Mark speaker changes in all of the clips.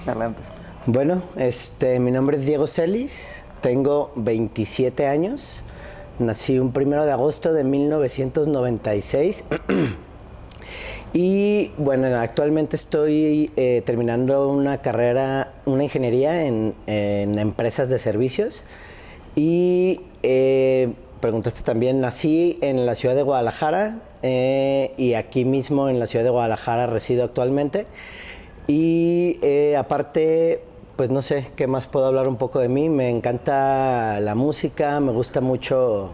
Speaker 1: Adelante.
Speaker 2: Bueno, mi nombre es Diego Celis, tengo 27 años, nací un 1 de agosto de 1996 y bueno, actualmente estoy terminando una carrera, una ingeniería en empresas de servicios y preguntaste también, nací en la ciudad de Guadalajara y aquí mismo en la ciudad de Guadalajara resido actualmente. Y aparte, pues no sé, ¿qué más puedo hablar un poco de mí? Me encanta la música, me gusta mucho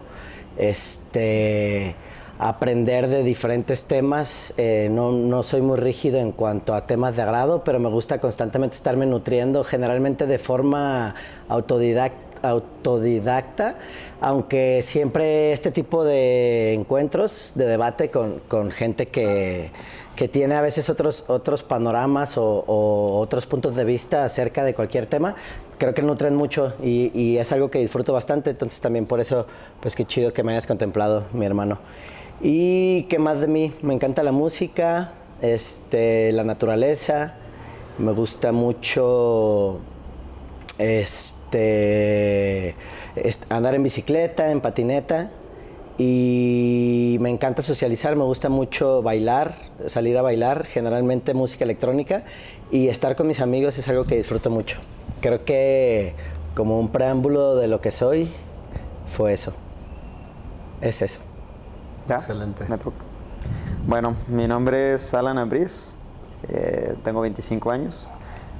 Speaker 2: aprender de diferentes temas. No soy muy rígido en cuanto a temas de agrado, pero me gusta constantemente estarme nutriendo, generalmente de forma autodidacta, aunque siempre este tipo de encuentros, de debate con gente que tiene a veces otros panoramas o otros puntos de vista acerca de cualquier tema, creo que nutren mucho y es algo que disfruto bastante, entonces también por eso, pues qué chido que me hayas contemplado, mi hermano. ¿Y qué más de mí? Me encanta la música, la naturaleza, me gusta mucho andar en bicicleta, en patineta y me encanta socializar, me gusta mucho bailar, salir a bailar, generalmente música electrónica y estar con mis amigos es algo que disfruto mucho. Creo que como un preámbulo de lo que soy fue eso. Es eso.
Speaker 1: ¿Ya?
Speaker 3: Excelente.
Speaker 1: Me toca. Bueno, mi nombre es Alan Ambriz, tengo 25 años.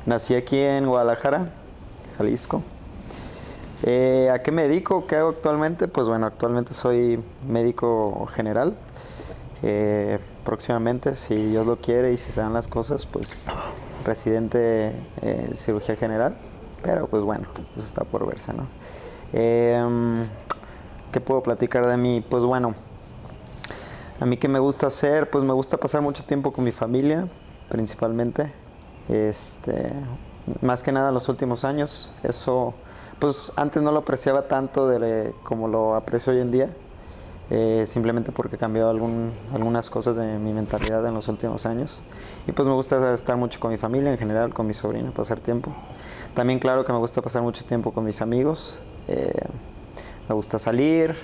Speaker 1: Nací aquí en Guadalajara, Jalisco. ¿A qué me dedico? ¿Qué hago actualmente? Pues bueno, actualmente soy médico general. Próximamente, si Dios lo quiere y si se dan las cosas, pues residente en cirugía general. Pero pues bueno, eso está por verse, ¿no? ¿Qué puedo platicar de mí? Pues bueno, a mí qué me gusta hacer, pues me gusta pasar mucho tiempo con mi familia, principalmente. Más que nada los últimos años, eso, pues antes no lo apreciaba tanto como lo aprecio hoy en día, simplemente porque he cambiado algunas cosas de mi mentalidad en los últimos años. Y pues me gusta estar mucho con mi familia, en general, con mi sobrina, pasar tiempo. También claro que me gusta pasar mucho tiempo con mis amigos, me gusta salir.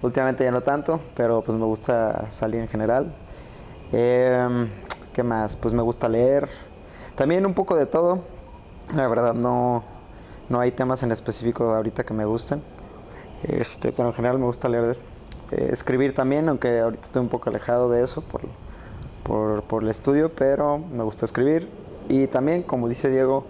Speaker 1: Últimamente ya no tanto, pero pues me gusta salir en general. ¿Qué más? Pues me gusta leer. También un poco de todo. La verdad no hay temas en específico ahorita que me gusten. Pero en general me gusta leer. Escribir también, aunque ahorita estoy un poco alejado de eso por el estudio, pero me gusta escribir. Y también, como dice Diego,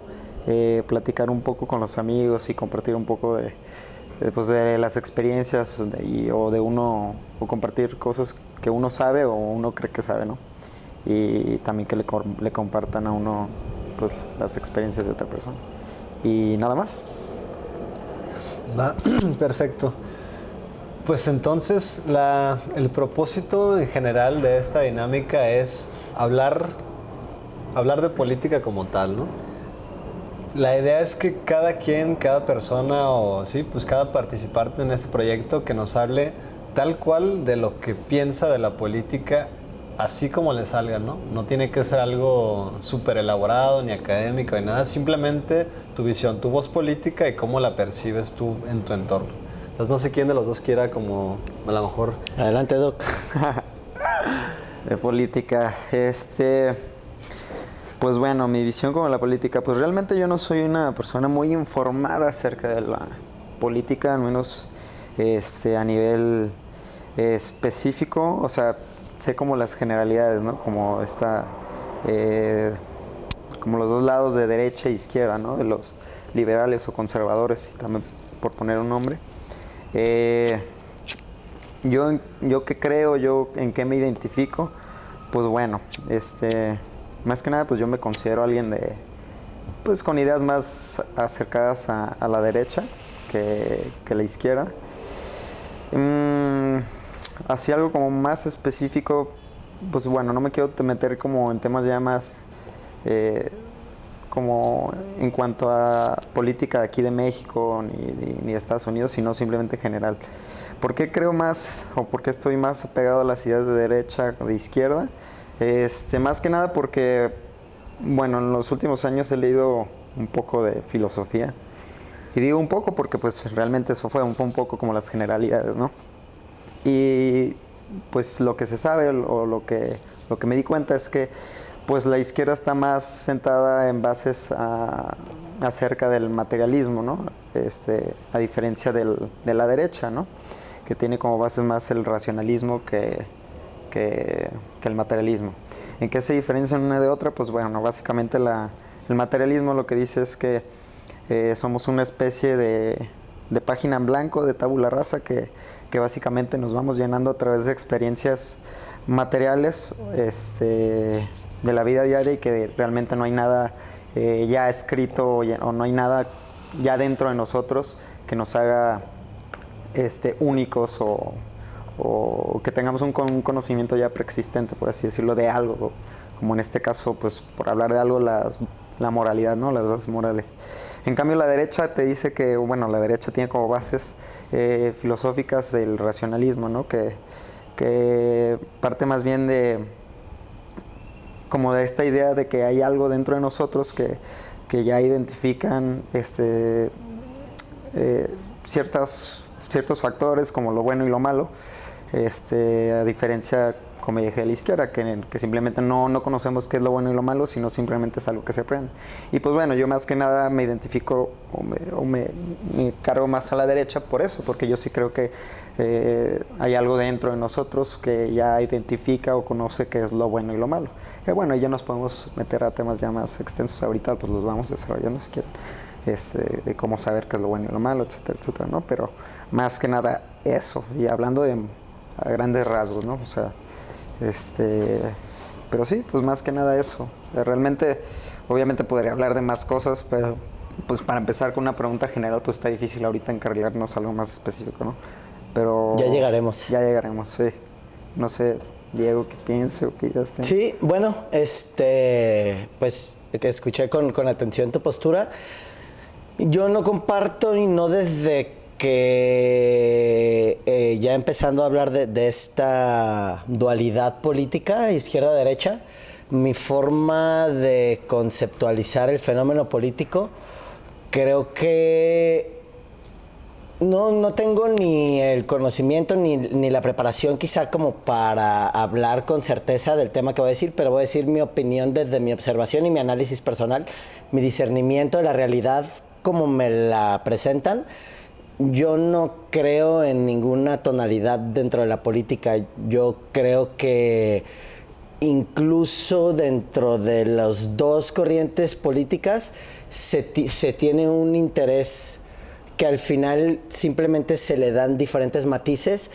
Speaker 1: platicar un poco con los amigos y compartir un poco de las experiencias o de uno, o compartir cosas que uno sabe o uno cree que sabe, ¿no? Y también que le compartan a uno pues las experiencias de otra persona. Y nada más.
Speaker 3: Perfecto. Pues entonces el propósito en general de esta dinámica es hablar de política como tal, ¿no? La idea es que cada persona o sí, pues cada participante en este proyecto que nos hable tal cual de lo que piensa de la política, así como le salga, ¿no? No tiene que ser algo súper elaborado, ni académico, ni nada. Simplemente tu visión, tu voz política y cómo la percibes tú en tu entorno. Entonces no sé quién de los dos quiera como a lo mejor...
Speaker 2: Adelante, Doc.
Speaker 1: De política, pues bueno, mi visión como la política, pues realmente yo no soy una persona muy informada acerca de la política, al menos a nivel específico, o sea, sé como las generalidades, ¿no? Como como los dos lados de derecha e izquierda, ¿no? De los liberales o conservadores, también por poner un nombre. Yo qué creo, yo en qué me identifico, pues bueno, más que nada pues yo me considero alguien pues con ideas más acercadas a la derecha que la izquierda. Así algo como más específico, pues bueno, no me quiero meter como en temas ya más como en cuanto a política de aquí de México ni de Estados Unidos, sino simplemente en general. ¿Por qué creo más o por qué estoy más apegado a las ideas de derecha o de izquierda? Más que nada porque Bueno, en los últimos años he leído un poco de filosofía. Y digo un poco porque pues realmente eso fue un poco como las generalidades, ¿no? Y pues lo que se sabe o lo que me di cuenta es que pues la izquierda está más sentada en bases acerca del materialismo, ¿no? A diferencia de la derecha, ¿no? Que tiene como bases más el racionalismo que el materialismo. ¿En qué se diferencian una de otra? Pues bueno, básicamente el materialismo lo que dice es que somos una especie de página en blanco, de tabula rasa, que básicamente nos vamos llenando a través de experiencias materiales de la vida diaria, y que realmente no hay nada ya escrito o no hay nada ya dentro de nosotros que nos haga únicos o que tengamos un conocimiento ya preexistente, por así decirlo, de algo, como en este caso, pues por hablar de algo, la moralidad, ¿no? Las bases morales. En cambio, la derecha te dice que, bueno, la derecha tiene como bases filosóficas el racionalismo, ¿no? Que parte más bien como de esta idea de que hay algo dentro de nosotros que ya identifican ciertos factores como lo bueno y lo malo, a diferencia, como dije, de la izquierda, que simplemente no conocemos qué es lo bueno y lo malo, sino simplemente es algo que se aprende. Y pues bueno, yo más que nada me identifico me cargo más a la derecha por eso, porque yo sí creo que hay algo dentro de nosotros que ya identifica o conoce qué es lo bueno y lo malo. Que bueno, ya nos podemos meter a temas ya más extensos ahorita, pues los vamos desarrollando si quieren, de cómo saber qué es lo bueno y lo malo, etcétera, etcétera, ¿no? Pero más que nada eso, y hablando a grandes rasgos, ¿no? O sea, pero sí, pues más que nada eso. Realmente, obviamente podría hablar de más cosas, pero pues para empezar con una pregunta general, pues está difícil ahorita encarrilarnos a algo más específico, ¿no? Pero
Speaker 2: Ya llegaremos.
Speaker 1: Ya llegaremos, sí. No sé, Diego, ¿qué piense o qué ideas tenga?
Speaker 2: Sí, bueno, pues que escuché con atención tu postura. Yo no comparto y no desde que ya empezando a hablar de esta dualidad política, izquierda-derecha, mi forma de conceptualizar el fenómeno político, creo que no tengo ni el conocimiento ni la preparación quizá como para hablar con certeza del tema que voy a decir, pero voy a decir mi opinión desde mi observación y mi análisis personal, mi discernimiento de la realidad como me la presentan. Yo no creo en ninguna tonalidad dentro de la política. Yo creo que incluso dentro de las dos corrientes políticas se tiene un interés que al final simplemente se le dan diferentes matices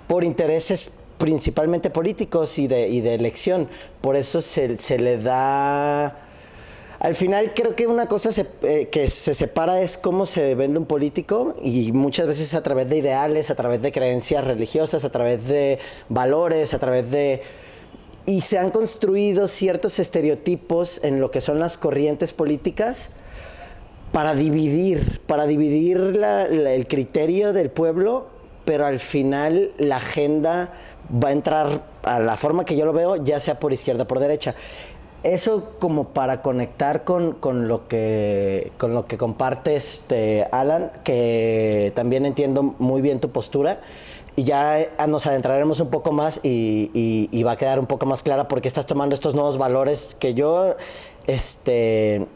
Speaker 2: por intereses principalmente políticos y de elección. Por eso se le da... Al final creo que una cosa que se separa es cómo se vende un político, y muchas veces a través de ideales, a través de creencias religiosas, a través de valores, a través de... Y se han construido ciertos estereotipos en lo que son las corrientes políticas para dividir el criterio del pueblo, pero al final la agenda va a entrar a la forma que yo lo veo, ya sea por izquierda o por derecha. Eso como para conectar con lo que comparte Alan, que también entiendo muy bien tu postura, y ya nos adentraremos un poco más y va a quedar un poco más clara por qué estás tomando estos nuevos valores que yo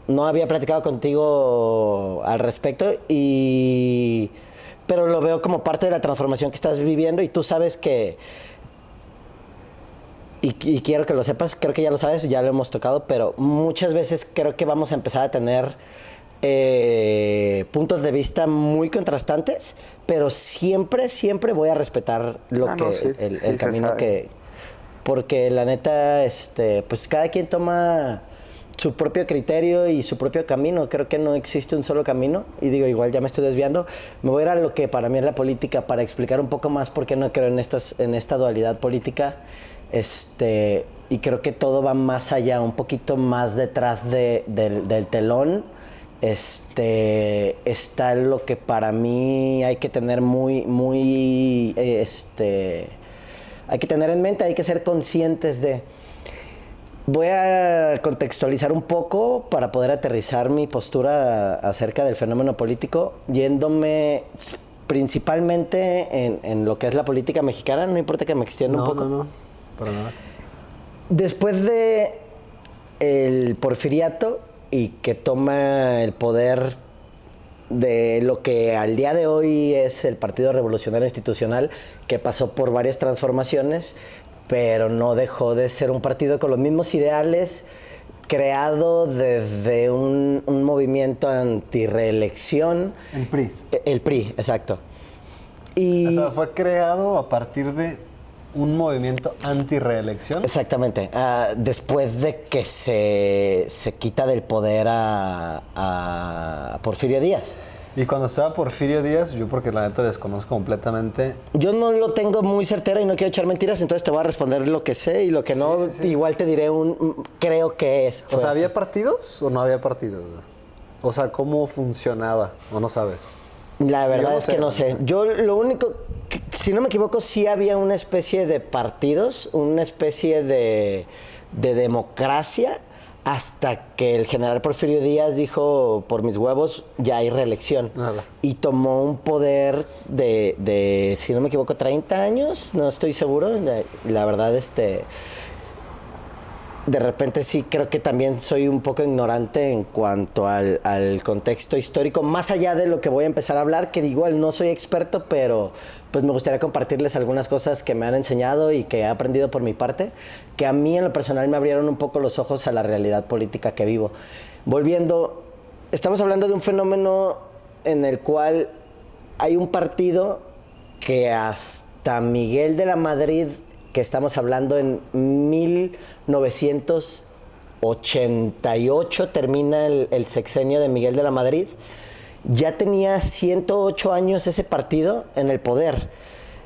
Speaker 2: no había platicado contigo al respecto, pero lo veo como parte de la transformación que estás viviendo, y tú sabes que... Y quiero que lo sepas, creo que ya lo sabes, ya lo hemos tocado, pero muchas veces creo que vamos a empezar a tener puntos de vista muy contrastantes, pero siempre voy a respetar el camino que... Porque la neta, pues cada quien toma su propio criterio y su propio camino. Creo que no existe un solo camino. Y digo, igual ya me estoy desviando. Me voy a ir a lo que para mí es la política, para explicar un poco más por qué no creo en esta dualidad política. Y creo que todo va más allá, un poquito más detrás del telón. Está lo que para mí hay que tener hay que tener en mente, hay que ser conscientes de... Voy a contextualizar un poco para poder aterrizar mi postura acerca del fenómeno político, yéndome principalmente en lo que es la política mexicana. No importa que me extienda un poco.
Speaker 3: No, para nada.
Speaker 2: Después de el porfiriato y que toma el poder de lo que al día de hoy es el Partido Revolucionario Institucional, que pasó por varias transformaciones, pero no dejó de ser un partido con los mismos ideales, creado desde un movimiento antirreelección.
Speaker 3: El PRI.
Speaker 2: El PRI, exacto. Y
Speaker 3: O sea, fue creado a partir de un movimiento anti-reelección.
Speaker 2: exactamente. Después de que se quita del poder a Porfirio Díaz.
Speaker 3: Y cuando estaba Porfirio Díaz, yo porque la neta desconozco completamente.
Speaker 2: Yo no lo tengo muy certera y no quiero echar mentiras, entonces te voy a responder lo que sé y lo que no, igual te diré creo que es.
Speaker 3: O sea, ¿había partidos o no había partidos? O sea, ¿cómo funcionaba? ¿O no sabes?
Speaker 2: La verdad
Speaker 3: Yo no
Speaker 2: es
Speaker 3: sé,
Speaker 2: que no
Speaker 3: la
Speaker 2: sé.
Speaker 3: neta.
Speaker 2: Yo lo único, si no me equivoco, sí había una especie de partidos, una especie de democracia, hasta que el general Porfirio Díaz dijo, por mis huevos, ya hay reelección.
Speaker 3: Nada.
Speaker 2: Y tomó un poder de, si no me equivoco, 30 años, no estoy seguro. La verdad, de repente sí creo que también soy un poco ignorante en cuanto al contexto histórico, más allá de lo que voy a empezar a hablar, que igual no soy experto, pero pues me gustaría compartirles algunas cosas que me han enseñado y que he aprendido por mi parte, que a mí en lo personal me abrieron un poco los ojos a la realidad política que vivo. Volviendo, estamos hablando de un fenómeno en el cual hay un partido que hasta Miguel de la Madrid, que estamos hablando en 1988, termina el sexenio de Miguel de la Madrid, ya tenía 108 años ese partido en el poder.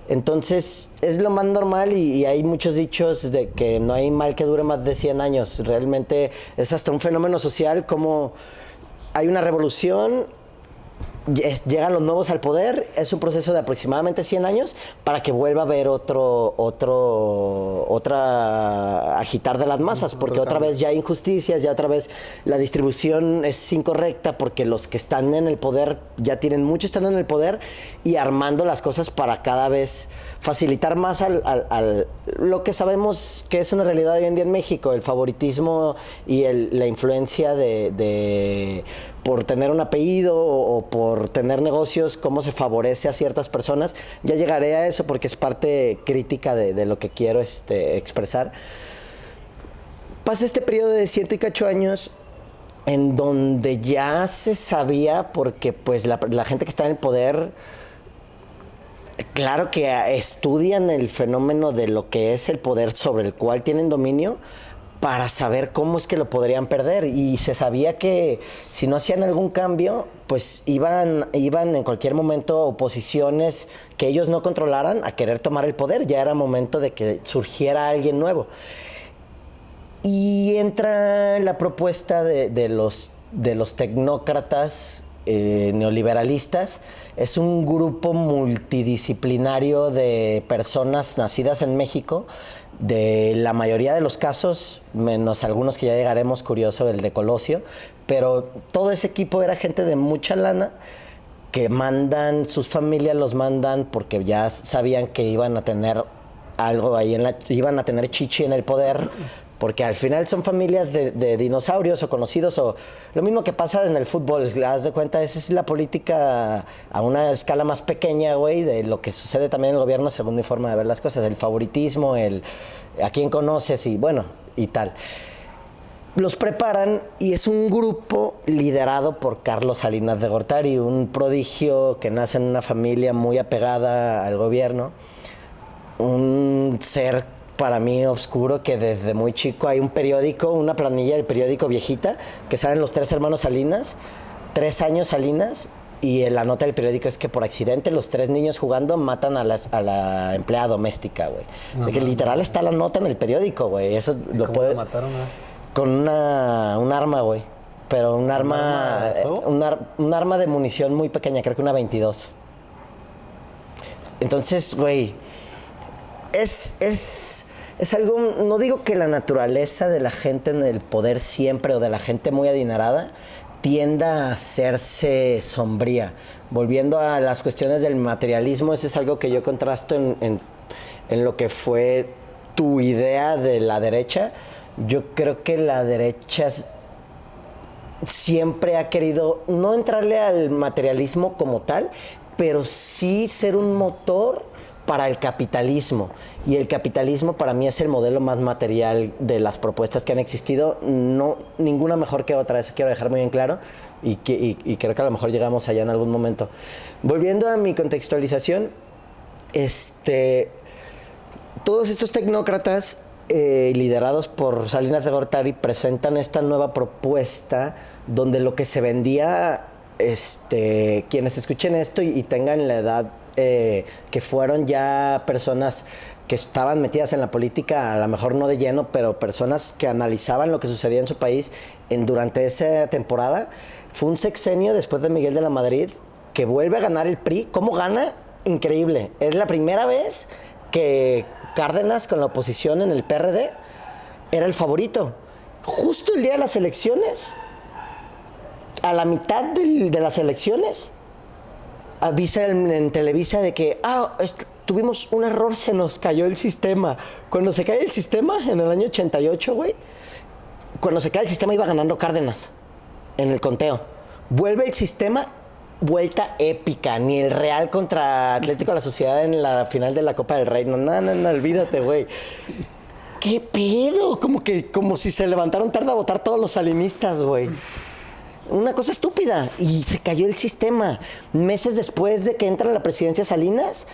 Speaker 2: Entonces es lo más normal y hay muchos dichos de que no hay mal que dure más de 100 años. Realmente es hasta un fenómeno social, como hay una revolución, llegan los nuevos al poder, es un proceso de aproximadamente 100 años para que vuelva a haber otra agitar de las masas, porque otra vez ya hay injusticias, ya otra vez la distribución es incorrecta, porque los que están en el poder ya tienen mucho estando en el poder y armando las cosas para cada vez facilitar más lo que sabemos que es una realidad hoy en día en México, el favoritismo y la influencia de por tener un apellido o por tener negocios, cómo se favorece a ciertas personas. Ya llegaré a eso porque es parte crítica de lo que quiero expresar. Pasa este periodo de 100 y cacho años en donde ya se sabía, porque pues la gente que está en el poder, claro que estudian el fenómeno de lo que es el poder sobre el cual tienen dominio, para saber cómo es que lo podrían perder, y se sabía que si no hacían algún cambio, pues iban en cualquier momento oposiciones que ellos no controlaran a querer tomar el poder. Ya era momento de que surgiera alguien nuevo. Y entra la propuesta de los tecnócratas neoliberalistas. Es un grupo multidisciplinario de personas nacidas en México, de la mayoría de los casos, menos algunos que ya llegaremos, curioso, el de Colosio, pero todo ese equipo era gente de mucha lana que mandan, sus familias los mandan porque ya sabían que iban a tener algo ahí, iban a tener chichi en el poder, porque al final son familias de dinosaurios o conocidos, o lo mismo que pasa en el fútbol. Haz de cuenta, esa es la política a una escala más pequeña, güey, de lo que sucede también en el gobierno según mi forma de ver las cosas, el favoritismo, a quién conoces y bueno, y tal. Los preparan y es un grupo liderado por Carlos Salinas de Gortari, un prodigio que nace en una familia muy apegada al gobierno, un ser para mí oscuro, que desde muy chico hay un periódico, una planilla del periódico viejita, que salen los 3 hermanos Salinas, 3 años Salinas, y la nota del periódico es que por accidente los 3 niños jugando matan a la empleada doméstica, güey. De que literal está la nota en el periódico, güey. Eso lo
Speaker 3: ¿Cómo
Speaker 2: puede...
Speaker 3: lo mataron?
Speaker 2: Con un arma, güey. Pero un arma de munición muy pequeña, creo que una 22. Entonces, güey, es Es algo, no digo que la naturaleza de la gente en el poder siempre o de la gente muy adinerada tienda a hacerse sombría. Volviendo a las cuestiones del materialismo, eso es algo que yo contrasto en lo que fue tu idea de la derecha. Yo creo que la derecha siempre ha querido no entrarle al materialismo como tal, pero sí ser un motor para el capitalismo. Y el capitalismo para mí es el modelo más material de las propuestas que han existido. No, ninguna mejor que otra, eso quiero dejar muy en claro. Y creo que a lo mejor llegamos allá en algún momento. Volviendo a mi contextualización, todos estos tecnócratas liderados por Salinas de Gortari presentan esta nueva propuesta donde lo que se vendía, quienes escuchen esto y tengan la edad que fueron ya personas que estaban metidas en la política, a lo mejor no de lleno, pero personas que analizaban lo que sucedía en su país durante esa temporada. Fue un sexenio después de Miguel de la Madrid que vuelve a ganar el PRI. ¿Cómo gana? Increíble. Es la primera vez que Cárdenas con la oposición en el PRD era el favorito. Justo el día de las elecciones, a la mitad de las elecciones, avisa en Televisa de que tuvimos un error, se nos cayó el sistema. Cuando se cae el sistema, en el año 88, güey, cuando se cae el sistema iba ganando Cárdenas en el conteo. Vuelve el sistema, vuelta épica. Ni el Real contra Atlético de la Sociedad en la final de la Copa del Rey. No, olvídate, güey. ¿Qué pedo? Como si se levantaron tarde a votar todos los salinistas, güey. Una cosa estúpida. Y se cayó el sistema. Meses después de que entra a la presidencia Salinas,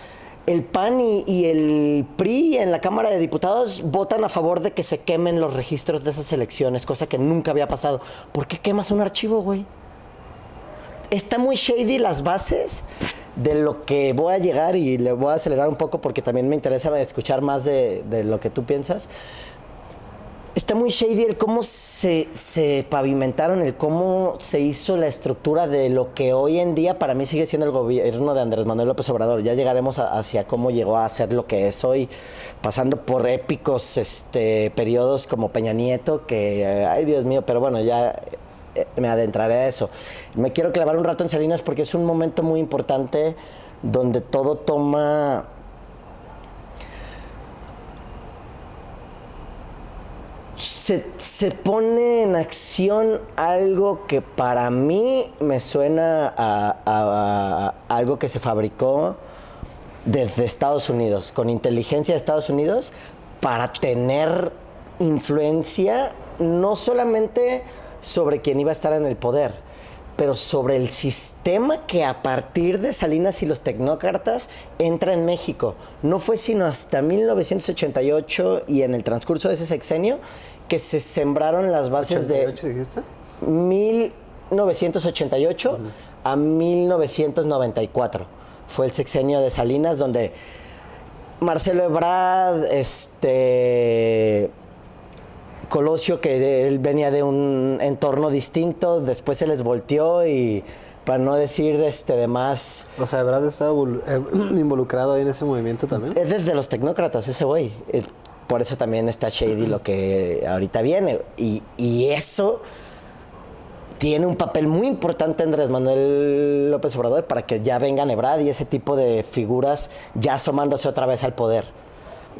Speaker 2: el PAN y el PRI en la Cámara de Diputados votan a favor de que se quemen los registros de esas elecciones, cosa que nunca había pasado. ¿Por qué quemas un archivo, güey? Está muy shady las bases de lo que voy a llegar, y le voy a acelerar un poco porque también me interesa escuchar más de lo que tú piensas. Está muy shady el cómo se pavimentaron, el cómo se hizo la estructura de lo que hoy en día para mí sigue siendo el gobierno de Andrés Manuel López Obrador. Ya llegaremos hacia cómo llegó a ser lo que es hoy, pasando por épicos periodos como Peña Nieto, que, ay Dios mío, pero bueno, ya me adentraré a eso. Me quiero clavar un rato en Salinas porque es un momento muy importante donde todo toma... Se pone en acción algo que para mí me suena a algo que se fabricó desde Estados Unidos, con inteligencia de Estados Unidos, para tener influencia no solamente sobre quién iba a estar en el poder, pero sobre el sistema que a partir de Salinas y los tecnócratas entra en México. No fue sino hasta 1988 y en el transcurso de ese sexenio que se sembraron las bases de...
Speaker 3: ¿88 dijiste?
Speaker 2: 1988 a 1994. Fue el sexenio de Salinas donde Marcelo Ebrard, Colosio, que él venía de un entorno distinto, después se les volteó y, para no decir de más...
Speaker 3: O sea, ¿Ebrard estaba involucrado ahí en ese movimiento también?
Speaker 2: Es desde los tecnócratas ese güey. Por eso también está shady lo que ahorita viene. Y eso tiene un papel muy importante Andrés Manuel López Obrador para que ya vengan Ebrard y ese tipo de figuras ya asomándose otra vez al poder.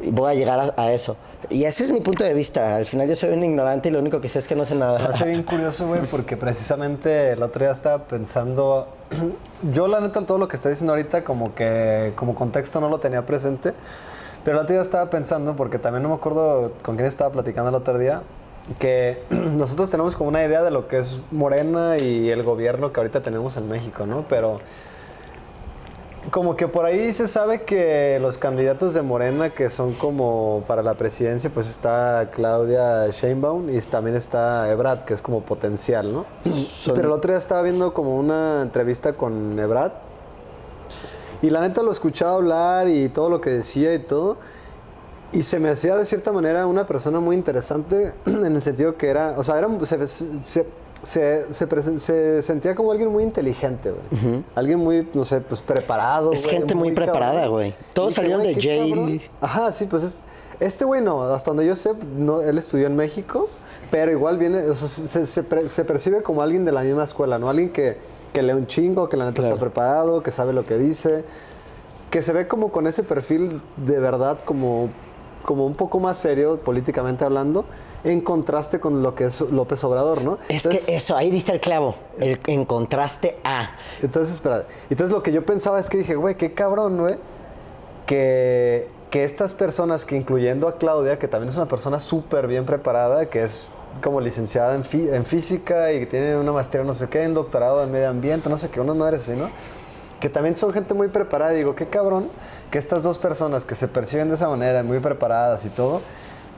Speaker 2: Y voy a llegar a eso. Y ese es mi punto de vista. Al final yo soy un ignorante y lo único que sé es que no sé nada.
Speaker 3: Se me hace bien curioso, güey, porque precisamente el otro día estaba pensando... Yo, la neta, todo lo que está diciendo ahorita como que como contexto no lo tenía presente. Pero el otro día estaba pensando, porque también no me acuerdo con quién estaba platicando el otro día, que nosotros tenemos como una idea de lo que es Morena y el gobierno que ahorita tenemos en México, ¿no? Pero como que por ahí se sabe que los candidatos de Morena que son como para la presidencia, pues está Claudia Sheinbaum y también está Ebrard, que es como potencial, ¿no? Pero el otro día estaba viendo como una entrevista con Ebrard y la neta lo escuchaba hablar y todo lo que decía y todo, y se me hacía de cierta manera una persona muy interesante en el sentido que era, o sea, se sentía como alguien muy inteligente, güey. Alguien muy, no sé, pues preparado.
Speaker 2: Es gente muy preparada, güey. Todos salieron de Yale.
Speaker 3: Ajá, sí, pues Este güey no, hasta donde yo sé, no, él estudió en México, pero igual viene, o sea, se percibe como alguien de la misma escuela, ¿no? Alguien que lee un chingo, que la neta está preparado, que sabe lo que dice, que se ve como con ese perfil de verdad como un poco más serio, políticamente hablando, en contraste con lo que es López Obrador, ¿no?
Speaker 2: Entonces, que eso, ahí diste el clavo, en contraste a.
Speaker 3: Entonces, espera. Entonces lo que yo pensaba es que dije, güey, qué cabrón, güey, que estas personas, que incluyendo a Claudia, que también es una persona súper bien preparada, que es como licenciada en física y que tiene una maestría no sé qué, un doctorado en medio ambiente, no sé qué, unas madres así, ¿no? Que también son gente muy preparada. Y digo, qué cabrón que estas dos personas que se perciben de esa manera, muy preparadas y todo,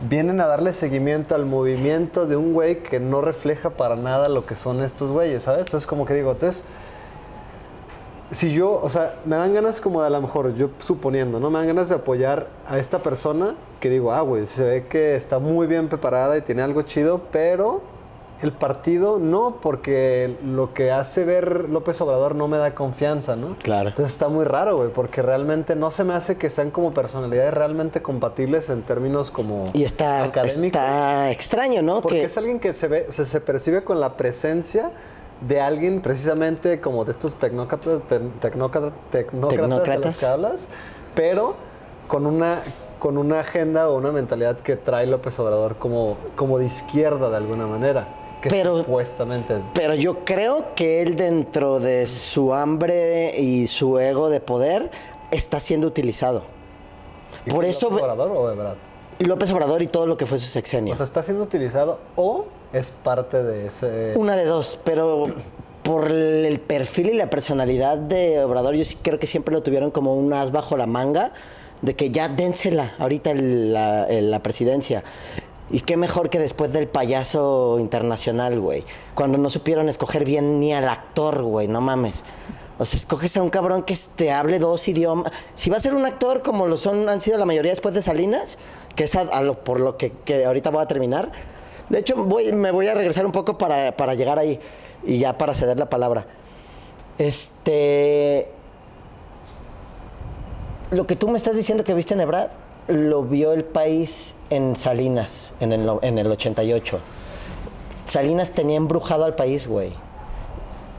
Speaker 3: vienen a darle seguimiento al movimiento de un güey que no refleja para nada lo que son estos güeyes, ¿sabes? Entonces, como que digo, entonces, si yo, o sea, me dan ganas como de, a lo mejor, yo suponiendo, ¿no? Me dan ganas de apoyar a esta persona que digo, güey, se ve que está muy bien preparada y tiene algo chido, pero el partido no, porque lo que hace ver López Obrador no me da confianza, ¿no?
Speaker 2: Claro.
Speaker 3: Entonces está muy raro, güey, porque realmente no se me hace que sean como personalidades realmente compatibles en términos como
Speaker 2: Y está extraño, ¿no?
Speaker 3: Porque es alguien que se percibe con la presencia de alguien precisamente como de estos tecnócratas de los que hablas, pero con una agenda o una mentalidad que trae López Obrador como de izquierda de alguna manera. Supuestamente.
Speaker 2: Pero yo creo que él, dentro de su hambre y su ego de poder, está siendo utilizado. Por eso.
Speaker 3: ¿López Obrador o Ebrard?
Speaker 2: López Obrador y todo lo que fue su sexenio.
Speaker 3: O sea, ¿está siendo utilizado o es parte de ese...?
Speaker 2: Una de dos, pero por el perfil y la personalidad de Obrador, yo sí creo que siempre lo tuvieron como un as bajo la manga, de que ya dénsela ahorita la presidencia. Y qué mejor que después del payaso internacional, güey. Cuando no supieron escoger bien ni al actor, güey, no mames. O sea, escoges a un cabrón que hable dos idiomas. Si va a ser un actor como han sido la mayoría después de Salinas, que es por lo que ahorita voy a terminar. De hecho, me voy a regresar un poco para llegar ahí y ya para ceder la palabra. Lo que tú me estás diciendo que viste en Ebrard, lo vio el país en Salinas, en el 88. Salinas tenía embrujado al país, güey,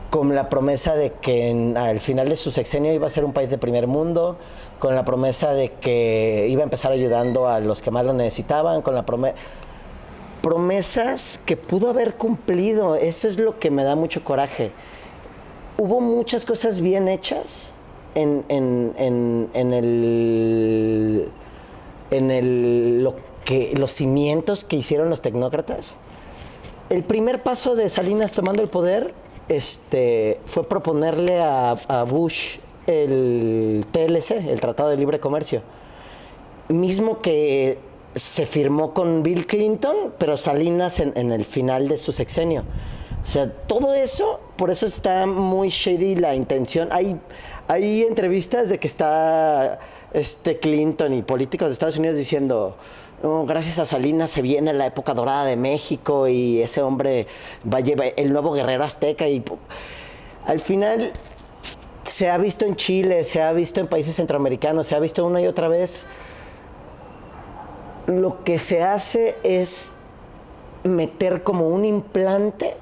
Speaker 2: con la promesa de que al final de su sexenio iba a ser un país de primer mundo, con la promesa de que iba a empezar ayudando a los que más lo necesitaban, con la promesas que pudo haber cumplido. Eso es lo que me da mucho coraje. Hubo muchas cosas bien hechas los cimientos que hicieron los tecnócratas. El primer paso de Salinas tomando el poder fue proponerle a Bush el TLC, el Tratado de Libre Comercio, mismo que se firmó con Bill Clinton, pero Salinas en el final de su sexenio. O sea, todo eso, por eso está muy shady la intención. Hay entrevistas de que está Clinton y políticos de Estados Unidos diciendo, oh, gracias a Salinas se viene la época dorada de México y ese hombre va a llevar el nuevo guerrero azteca. Y al final se ha visto en Chile, se ha visto en países centroamericanos, se ha visto una y otra vez. Lo que se hace es meter como un implante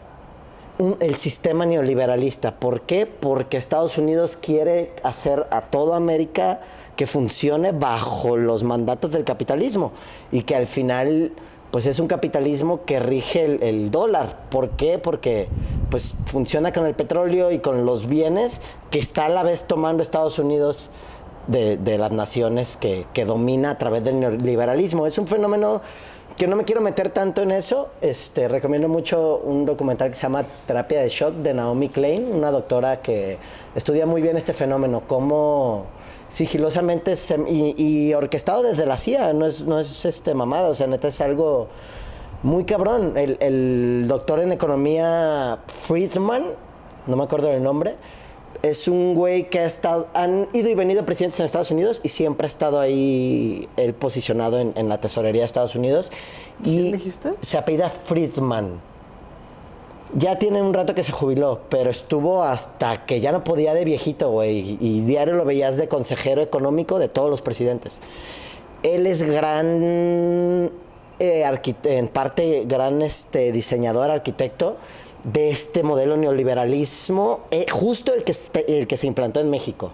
Speaker 2: el sistema neoliberalista. ¿Por qué? Porque Estados Unidos quiere hacer a toda América que funcione bajo los mandatos del capitalismo y que al final pues es un capitalismo que rige el dólar. ¿Por qué? Porque pues funciona con el petróleo y con los bienes que está a la vez tomando Estados Unidos de las naciones que domina a través del neoliberalismo. Es un fenómeno que no me quiero meter tanto en eso. Recomiendo mucho un documental que se llama Terapia de Shock, de Naomi Klein, una doctora que estudia muy bien este fenómeno, cómo sigilosamente y orquestado desde la CIA, no es mamada, o sea, neta es algo muy cabrón. El doctor en economía Friedman, no me acuerdo del nombre, es un güey que han ido y venido presidentes en Estados Unidos y siempre ha estado ahí él posicionado en la tesorería de Estados Unidos.
Speaker 3: ¿Quién dijiste?
Speaker 2: Se apellida Friedman. Ya tiene un rato que se jubiló, pero estuvo hasta que ya no podía de viejito, güey. Y diario lo veías de consejero económico de todos los presidentes. Él es gran, en parte, gran diseñador, arquitecto de este modelo neoliberalismo, justo el que se implantó en México,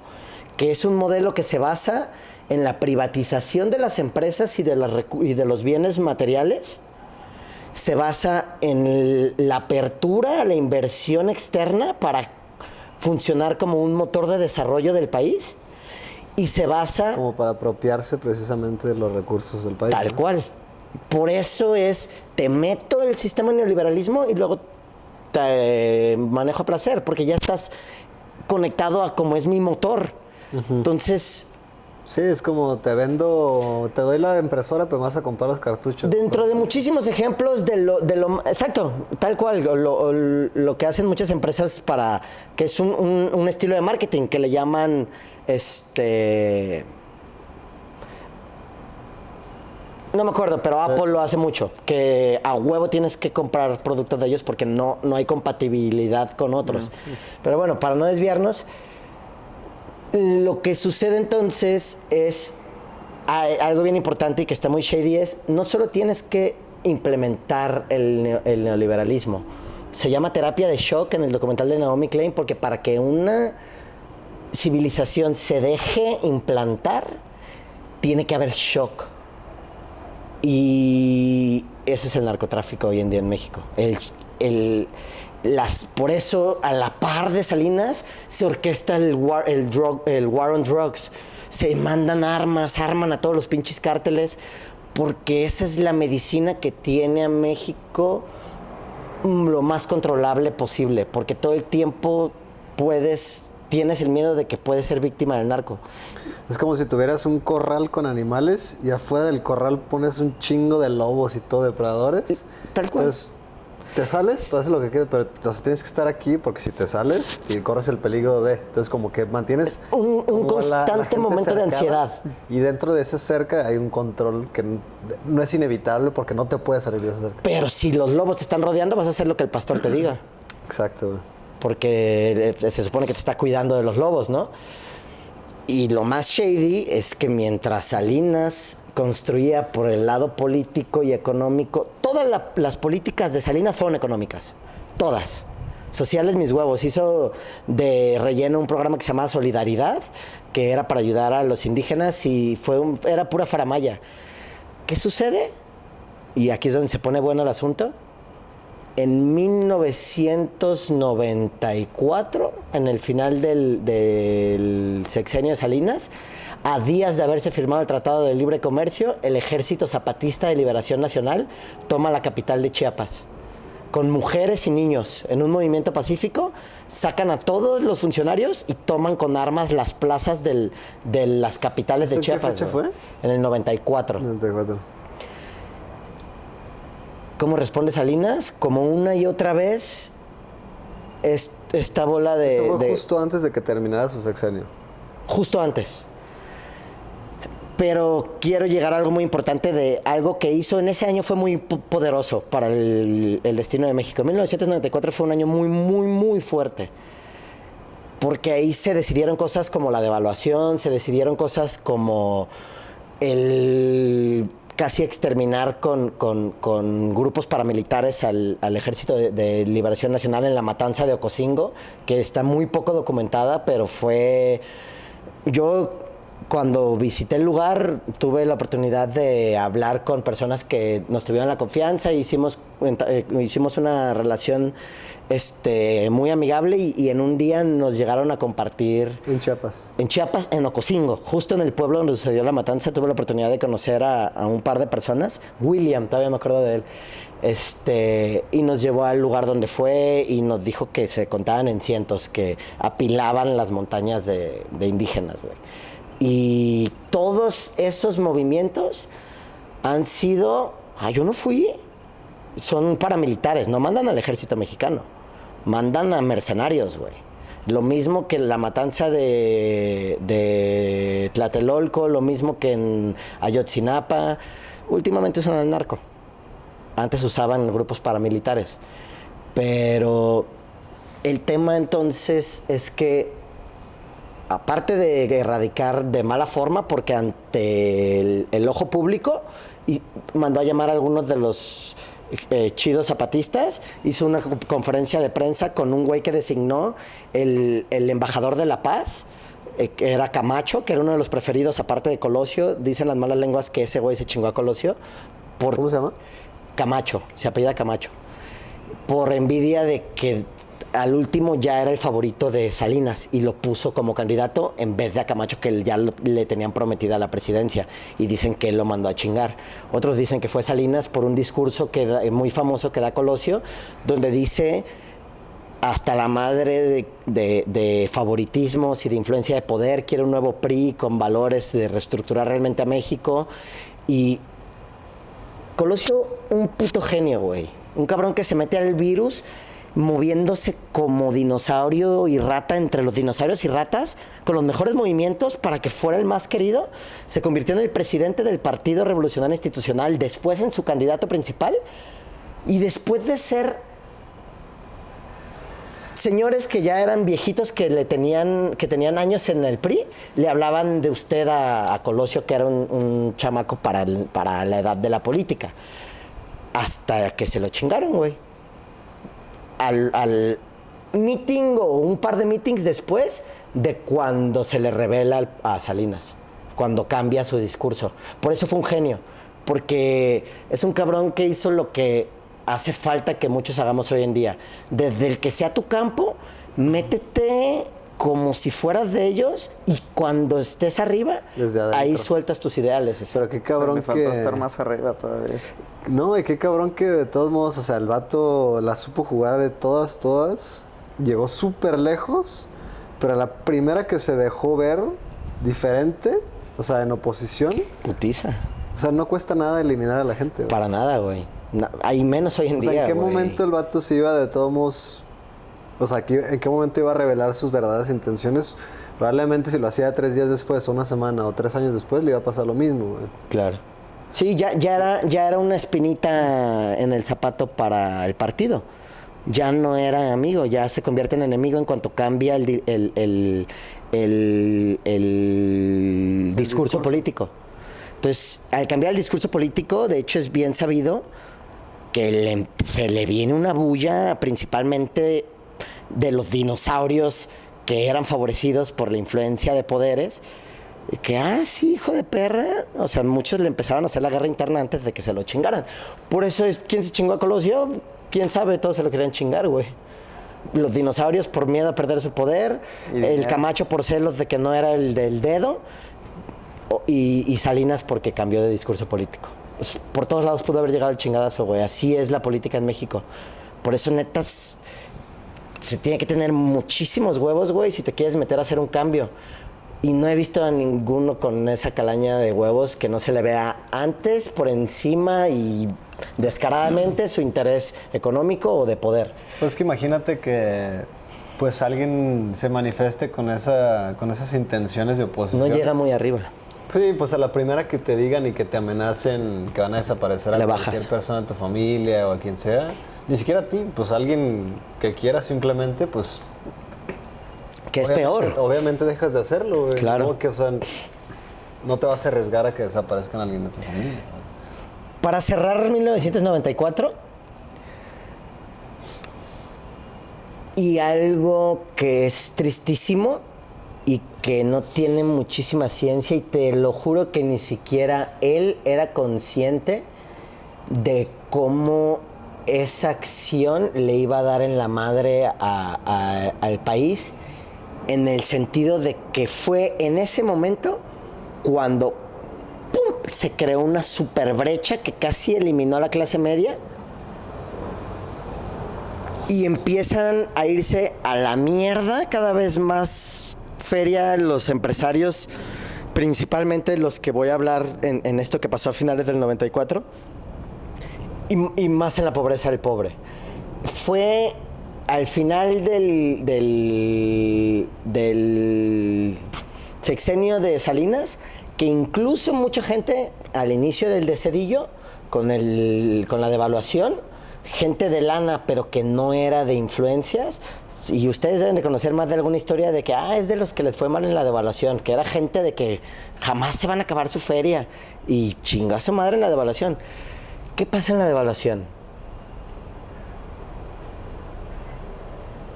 Speaker 2: que es un modelo que se basa en la privatización de las empresas y de los bienes materiales. Se basa en la apertura a la inversión externa para funcionar como un motor de desarrollo del país, y se basa...
Speaker 3: Como para apropiarse precisamente de los recursos del país.
Speaker 2: Tal cual. Por eso te meto el sistema neoliberalismo y luego te manejo a placer, porque ya estás conectado a cómo es mi motor. Entonces...
Speaker 3: Sí, es como te doy la impresora, pero me vas a comprar los cartuchos.
Speaker 2: Dentro de muchísimos ejemplos de lo exacto, tal cual, lo que hacen muchas empresas que es un estilo de marketing que le llaman, no me acuerdo, pero Apple lo hace mucho, que a huevo tienes que comprar productos de ellos porque no hay compatibilidad con otros. Pero bueno, para no desviarnos, lo que sucede entonces es algo bien importante y que está muy shady, es no solo tienes que implementar el neoliberalismo, se llama terapia de shock en el documental de Naomi Klein, porque para que una civilización se deje implantar, tiene que haber shock. Y eso es el narcotráfico hoy en día en México. Por eso, a la par de Salinas, se orquesta el war on drugs. Se mandan armas, arman a todos los pinches cárteles, porque esa es la medicina que tiene a México lo más controlable posible, porque todo el tiempo tienes el miedo de que puedes ser víctima del narco.
Speaker 3: Es como si tuvieras un corral con animales y afuera del corral pones un chingo de lobos y todo, depredadores.
Speaker 2: Tal cual.
Speaker 3: Entonces, te sales, tú haces lo que quieres, pero tienes que estar aquí porque si te sales, corres el peligro de... Entonces, como que mantienes...
Speaker 2: un constante momento de ansiedad.
Speaker 3: Y dentro de ese cerca hay un control que no es inevitable porque no te puedes salir de ese cerca.
Speaker 2: Pero si los lobos te están rodeando, vas a hacer lo que el pastor te diga.
Speaker 3: Exacto, güey.
Speaker 2: Porque se supone que te está cuidando de los lobos, ¿no? Y lo más shady es que mientras Salinas construía por el lado político y económico, todas las políticas de Salinas fueron económicas, todas. Sociales, mis huevos. Hizo de relleno un programa que se llamaba Solidaridad, que era para ayudar a los indígenas, y era pura faramalla. ¿Qué sucede? Y aquí es donde se pone bueno el asunto. En 1994, en el final del sexenio de Salinas, a días de haberse firmado el Tratado de Libre Comercio, el Ejército Zapatista de Liberación Nacional toma la capital de Chiapas. Con mujeres y niños, en un movimiento pacífico, sacan a todos los funcionarios y toman con armas las plazas de las capitales de Chiapas.
Speaker 3: ¿Qué fecha fue?
Speaker 2: En el 94.
Speaker 3: 94.
Speaker 2: ¿Cómo responde Salinas? Como una y otra vez, esta bola de...
Speaker 3: Esto fue justo antes de que terminara su sexenio.
Speaker 2: Justo antes. Pero quiero llegar a algo muy importante de algo que hizo en ese año. Fue muy poderoso para el destino de México. 1994 fue un año muy, muy, muy fuerte. Porque ahí se decidieron cosas como la devaluación, se decidieron cosas como el casi exterminar con grupos paramilitares al Ejército de Liberación Nacional en la matanza de Ocosingo, que está muy poco documentada, pero fue... Yo, cuando visité el lugar, tuve la oportunidad de hablar con personas que nos tuvieron la confianza, hicimos una relación muy amigable, y en un día nos llegaron a compartir...
Speaker 3: En Chiapas.
Speaker 2: En Chiapas, en Ocosingo, justo en el pueblo donde sucedió la matanza. Tuve la oportunidad de conocer a un par de personas. William, todavía me acuerdo de él. Y nos llevó al lugar donde fue y nos dijo que se contaban en cientos, que apilaban las montañas de indígenas, güey. Y todos esos movimientos han sido... yo no fui. Son paramilitares, no mandan al ejército mexicano. Mandan a mercenarios, güey. Lo mismo que la matanza de Tlatelolco, lo mismo que en Ayotzinapa. Últimamente usan al narco. Antes usaban grupos paramilitares. Pero el tema entonces es que aparte de erradicar de mala forma, porque ante el ojo público, y mandó a llamar a algunos de los chidos zapatistas, hizo una conferencia de prensa con un güey que designó el embajador de la paz, que era Camacho, que era uno de los preferidos aparte de Colosio. Dicen las malas lenguas que ese güey se chingó a Colosio.
Speaker 3: ¿Cómo se llama?
Speaker 2: Camacho, se apellida Camacho. Por envidia de que al último ya era el favorito de Salinas y lo puso como candidato en vez de a Camacho, que ya le tenían prometida la presidencia, y dicen que él lo mandó a chingar. Otros dicen que fue Salinas por un discurso muy famoso que da Colosio, donde dice hasta la madre de favoritismos y de influencia de poder, quiere un nuevo PRI con valores de reestructurar realmente a México. Y Colosio, un puto genio, güey. Un cabrón que se mete al virus moviéndose como dinosaurio y rata entre los dinosaurios y ratas, con los mejores movimientos para que fuera el más querido. Se convirtió en el presidente del Partido Revolucionario Institucional, después en su candidato principal, y después de ser señores que ya eran viejitos, que tenían años en el PRI, le hablaban de usted a Colosio, que era un chamaco para la edad de la política. Hasta que se lo chingaron, güey. Al meeting o un par de meetings después de cuando se le revela a Salinas, cuando cambia su discurso. Por eso fue un genio, porque es un cabrón que hizo lo que hace falta que muchos hagamos hoy en día. Desde el que sea tu campo, métete como si fueras de ellos, y cuando estés arriba, ahí sueltas tus ideales.
Speaker 3: Pero qué cabrón
Speaker 1: me falta estar más arriba todavía.
Speaker 3: No, y qué cabrón que de todos modos, o sea, el vato la supo jugar de todas, llegó súper lejos, pero la primera que se dejó ver diferente, o sea, en oposición.
Speaker 2: Putiza.
Speaker 3: O sea, no cuesta nada eliminar a la gente, güey.
Speaker 2: Para nada, güey. No, hay menos hoy en día,
Speaker 3: ¿en qué
Speaker 2: güey?
Speaker 3: momento el vato se iba de todos modos? O sea, ¿en qué momento iba a revelar sus verdaderas intenciones? Probablemente si lo hacía 3 días después, o una semana, o 3 años después, le iba a pasar lo mismo, güey.
Speaker 2: Claro. Sí, ya era una espinita en el zapato para el partido. Ya no era amigo, ya se convierte en enemigo en cuanto cambia el discurso político. Entonces, al cambiar el discurso político, de hecho es bien sabido que se le viene una bulla principalmente de los dinosaurios que eran favorecidos por la influencia de poderes, que, sí, hijo de perra. O sea, muchos le empezaron a hacer la guerra interna antes de que se lo chingaran. Por eso es, ¿quién se chingó a Colosio? ¿Quién sabe? Todos se lo querían chingar, güey. Los dinosaurios por miedo a perder su poder, el Camacho por celos de que no era el del dedo, y Salinas porque cambió de discurso político. Pues, por todos lados pudo haber llegado el chingadazo, güey. Así es la política en México. Por eso, netas, se tiene que tener muchísimos huevos, güey, si te quieres meter a hacer un cambio. Y no he visto a ninguno con esa calaña de huevos que no se le vea antes, por encima y descaradamente su interés económico o de poder.
Speaker 3: Pues que imagínate que pues alguien se manifieste con esas intenciones de oposición.
Speaker 2: No llega muy arriba.
Speaker 3: Sí, pues a la primera que te digan y que te amenacen que van a desaparecer a cualquier persona de tu familia o a quien sea, ni siquiera a ti, pues alguien que quiera simplemente, pues...
Speaker 2: Que es peor.
Speaker 3: Obviamente dejas de hacerlo, güey.
Speaker 2: Claro.
Speaker 3: ¿No? Que, o sea, no te vas a arriesgar a que desaparezcan alguien de tu familia.
Speaker 2: Para cerrar 1994, y algo que es tristísimo y que no tiene muchísima ciencia, y te lo juro que ni siquiera él era consciente de cómo esa acción le iba a dar en la madre al país, en el sentido de que fue en ese momento cuando ¡pum!, se creó una super brecha que casi eliminó a la clase media, y empiezan a irse a la mierda cada vez más feria los empresarios, principalmente los que voy a hablar en esto que pasó a finales del 94, y más en la pobreza del pobre. Fue al final del sexenio de Salinas que incluso mucha gente al inicio del de Zedillo, con la devaluación, gente de lana pero que no era de influencias, Y ustedes deben de conocer más de alguna historia de que, es de los que les fue mal en la devaluación, que era gente de que jamás se van a acabar su feria y chingó a su madre en la devaluación. ¿Qué pasa en la devaluación?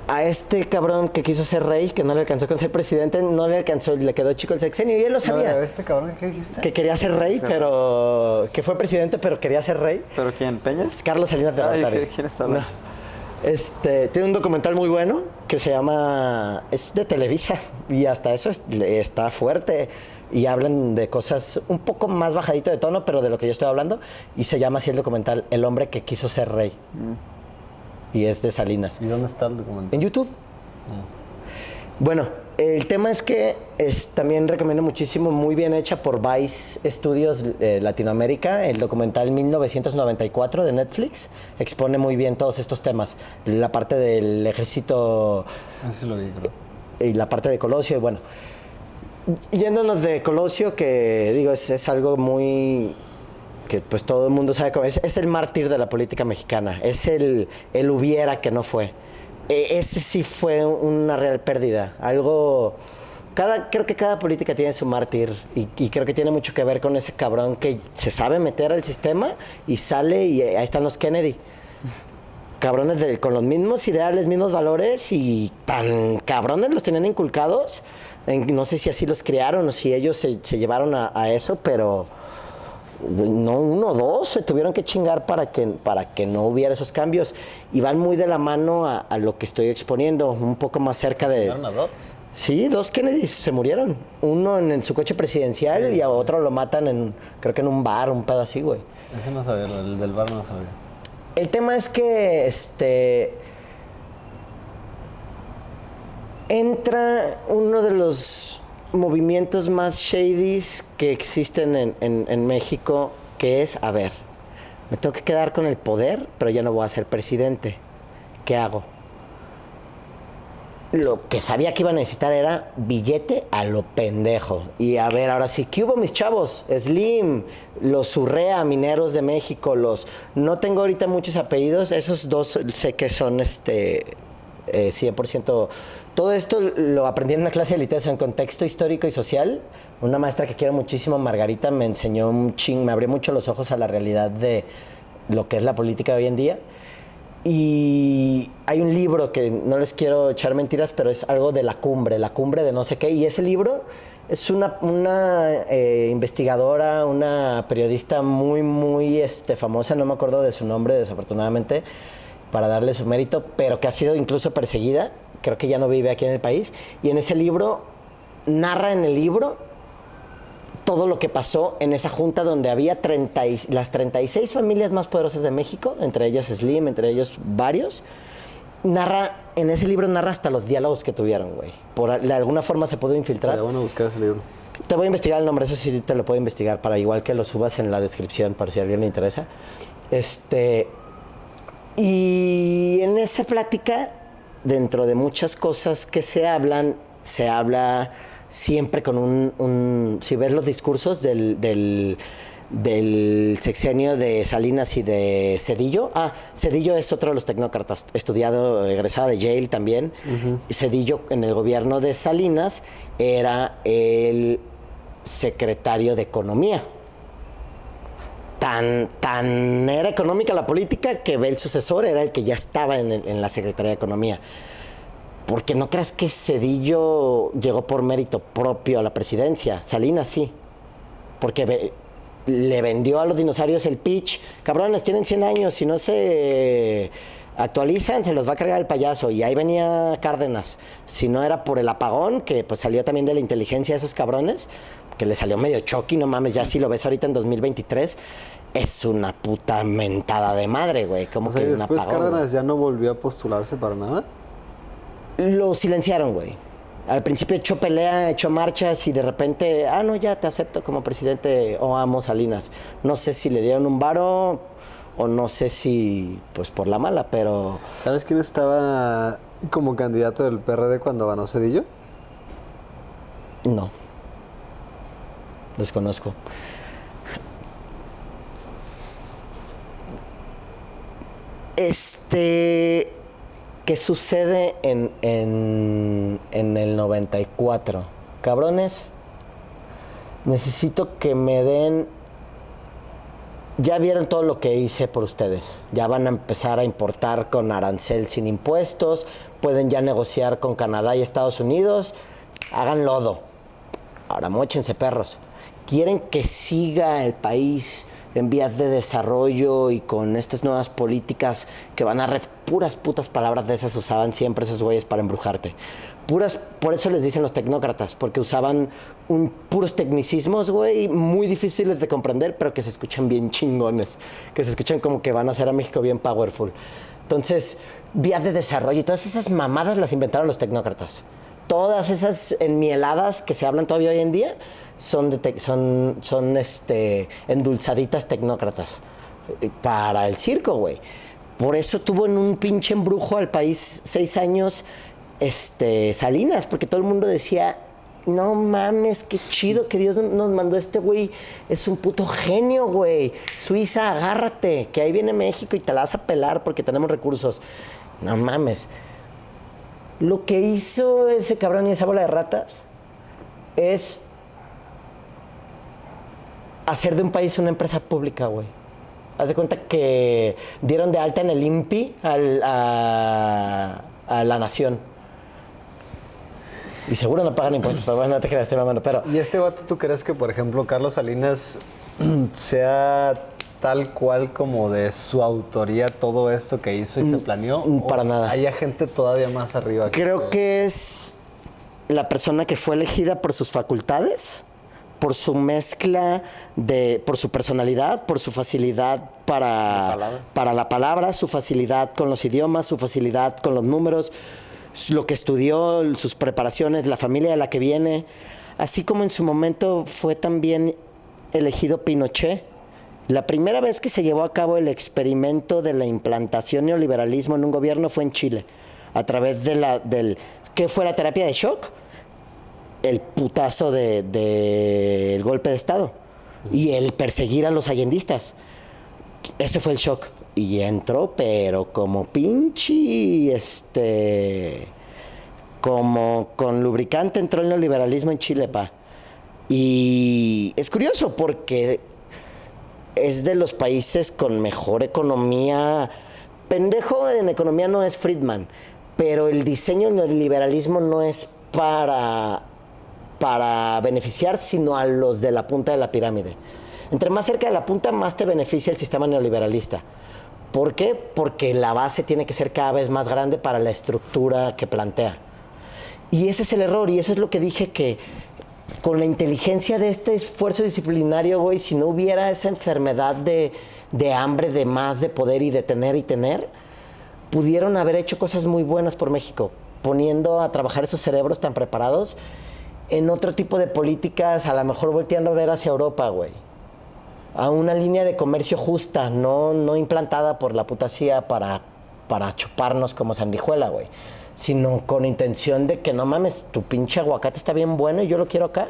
Speaker 2: A este cabrón que quiso ser rey, que no le alcanzó con ser presidente, no le alcanzó, le quedó chico el sexenio y él lo sabía.
Speaker 3: ¿Este cabrón qué dijiste?
Speaker 2: Que quería ser rey, pero... que fue presidente, pero quería ser rey.
Speaker 1: ¿Pero quién? ¿Peña?
Speaker 2: Es Carlos Salinas de Gortari.
Speaker 1: ¿Quién está hablando?
Speaker 2: Tiene un documental muy bueno que se llama... es de Televisa y hasta eso está fuerte y hablan de cosas un poco más bajadito de tono, pero de lo que yo estoy hablando, y se llama así el documental El hombre que quiso ser rey. Y es de Salinas.
Speaker 3: ¿Y dónde está el documental?
Speaker 2: En YouTube. Bueno, el tema es que también recomiendo muchísimo, muy bien hecha por Vice Studios Latinoamérica, el documental 1994 de Netflix, expone muy bien todos estos temas, la parte del ejército
Speaker 3: Ese lo vi, creo.
Speaker 2: y la parte de Colosio, y bueno, yéndonos de Colosio, que digo, es algo muy... que pues todo el mundo sabe cómo es el mártir de la política mexicana, es el hubiera que no fue. Ese sí fue una real pérdida. Creo que cada política tiene su mártir y creo que tiene mucho que ver con ese cabrón que se sabe meter al sistema y sale y ahí están los Kennedy. Cabrones con los mismos ideales, mismos valores y tan cabrones los tenían inculcados. No sé si así los criaron o si ellos se llevaron a eso, pero... no, 1 o 2 se tuvieron que chingar para que no hubiera esos cambios y van muy de la mano a lo que estoy exponiendo, un poco más cerca de...
Speaker 3: ¿Llegaron a 2?
Speaker 2: Sí, 2 Kennedys se murieron, uno en su coche presidencial y a otro lo matan creo que en un bar, un pedo así, güey.
Speaker 3: Ese no sabía, el del bar no sabía.
Speaker 2: El tema es que entra uno de los movimientos más shadys que existen en México, que es, a ver, me tengo que quedar con el poder, pero ya no voy a ser presidente. ¿Qué hago? Lo que sabía que iba a necesitar era billete a lo pendejo. Y a ver, ahora sí, ¿qué hubo, mis chavos? Slim, los Urrea, Mineros de México, no tengo ahorita muchos apellidos, esos 2 sé que son 100%. Todo esto lo aprendí en una clase de literatura en contexto histórico y social. Una maestra que quiero muchísimo, Margarita, me enseñó me abrió mucho los ojos a la realidad de lo que es la política de hoy en día. Y hay un libro que no les quiero echar mentiras, pero es algo de la cumbre de no sé qué. Y ese libro es una investigadora, una periodista muy, muy famosa, no me acuerdo de su nombre, desafortunadamente, para darle su mérito, pero que ha sido incluso perseguida. Creo que ya no vive aquí en el país. Y en ese libro, narra en el libro todo lo que pasó en esa junta donde había las 36 familias más poderosas de México, entre ellas Slim, entre ellos varios. En ese libro narra hasta los diálogos que tuvieron, güey. De alguna forma se pudo infiltrar.
Speaker 3: Sería bueno buscar ese libro.
Speaker 2: Te voy a investigar el nombre, eso sí te lo puedo investigar, para igual que lo subas en la descripción, para si a alguien le interesa. Y en esa plática, dentro de muchas cosas que se habla siempre con si ves los discursos del sexenio de Salinas y de Zedillo. Zedillo es otro de los tecnócratas, estudiado, egresado de Yale también. Zedillo en el gobierno de Salinas era el secretario de Economía. Tan era económica la política que el sucesor era el que ya estaba en la Secretaría de Economía. Porque no creas que Zedillo llegó por mérito propio a la presidencia. Salinas sí. Porque le vendió a los dinosaurios el pitch. Cabrones, tienen 100 años. Si no se actualizan, se los va a cargar el payaso. Y ahí venía Cárdenas. Si no era por el apagón, que pues salió también de la inteligencia de esos cabrones, que le salió medio choqui, no mames, ya si lo ves ahorita en 2023, es una puta mentada de madre, güey. Como
Speaker 3: o sea,
Speaker 2: que
Speaker 3: ¿y
Speaker 2: un
Speaker 3: después
Speaker 2: apagón,
Speaker 3: Cárdenas
Speaker 2: güey.
Speaker 3: ya no volvió a postularse para nada?
Speaker 2: Lo silenciaron, güey. Al principio echó pelea, echó marchas y de repente, no, ya te acepto como presidente o amo Salinas. No sé si le dieron un varo o no sé si, pues por la mala, pero...
Speaker 3: ¿Sabes quién estaba como candidato del PRD cuando ganó Zedillo?
Speaker 2: No. Desconozco. ¿Qué sucede en el 94? Cabrones, necesito que me den... Ya vieron todo lo que hice por ustedes. Ya van a empezar a importar con arancel sin impuestos. Pueden ya negociar con Canadá y Estados Unidos. Hagan lodo. Ahora móchense, perros. ¿Quieren que siga el país en vías de desarrollo y con estas nuevas políticas que van a... Puras putas palabras de esas usaban siempre esos güeyes para embrujarte. Puras, por eso les dicen los tecnócratas, porque usaban puros tecnicismos, güey, muy difíciles de comprender, pero que se escuchan bien chingones, que se escuchan como que van a hacer a México bien powerful. Entonces, vías de desarrollo y todas esas mamadas las inventaron los tecnócratas. Todas esas enmieladas que se hablan todavía hoy en día son endulzaditas tecnócratas para el circo, güey. Por eso tuvo en un pinche embrujo al país 6 años Salinas, porque todo el mundo decía, no mames, qué chido que Dios nos mandó este güey, es un puto genio, güey. Suiza, agárrate, que ahí viene México y te la vas a pelar porque tenemos recursos. No mames. Lo que hizo ese cabrón y esa bola de ratas es hacer de un país una empresa pública, güey. Haz de cuenta que dieron de alta en el INPI a la nación. Y seguro no pagan impuestos, pero bueno, no te creas, estoy mamando, pero...
Speaker 3: ¿Y este vato tú crees que, por ejemplo, Carlos Salinas sea tal cual como de su autoría todo esto que hizo y se planeó?
Speaker 2: Para nada.
Speaker 3: ¿Haya gente todavía más arriba?
Speaker 2: Creo que es la persona que fue elegida por sus facultades, por su mezcla, por su personalidad, por su facilidad para la palabra, su facilidad con los idiomas, su facilidad con los números, lo que estudió, sus preparaciones, la familia de la que viene. Así como en su momento fue también elegido Pinochet. La primera vez que se llevó a cabo el experimento de la implantación neoliberalismo en un gobierno fue en Chile, a través de ¿qué fue la terapia de shock? El putazo del golpe de Estado y el perseguir a los allendistas. Ese fue el shock. Y entró, pero como pinche, como con lubricante entró el neoliberalismo en Chile, pa. Y es curioso porque es de los países con mejor economía. Pendejo en economía no es Friedman, pero el diseño del neoliberalismo no es para beneficiar, sino a los de la punta de la pirámide. Entre más cerca de la punta, más te beneficia el sistema neoliberalista. ¿Por qué? Porque la base tiene que ser cada vez más grande para la estructura que plantea. Y ese es el error, y eso es lo que dije, que con la inteligencia de este esfuerzo disciplinario, güey, si no hubiera esa enfermedad de hambre, de más, de poder y de tener, pudieron haber hecho cosas muy buenas por México, poniendo a trabajar esos cerebros tan preparados en otro tipo de políticas, a lo mejor volteando a ver hacia Europa, güey. A una línea de comercio justa, no implantada por la puta CIA para chuparnos como sandijuela, güey. Sino con intención de que no mames, tu pinche aguacate está bien bueno y yo lo quiero acá.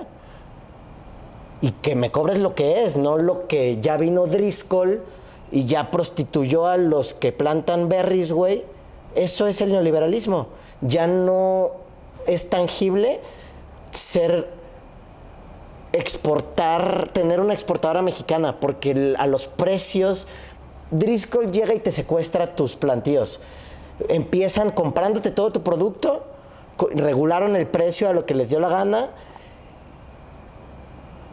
Speaker 2: Y que me cobres lo que es, no lo que ya vino Driscoll y ya prostituyó a los que plantan berries, güey. Eso es el neoliberalismo. Ya no es tangible tener una exportadora mexicana, porque a los precios, Driscoll llega y te secuestra tus plantíos. Empiezan comprándote todo tu producto, regularon el precio a lo que les dio la gana,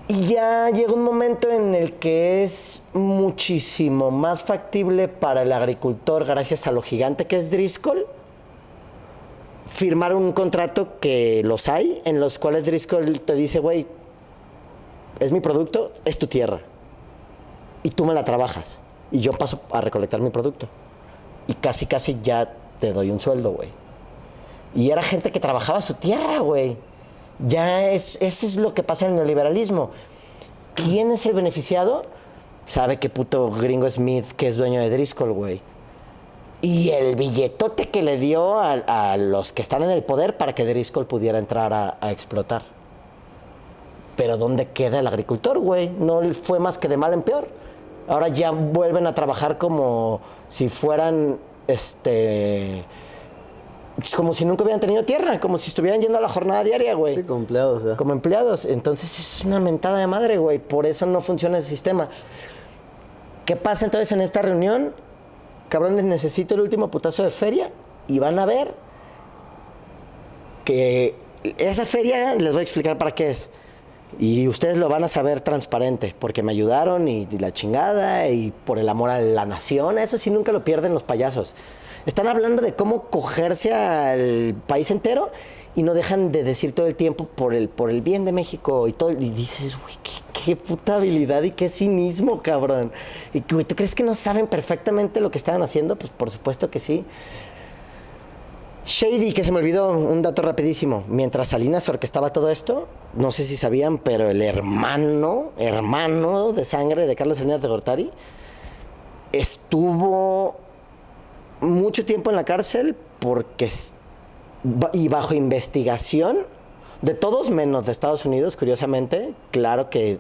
Speaker 2: y ya llega un momento en el que es muchísimo más factible para el agricultor, gracias a lo gigante que es Driscoll, firmar un contrato, que los hay, en los cuales Driscoll te dice, güey, es mi producto, es tu tierra. Y tú me la trabajas. Y yo paso a recolectar mi producto. Y casi ya te doy un sueldo, güey. Y era gente que trabajaba su tierra, güey. Eso es lo que pasa en el neoliberalismo. ¿Quién es el beneficiado? Sabe que puto Gringo Smith, que es dueño de Driscoll, güey. Y el billetote que le dio a los que están en el poder para que Driscoll pudiera entrar a explotar. Pero ¿dónde queda el agricultor, güey? No fue más que de mal en peor. Ahora ya vuelven a trabajar como si fueran pues, como si nunca hubieran tenido tierra, como si estuvieran yendo a la jornada diaria, güey.
Speaker 3: Sí, como empleados, ya.
Speaker 2: Como empleados. Entonces es una mentada de madre, güey. Por eso no funciona el sistema. ¿Qué pasa entonces en esta reunión? Cabrones, necesito el último putazo de feria y van a ver que esa feria, les voy a explicar para qué es. Y ustedes lo van a saber transparente, porque me ayudaron y la chingada y por el amor a la nación. Eso sí nunca lo pierden los payasos. Están hablando de cómo cogerse al país entero y no dejan de decir todo el tiempo por el bien de México y todo. Y dices, güey, qué puta habilidad y qué cinismo, cabrón. Y güey, ¿tú crees que no saben perfectamente lo que estaban haciendo? Pues por supuesto que sí. Shady, que se me olvidó un dato rapidísimo. Mientras Salinas orquestaba todo esto, no sé si sabían, pero el hermano de sangre de Carlos Salinas de Gortari estuvo mucho tiempo en la cárcel porque y bajo investigación de todos menos de Estados Unidos, curiosamente. Claro que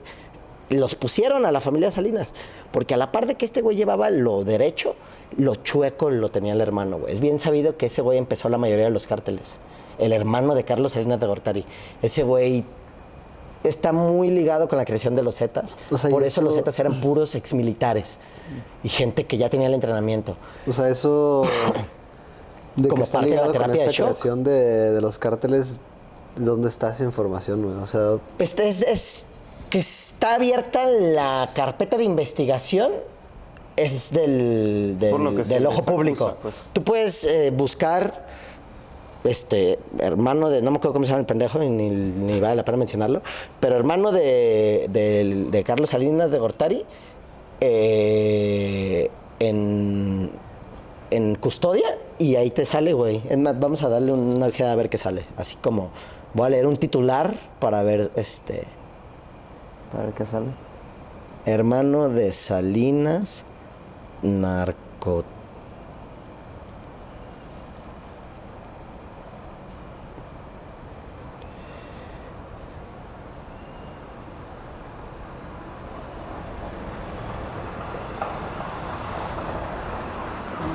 Speaker 2: los pusieron a la familia Salinas, porque a la par de que este güey llevaba lo derecho, lo chueco lo tenía el hermano, güey. Es bien sabido que ese güey empezó la mayoría de los cárteles. El hermano de Carlos Salinas de Gortari. Ese güey está muy ligado con la creación de los Zetas.
Speaker 3: O sea,
Speaker 2: por eso los Zetas eran puros exmilitares y gente que ya tenía el entrenamiento.
Speaker 3: O sea, eso de
Speaker 2: como
Speaker 3: que está
Speaker 2: parte de la
Speaker 3: ligado con
Speaker 2: terapia de
Speaker 3: esta
Speaker 2: shock.
Speaker 3: creación de los cárteles, ¿dónde está esa información, güey? O sea,
Speaker 2: Es que está abierta la carpeta de investigación, es del
Speaker 1: Por lo que se
Speaker 2: ojo
Speaker 1: les acusa,
Speaker 2: público.
Speaker 1: pues.
Speaker 2: Tú puedes buscar hermano de, no me acuerdo cómo se llama el pendejo, ni vale la pena mencionarlo, pero hermano de Carlos Salinas de Gortari, en custodia, y ahí te sale, güey. Es más, vamos a darle una ojeada a ver qué sale. Así como, voy a leer un titular para ver,
Speaker 1: A ver qué sale.
Speaker 2: hermano de Salinas, narco.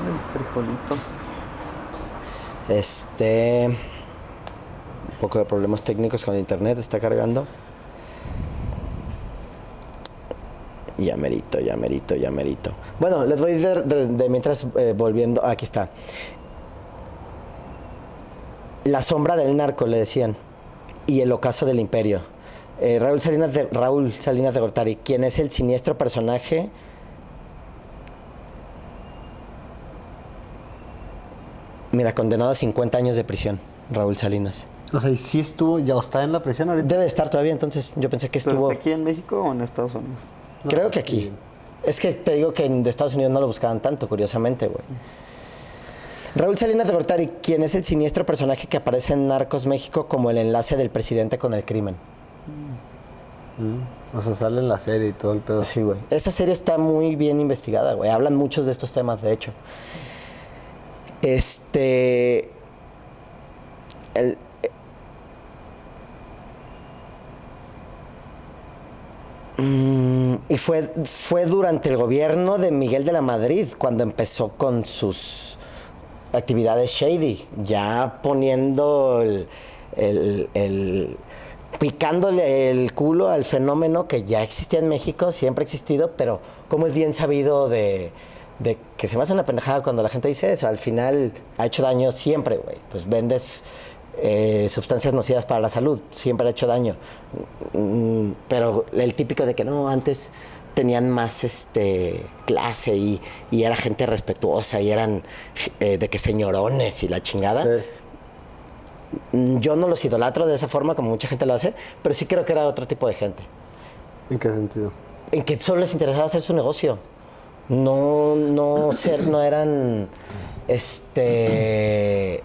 Speaker 1: El frijolito.
Speaker 2: Un poco de problemas técnicos con el internet, está cargando. Ya merito. Bueno, les voy de mientras volviendo. Aquí está. La sombra del narco, le decían. Y el ocaso del imperio. Raúl Salinas de Gortari, quien es el siniestro personaje. Mira, condenado a 50 años de prisión, Raúl Salinas.
Speaker 3: o sea, ¿y sí estuvo, ya está en la prisión ahorita?
Speaker 2: Debe de estar todavía, entonces. Yo pensé que
Speaker 1: ¿Pero
Speaker 2: estuvo.
Speaker 1: está aquí en México o en Estados Unidos?
Speaker 2: Creo que aquí. Es que te digo que de Estados Unidos no lo buscaban tanto, curiosamente, güey. Raúl Salinas de Gortari, quien es el siniestro personaje que aparece en Narcos México como el enlace del presidente con el crimen.
Speaker 3: O sea, sale en la serie y todo el pedo.
Speaker 2: Sí, güey. Esa serie está muy bien investigada, güey. Hablan muchos de estos temas, de hecho. Y fue durante el gobierno de Miguel de la Madrid cuando empezó con sus actividades shady, ya poniendo picándole el culo al fenómeno que ya existía en México, siempre ha existido, pero como es bien sabido de que se me hace una pendejada cuando la gente dice eso, al final ha hecho daño siempre, güey. Pues vendes sustancias nocivas para la salud, siempre ha hecho daño. Pero el típico de que no, antes tenían más clase y era gente respetuosa y eran de que señorones y la chingada.
Speaker 3: Sí.
Speaker 2: Yo no los idolatro de esa forma como mucha gente lo hace, pero sí creo que era otro tipo de gente.
Speaker 3: ¿En qué sentido?
Speaker 2: En que solo les interesaba hacer su negocio. No eran,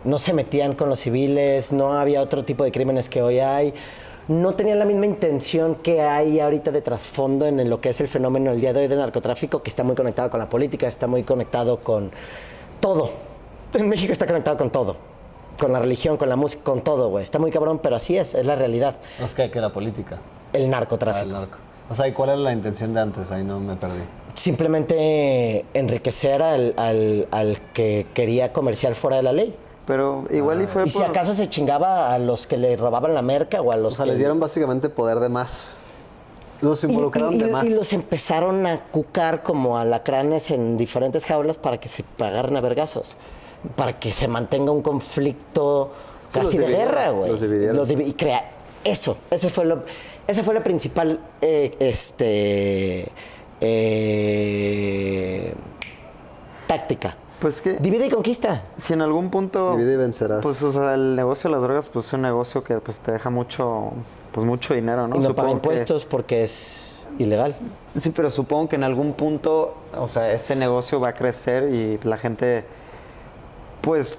Speaker 2: no se metían con los civiles, no había otro tipo de crímenes que hoy hay. No tenían la misma intención que hay ahorita de trasfondo en lo que es el fenómeno el día de hoy del narcotráfico, que está muy conectado con la política, está muy conectado con todo. En México está conectado con todo. Con la religión, con la música, con todo, güey. Está muy cabrón, pero así es la realidad.
Speaker 3: No es que la política.
Speaker 2: El narcotráfico.
Speaker 3: El narco. O sea, ¿y cuál era la intención de antes? Ahí no me perdí.
Speaker 2: Simplemente enriquecer al que quería comerciar fuera de la ley.
Speaker 1: Pero igual y fue
Speaker 2: ¿Y si acaso se chingaba a los que le robaban la merca o a los
Speaker 3: O sea,
Speaker 2: que...
Speaker 3: les dieron básicamente poder de más. Los involucraron de más.
Speaker 2: Y los empezaron a cucar como alacranes en diferentes jaulas para que se agarren a vergazos. Para que se mantenga un conflicto
Speaker 3: Sí,
Speaker 2: casi de
Speaker 3: los dividieron,
Speaker 2: guerra, güey.
Speaker 3: los dividieron.
Speaker 2: Y crea eso. Esa fue la principal táctica.
Speaker 1: Pues que
Speaker 2: Divide y conquista.
Speaker 1: si en algún punto...
Speaker 3: Divide y vencerás.
Speaker 1: Pues, o sea, el negocio de las drogas, pues es un negocio que pues te deja mucho dinero, ¿no?
Speaker 2: Y no paga
Speaker 1: Supongo que-
Speaker 2: impuestos porque es ilegal.
Speaker 1: Sí, pero supongo que en algún punto, o sea, ese negocio va a crecer y la gente, pues,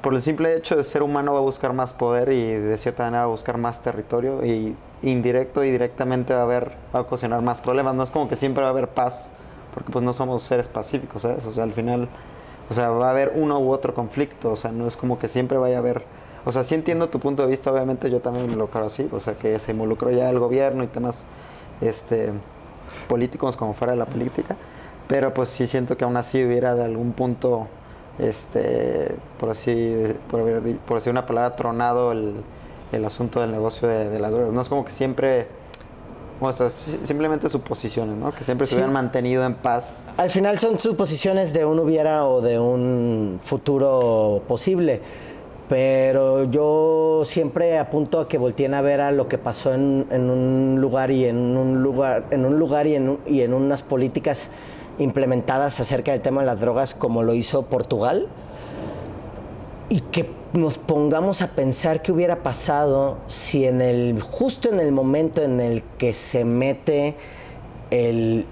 Speaker 1: por el simple hecho de ser humano va a buscar más poder y de cierta manera va a buscar más territorio y indirecto y directamente va a ocasionar más problemas. No es como que siempre va a haber paz, porque pues no somos seres pacíficos, ¿sabes? O sea, al final, o sea, va a haber uno u otro conflicto, o sea, no es como que siempre vaya a haber... O sea, sí entiendo tu punto de vista, obviamente yo también lo creo así, o sea, que se involucró ya el gobierno y temas políticos como fuera de la política, pero pues sí siento que aún así hubiera de algún punto, por decir una palabra, tronado el asunto del negocio de las drogas. No es como que siempre, o sea, simplemente suposiciones, ¿no? Que siempre se hubieran mantenido en paz.
Speaker 2: Al final son suposiciones de un hubiera o de un futuro posible. Pero yo siempre apunto a que volteen a ver a lo que pasó en un lugar y en unas políticas implementadas acerca del tema de las drogas como lo hizo Portugal, y que nos pongamos a pensar qué hubiera pasado si justo en el momento en el que se mete el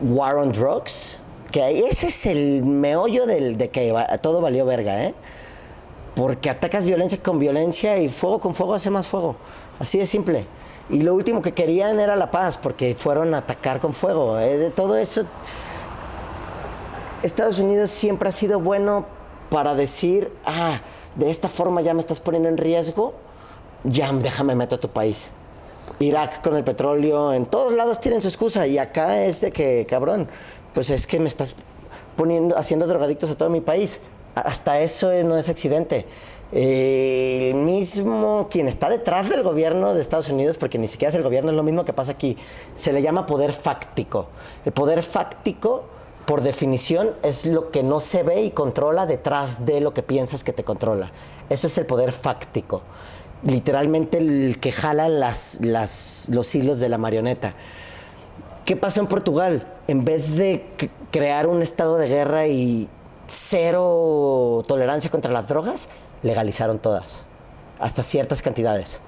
Speaker 2: War on Drugs, que ese es el meollo de que todo valió verga, ¿eh? Porque atacas violencia con violencia y fuego con fuego hace más fuego. Así de simple. Y lo último que querían era la paz, porque fueron a atacar con fuego. De todo eso, Estados Unidos siempre ha sido bueno para decir, de esta forma ya me estás poniendo en riesgo, ya déjame meter a tu país. Irak con el petróleo, en todos lados tienen su excusa. Y acá es de que, cabrón, pues es que me estás haciendo drogadictos a todo mi país. Hasta eso no es accidente. El mismo quien está detrás del gobierno de Estados Unidos, porque ni siquiera es el gobierno, es lo mismo que pasa aquí, se le llama poder fáctico. El poder fáctico, por definición, es lo que no se ve y controla detrás de lo que piensas que te controla. Eso es el poder fáctico. Literalmente el que jala los hilos de la marioneta. ¿Qué pasó en Portugal? En vez de crear un estado de guerra y cero tolerancia contra las drogas, legalizaron todas, hasta ciertas cantidades.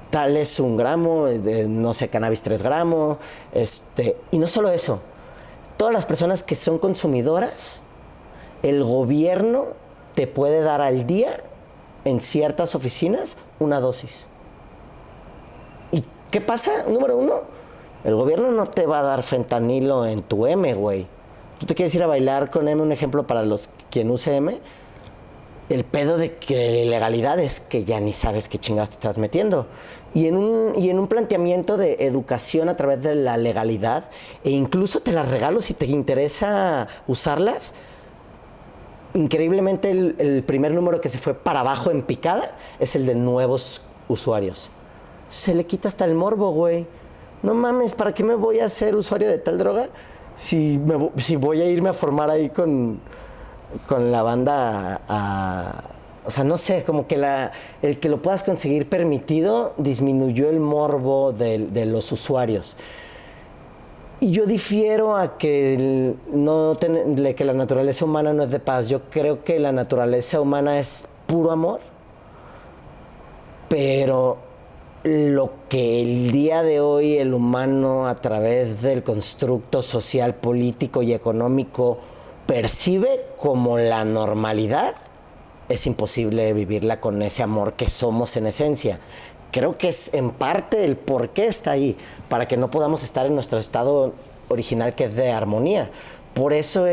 Speaker 2: Tal es 1 gramo, no sé, cannabis 3 gramos, y no solo eso, todas las personas que son consumidoras, el gobierno te puede dar al día, en ciertas oficinas, una dosis. ¿Y qué pasa? Número 1, el gobierno no te va a dar fentanilo en tu M, güey. Tú te quieres ir a bailar con M, un ejemplo para quien use M, el pedo de ilegalidad es que ya ni sabes qué chingados te estás metiendo. Y en un planteamiento de educación a través de la legalidad, e incluso te las regalo si te interesa usarlas, increíblemente el primer número que se fue para abajo en picada es el de nuevos usuarios. Se le quita hasta el morbo, güey. No mames, ¿para qué me voy a hacer usuario de tal droga si voy a irme a formar ahí con la banda o sea, no sé, como que el que lo puedas conseguir permitido disminuyó el morbo de los usuarios. Y yo difiero a que que la naturaleza humana no es de paz. Yo creo que la naturaleza humana es puro amor, pero lo que el día de hoy el humano, a través del constructo social, político y económico, percibe como la normalidad, es imposible vivirla con ese amor que somos en esencia. Creo que es en parte el por qué está ahí, para que no podamos estar en nuestro estado original, que es de armonía. Por eso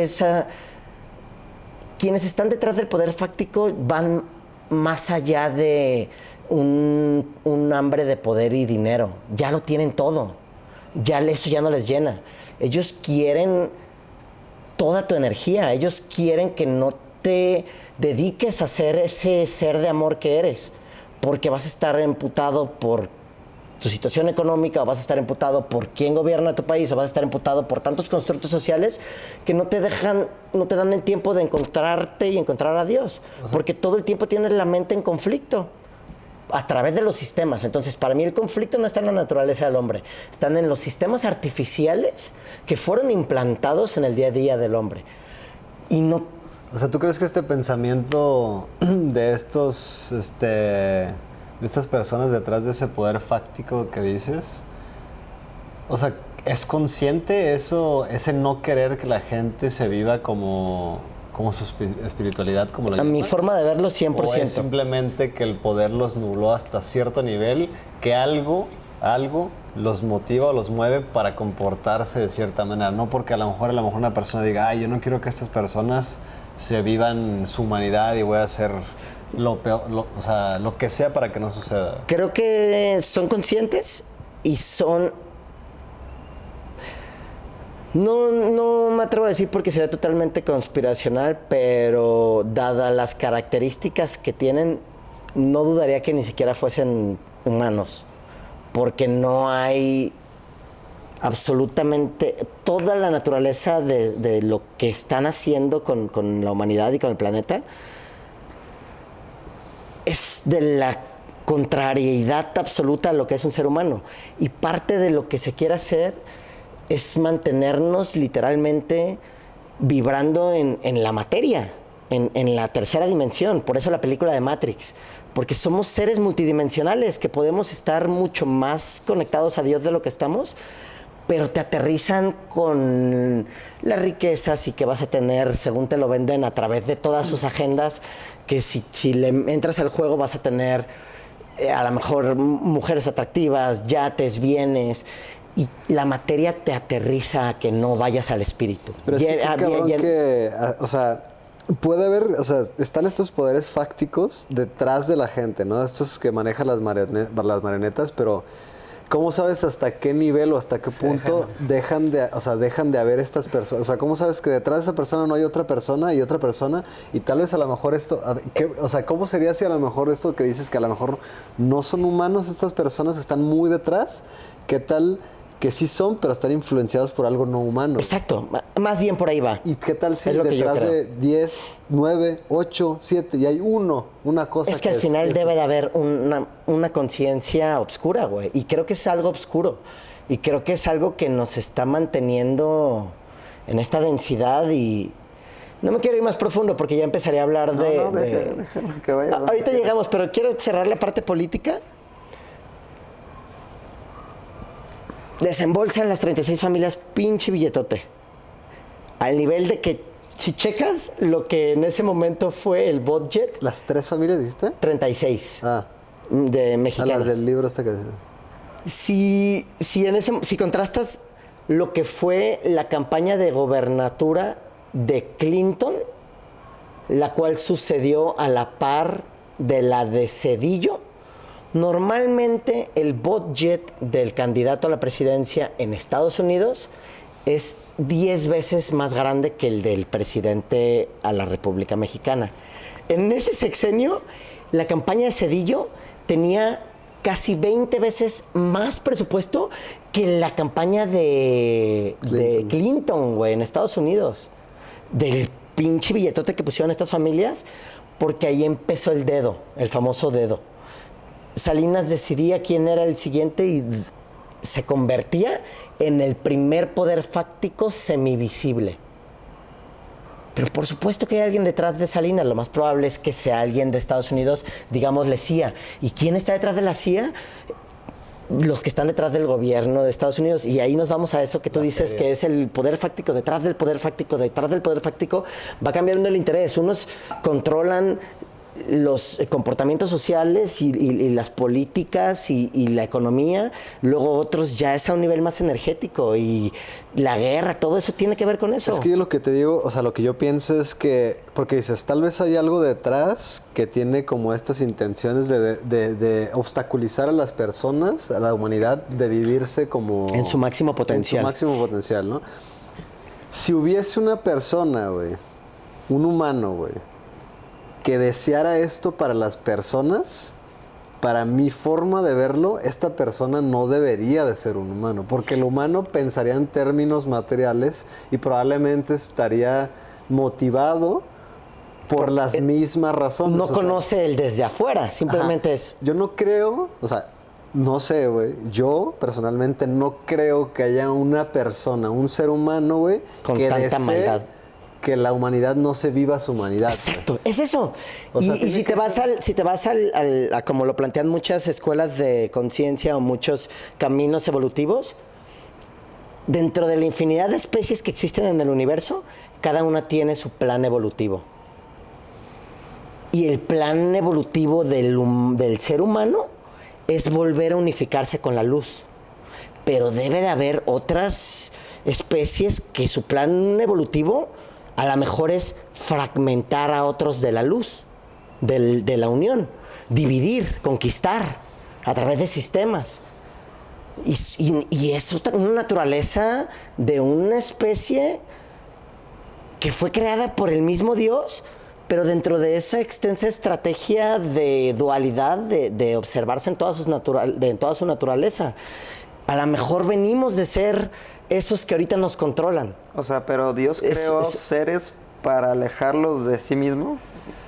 Speaker 2: quienes están detrás del poder fáctico van más allá de un hambre de poder y dinero. Ya lo tienen todo. Eso ya no les llena. Ellos quieren toda tu energía. Ellos quieren que no te dediques a ser ese ser de amor que eres, porque vas a estar emputado por tu situación económica, o vas a estar emputado por quién gobierna tu país, o vas a estar emputado por tantos constructos sociales que no te dan el tiempo de encontrarte y encontrar a Dios, porque todo el tiempo tienes la mente en conflicto a través de los sistemas. Entonces, para mí el conflicto no está en la naturaleza del hombre, están en los sistemas artificiales que fueron implantados en el día a día del hombre. Y no...
Speaker 3: O sea, ¿tú crees que este pensamiento de estas personas detrás de ese poder fáctico que dices, o sea, es consciente eso, ese no querer que la gente se viva como su espiritualidad, como lo
Speaker 2: A
Speaker 3: llaman?
Speaker 2: mi forma de verlo, 100%.
Speaker 3: ¿O es simplemente que el poder los nubló hasta cierto nivel, que algo los motiva o los mueve para comportarse de cierta manera? No porque a lo mejor una persona diga, ay, yo no quiero que estas personas se vivan su humanidad y voy a hacer lo peor, o sea, lo que sea para que no suceda.
Speaker 2: Creo que son conscientes y son... No me atrevo a decir porque sería totalmente conspiracional, pero dadas las características que tienen, no dudaría que ni siquiera fuesen humanos, porque no hay absolutamente toda la naturaleza de lo que están haciendo con la humanidad y con el planeta es de la contrariedad absoluta a lo que es un ser humano. Y parte de lo que se quiere hacer es mantenernos literalmente vibrando en la materia, en la tercera dimensión. Por eso la película de Matrix. Porque somos seres multidimensionales que podemos estar mucho más conectados a Dios de lo que estamos, pero te aterrizan con las riquezas y que vas a tener, según te lo venden, a través de todas sus agendas, que si le entras al juego vas a tener a lo mejor mujeres atractivas, yates, bienes, y la materia te aterriza a que no vayas al espíritu.
Speaker 3: Pero es o sea, puede haber, o sea, están estos poderes fácticos detrás de la gente, ¿no? Estos que manejan las marionetas, pero ¿cómo sabes hasta qué nivel o hasta qué punto dejan de haber estas personas? O sea, ¿cómo sabes que detrás de esa persona no hay otra persona y otra persona? Y tal vez a lo mejor esto... O sea, ¿cómo sería si a lo mejor esto que dices que a lo mejor no son humanos estas personas que están muy detrás? ¿Qué tal que sí son, pero están influenciados por algo no humano?
Speaker 2: Exacto, más bien por ahí va.
Speaker 3: ¿Y qué tal si
Speaker 2: Es
Speaker 3: detrás de 10, 9, 8, 7 y hay una cosa
Speaker 2: Es que al final debe de haber una conciencia obscura, güey. Y creo que es algo obscuro. Y creo que es algo que nos está manteniendo en esta densidad y... No me quiero ir más profundo porque ya empezaría a hablar de...
Speaker 1: Que vaya,
Speaker 2: ahorita llegamos, pero quiero cerrar la parte política. Desembolsan las 36 familias pinche billetote. Al nivel de que, si checas lo que en ese momento fue el budget...
Speaker 3: ¿Las 3 familias dijiste?
Speaker 2: 36.
Speaker 3: Ah.
Speaker 2: De mexicanas.
Speaker 3: Las del libro este que...
Speaker 2: Si contrastas lo que fue la campaña de gobernatura de Clinton, la cual sucedió a la par de la de Zedillo, normalmente el budget del candidato a la presidencia en Estados Unidos es 10 veces más grande que el del presidente a la República Mexicana. En ese sexenio, la campaña de Zedillo tenía casi 20 veces más presupuesto que la campaña de Clinton, güey, en Estados Unidos. Del pinche billetote que pusieron estas familias, porque ahí empezó el dedo, el famoso dedo. Salinas decidía quién era el siguiente y se convertía en el primer poder fáctico semivisible. Pero por supuesto que hay alguien detrás de Salinas. Lo más probable es que sea alguien de Estados Unidos, digámosle CIA. ¿Y quién está detrás de la CIA? Los que están detrás del gobierno de Estados Unidos. Y ahí nos vamos a eso que tú dices, que es el poder fáctico detrás del poder fáctico, detrás del poder fáctico. Va cambiando el interés. Unos controlan los comportamientos sociales y las políticas y la economía, luego otros ya es a un nivel más energético y la guerra, todo eso tiene que ver con eso.
Speaker 3: Es que yo lo que te digo, o sea, lo que yo pienso es que, porque dices, tal vez hay algo detrás que tiene como estas intenciones de obstaculizar a las personas, a la humanidad, de vivirse como...
Speaker 2: En su máximo potencial.
Speaker 3: En su máximo potencial, ¿no? Si hubiese una persona, güey, un humano, güey, que deseara esto para las personas, para mi forma de verlo, esta persona no debería de ser un humano, porque el humano pensaría en términos materiales y probablemente estaría motivado por las mismas razones.
Speaker 2: No conoce el desde afuera, simplemente es...
Speaker 3: Yo no creo, o sea, no sé, güey. Yo personalmente no creo que haya una persona, un ser humano, güey,
Speaker 2: Con
Speaker 3: que
Speaker 2: tanta
Speaker 3: desee
Speaker 2: maldad.
Speaker 3: que la humanidad no se viva su humanidad.
Speaker 2: Exacto, es eso.
Speaker 3: O sea,
Speaker 2: y
Speaker 3: tiene
Speaker 2: si
Speaker 3: que
Speaker 2: te vas a como lo plantean muchas escuelas de conciencia o muchos caminos evolutivos, dentro de la infinidad de especies que existen en el universo, cada una tiene su plan evolutivo. Y el plan evolutivo del ser humano es volver a unificarse con la luz. Pero debe de haber otras especies que su plan evolutivo a lo mejor es fragmentar a otros de la luz, de la unión, dividir, conquistar a través de sistemas. Y es una naturaleza de una especie que fue creada por el mismo Dios, pero dentro de esa extensa estrategia de dualidad, de observarse en toda su naturaleza. A lo mejor venimos de ser esos que ahorita nos controlan.
Speaker 1: O sea, pero Dios creó seres para alejarlos de sí mismo,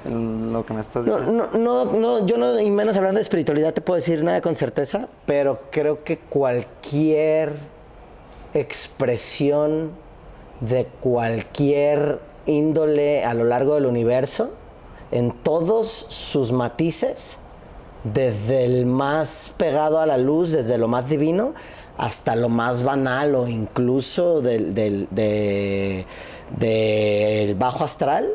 Speaker 1: en lo que me estás diciendo.
Speaker 2: No, yo no, y menos hablando de espiritualidad, te puedo decir nada con certeza, pero creo que cualquier expresión de cualquier índole a lo largo del universo, en todos sus matices, desde el más pegado a la luz, desde lo más divino, hasta lo más banal o incluso del bajo astral,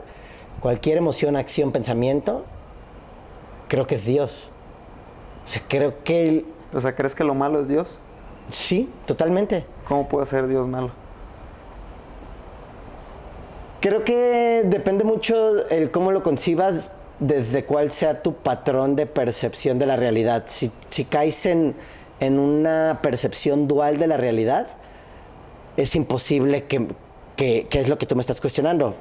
Speaker 2: cualquier emoción, acción, pensamiento, creo que es Dios. O sea, creo que...
Speaker 1: O sea, ¿crees que lo malo es Dios?
Speaker 2: Sí, totalmente.
Speaker 1: ¿Cómo puede ser Dios malo?
Speaker 2: Creo que depende mucho el cómo lo concibas, desde cuál sea tu patrón de percepción de la realidad. Si caes en una percepción dual de la realidad, es imposible que es lo que tú me estás cuestionando.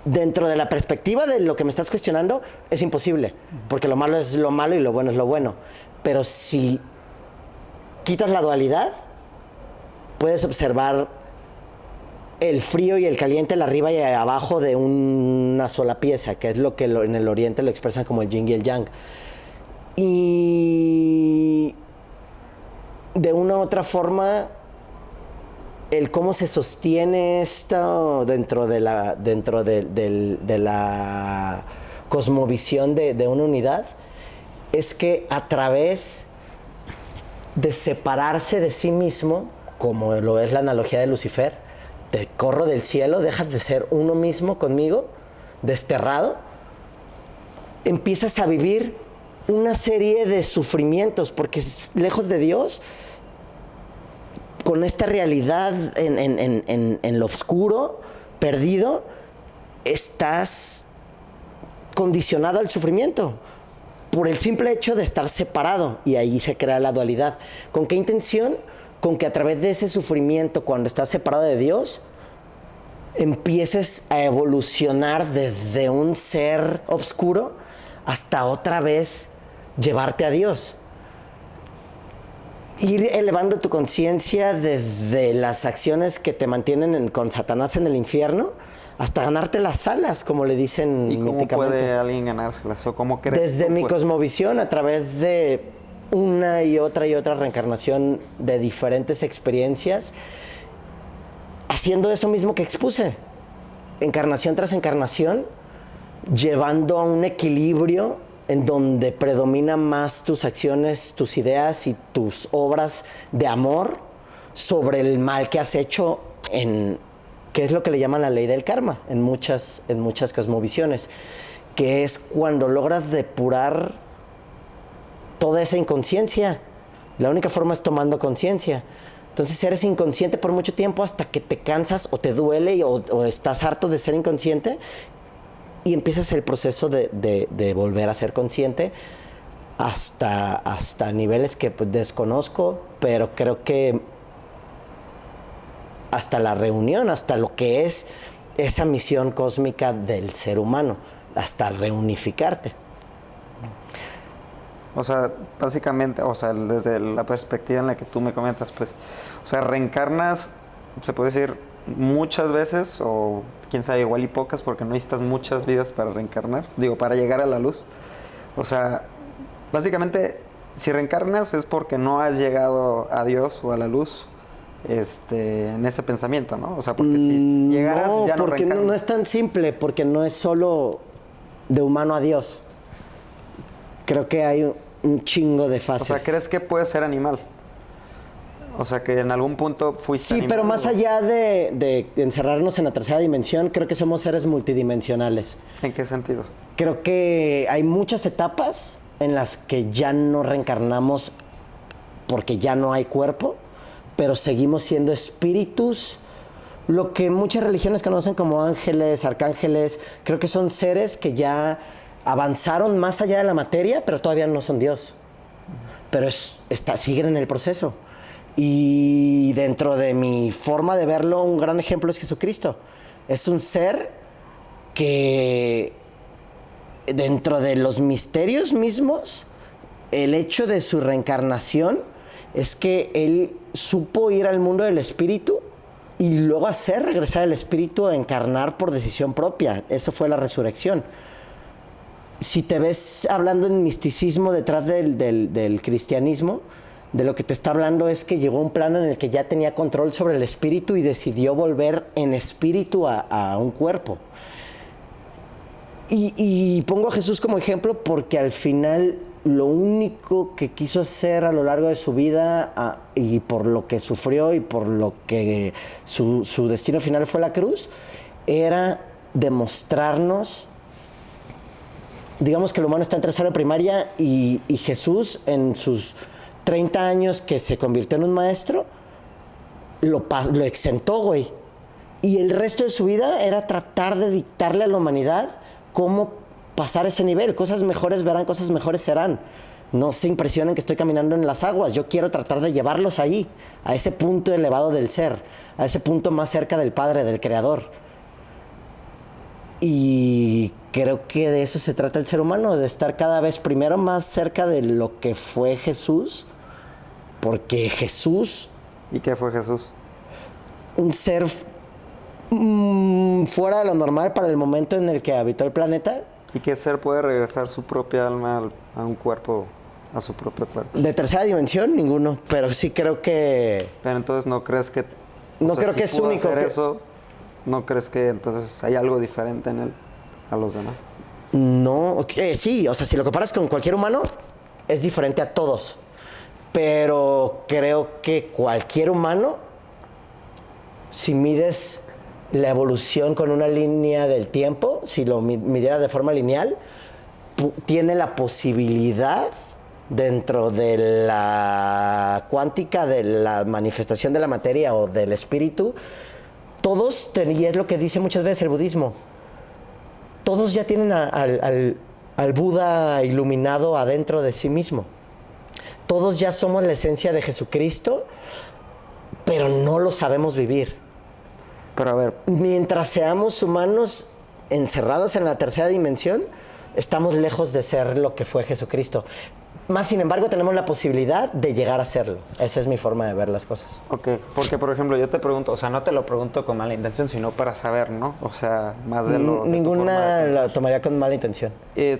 Speaker 2: Dentro de la perspectiva de lo que me estás cuestionando, es imposible, porque lo malo es lo malo y lo bueno es lo bueno. Pero si quitas la dualidad, puedes observar el frío y el caliente, el arriba y el abajo de una sola pieza, que es lo que en el oriente lo expresan como el yin y el yang. Y de una u otra forma, el cómo se sostiene esto dentro de la cosmovisión de una unidad, es que a través de separarse de sí mismo, como lo es la analogía de Lucifer, te corro del cielo, dejas de ser uno mismo conmigo, desterrado, empiezas a vivir una serie de sufrimientos, porque lejos de Dios, con esta realidad en lo oscuro, perdido, estás condicionado al sufrimiento por el simple hecho de estar separado, y ahí se crea la dualidad. ¿Con qué intención? Con que a través de ese sufrimiento, cuando estás separado de Dios, empieces a evolucionar desde un ser oscuro hasta otra vez llevarte a Dios. Ir elevando tu conciencia desde las acciones que te mantienen con Satanás en el infierno hasta ganarte las alas, como le dicen
Speaker 1: míticamente. ¿Y cómo puede alguien ganárselas? ¿O cómo crees?
Speaker 2: Desde mi cosmovisión, a través de una y otra reencarnación de diferentes experiencias, haciendo eso mismo que expuse, encarnación tras encarnación, llevando a un equilibrio en donde predominan más tus acciones, tus ideas y tus obras de amor sobre el mal que has hecho, que es lo que le llaman la ley del karma en muchas cosmovisiones, que es cuando logras depurar toda esa inconsciencia. La única forma es tomando conciencia. Entonces eres inconsciente por mucho tiempo hasta que te cansas o te duele o estás harto de ser inconsciente, y empiezas el proceso de volver a ser consciente hasta niveles que pues, desconozco, pero creo que hasta la reunión, hasta lo que es esa misión cósmica del ser humano. hasta reunificarte.
Speaker 1: O sea, básicamente, o sea, desde la perspectiva en la que tú me comentas, pues, o sea, reencarnas, se puede decir, muchas veces, o quién sabe, igual y pocas, porque no necesitas muchas vidas para reencarnar, digo, para llegar a la luz. O sea, básicamente, si reencarnas es porque no has llegado a Dios o a la luz, en ese pensamiento, ¿no? O sea, porque si llegaras
Speaker 2: No,
Speaker 1: ya no
Speaker 2: porque
Speaker 1: reencarnas.
Speaker 2: no es tan simple, porque no es solo de humano a Dios. Creo que hay un chingo de
Speaker 1: O
Speaker 2: fases.
Speaker 1: sea, ¿crees que puedes ser animal? O sea, que en algún punto fuiste
Speaker 2: Sí,
Speaker 1: animal.
Speaker 2: pero más allá de encerrarnos en la tercera dimensión, creo que somos seres multidimensionales.
Speaker 1: ¿En qué sentido?
Speaker 2: Creo que hay muchas etapas en las que ya no reencarnamos porque ya no hay cuerpo, pero seguimos siendo espíritus, lo que muchas religiones conocen como ángeles, arcángeles. Creo que son seres que ya avanzaron más allá de la materia, pero todavía no son Dios. Pero siguen en el proceso. Y dentro de mi forma de verlo, un gran ejemplo es Jesucristo. Es un ser que dentro de los misterios mismos, el hecho de su reencarnación es que él supo ir al mundo del espíritu y luego hacer regresar el espíritu a encarnar por decisión propia. Eso fue la resurrección. Si te ves hablando en misticismo detrás del cristianismo, de lo que te está hablando es que llegó a un plano en el que ya tenía control sobre el espíritu y decidió volver en espíritu a un cuerpo. Y pongo a Jesús como ejemplo porque al final lo único que quiso hacer a lo largo de su vida y por lo que sufrió y por lo que su destino final fue la cruz, era demostrarnos, digamos que el humano está en tercero de primaria y Jesús en sus 30 años que se convirtió en un maestro, lo exentó, güey. Y el resto de su vida era tratar de dictarle a la humanidad cómo pasar ese nivel. Cosas mejores verán, cosas mejores serán. No se impresionen que estoy caminando en las aguas. Yo quiero tratar de llevarlos ahí, a ese punto elevado del ser, a ese punto más cerca del Padre, del Creador. Y creo que de eso se trata el ser humano, de estar cada vez primero más cerca de lo que fue Jesús, porque Jesús...
Speaker 1: ¿Y qué fue Jesús?
Speaker 2: Un ser fuera de lo normal para el momento en el que habitó el planeta.
Speaker 1: ¿Y qué ser puede regresar su propia alma a un cuerpo, a su propio cuerpo?
Speaker 2: De tercera dimensión, ninguno, pero sí creo que...
Speaker 1: Pero entonces no crees que...
Speaker 2: No creo que es
Speaker 1: pudo
Speaker 2: único.
Speaker 1: hacer eso, ¿no crees que entonces hay algo diferente en él a los demás?
Speaker 2: No, sí, o sea, si lo comparas con cualquier humano, es diferente a todos. Pero creo que cualquier humano, si mides la evolución con una línea del tiempo, si lo midieras de forma lineal, tiene la posibilidad dentro de la cuántica de la manifestación de la materia o del espíritu, todos, y es lo que dice muchas veces el budismo, todos ya tienen al Buda iluminado adentro de sí mismo. Todos ya somos la esencia de Jesucristo, pero no lo sabemos vivir.
Speaker 1: Pero a ver,
Speaker 2: Mientras seamos humanos encerrados en la tercera dimensión, estamos lejos de ser lo que fue Jesucristo. Más sin embargo, tenemos la posibilidad de llegar a serlo. Esa es mi forma de ver las cosas.
Speaker 1: ok, porque por ejemplo yo te pregunto, o sea, no te lo pregunto con mala intención, sino para saber, ¿no? O sea, más de lo... de tu forma
Speaker 2: Ninguna
Speaker 1: de pensar.
Speaker 2: la tomaría con mala intención.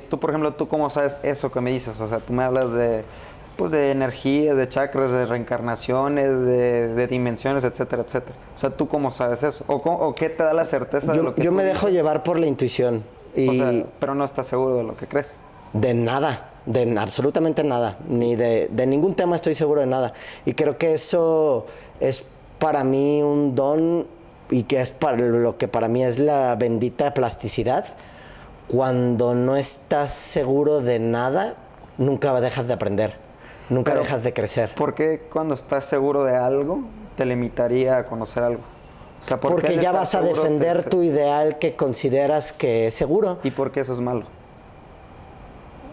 Speaker 1: Tú, por ejemplo, ¿tú cómo sabes eso que me dices? O sea, tú me hablas de, pues, de energías, de chakras, de reencarnaciones, de dimensiones, etcétera, etcétera. O sea, ¿tú cómo sabes eso? ¿O qué te da la certeza de lo que
Speaker 2: Yo
Speaker 1: tú
Speaker 2: me dejo
Speaker 1: dices?
Speaker 2: llevar por la intuición. Y
Speaker 1: O sea, pero no estás seguro de lo que crees.
Speaker 2: de nada, de absolutamente nada, ni de ningún tema estoy seguro de nada. Y creo que eso es para mí un don y que es para lo que para mí es la bendita plasticidad. Cuando no estás seguro de nada, nunca dejas de aprender, nunca
Speaker 1: Pero,
Speaker 2: dejas de crecer.
Speaker 1: ¿Por qué cuando estás seguro de algo te limitaría a conocer algo? O sea, ¿por qué
Speaker 2: Porque
Speaker 1: al
Speaker 2: ya
Speaker 1: estar
Speaker 2: vas a
Speaker 1: seguro
Speaker 2: defender tu ideal que consideras que es seguro.
Speaker 1: ¿Y por qué eso es malo?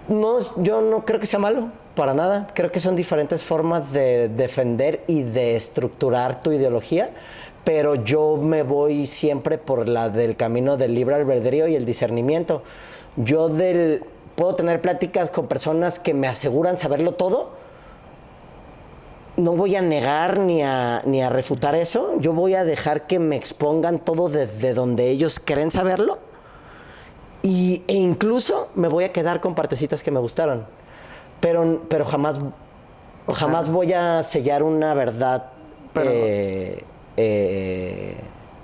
Speaker 2: No, yo no creo que sea malo, para nada. Creo que son diferentes formas de defender y de estructurar tu ideología, pero yo me voy siempre por la del camino del libre albedrío y el discernimiento, Puedo tener pláticas con personas que me aseguran saberlo todo. No voy a negar ni a refutar eso. Yo voy a dejar que me expongan todo desde donde ellos creen saberlo. E incluso me voy a quedar con partecitas que me gustaron. Pero jamás voy a sellar una verdad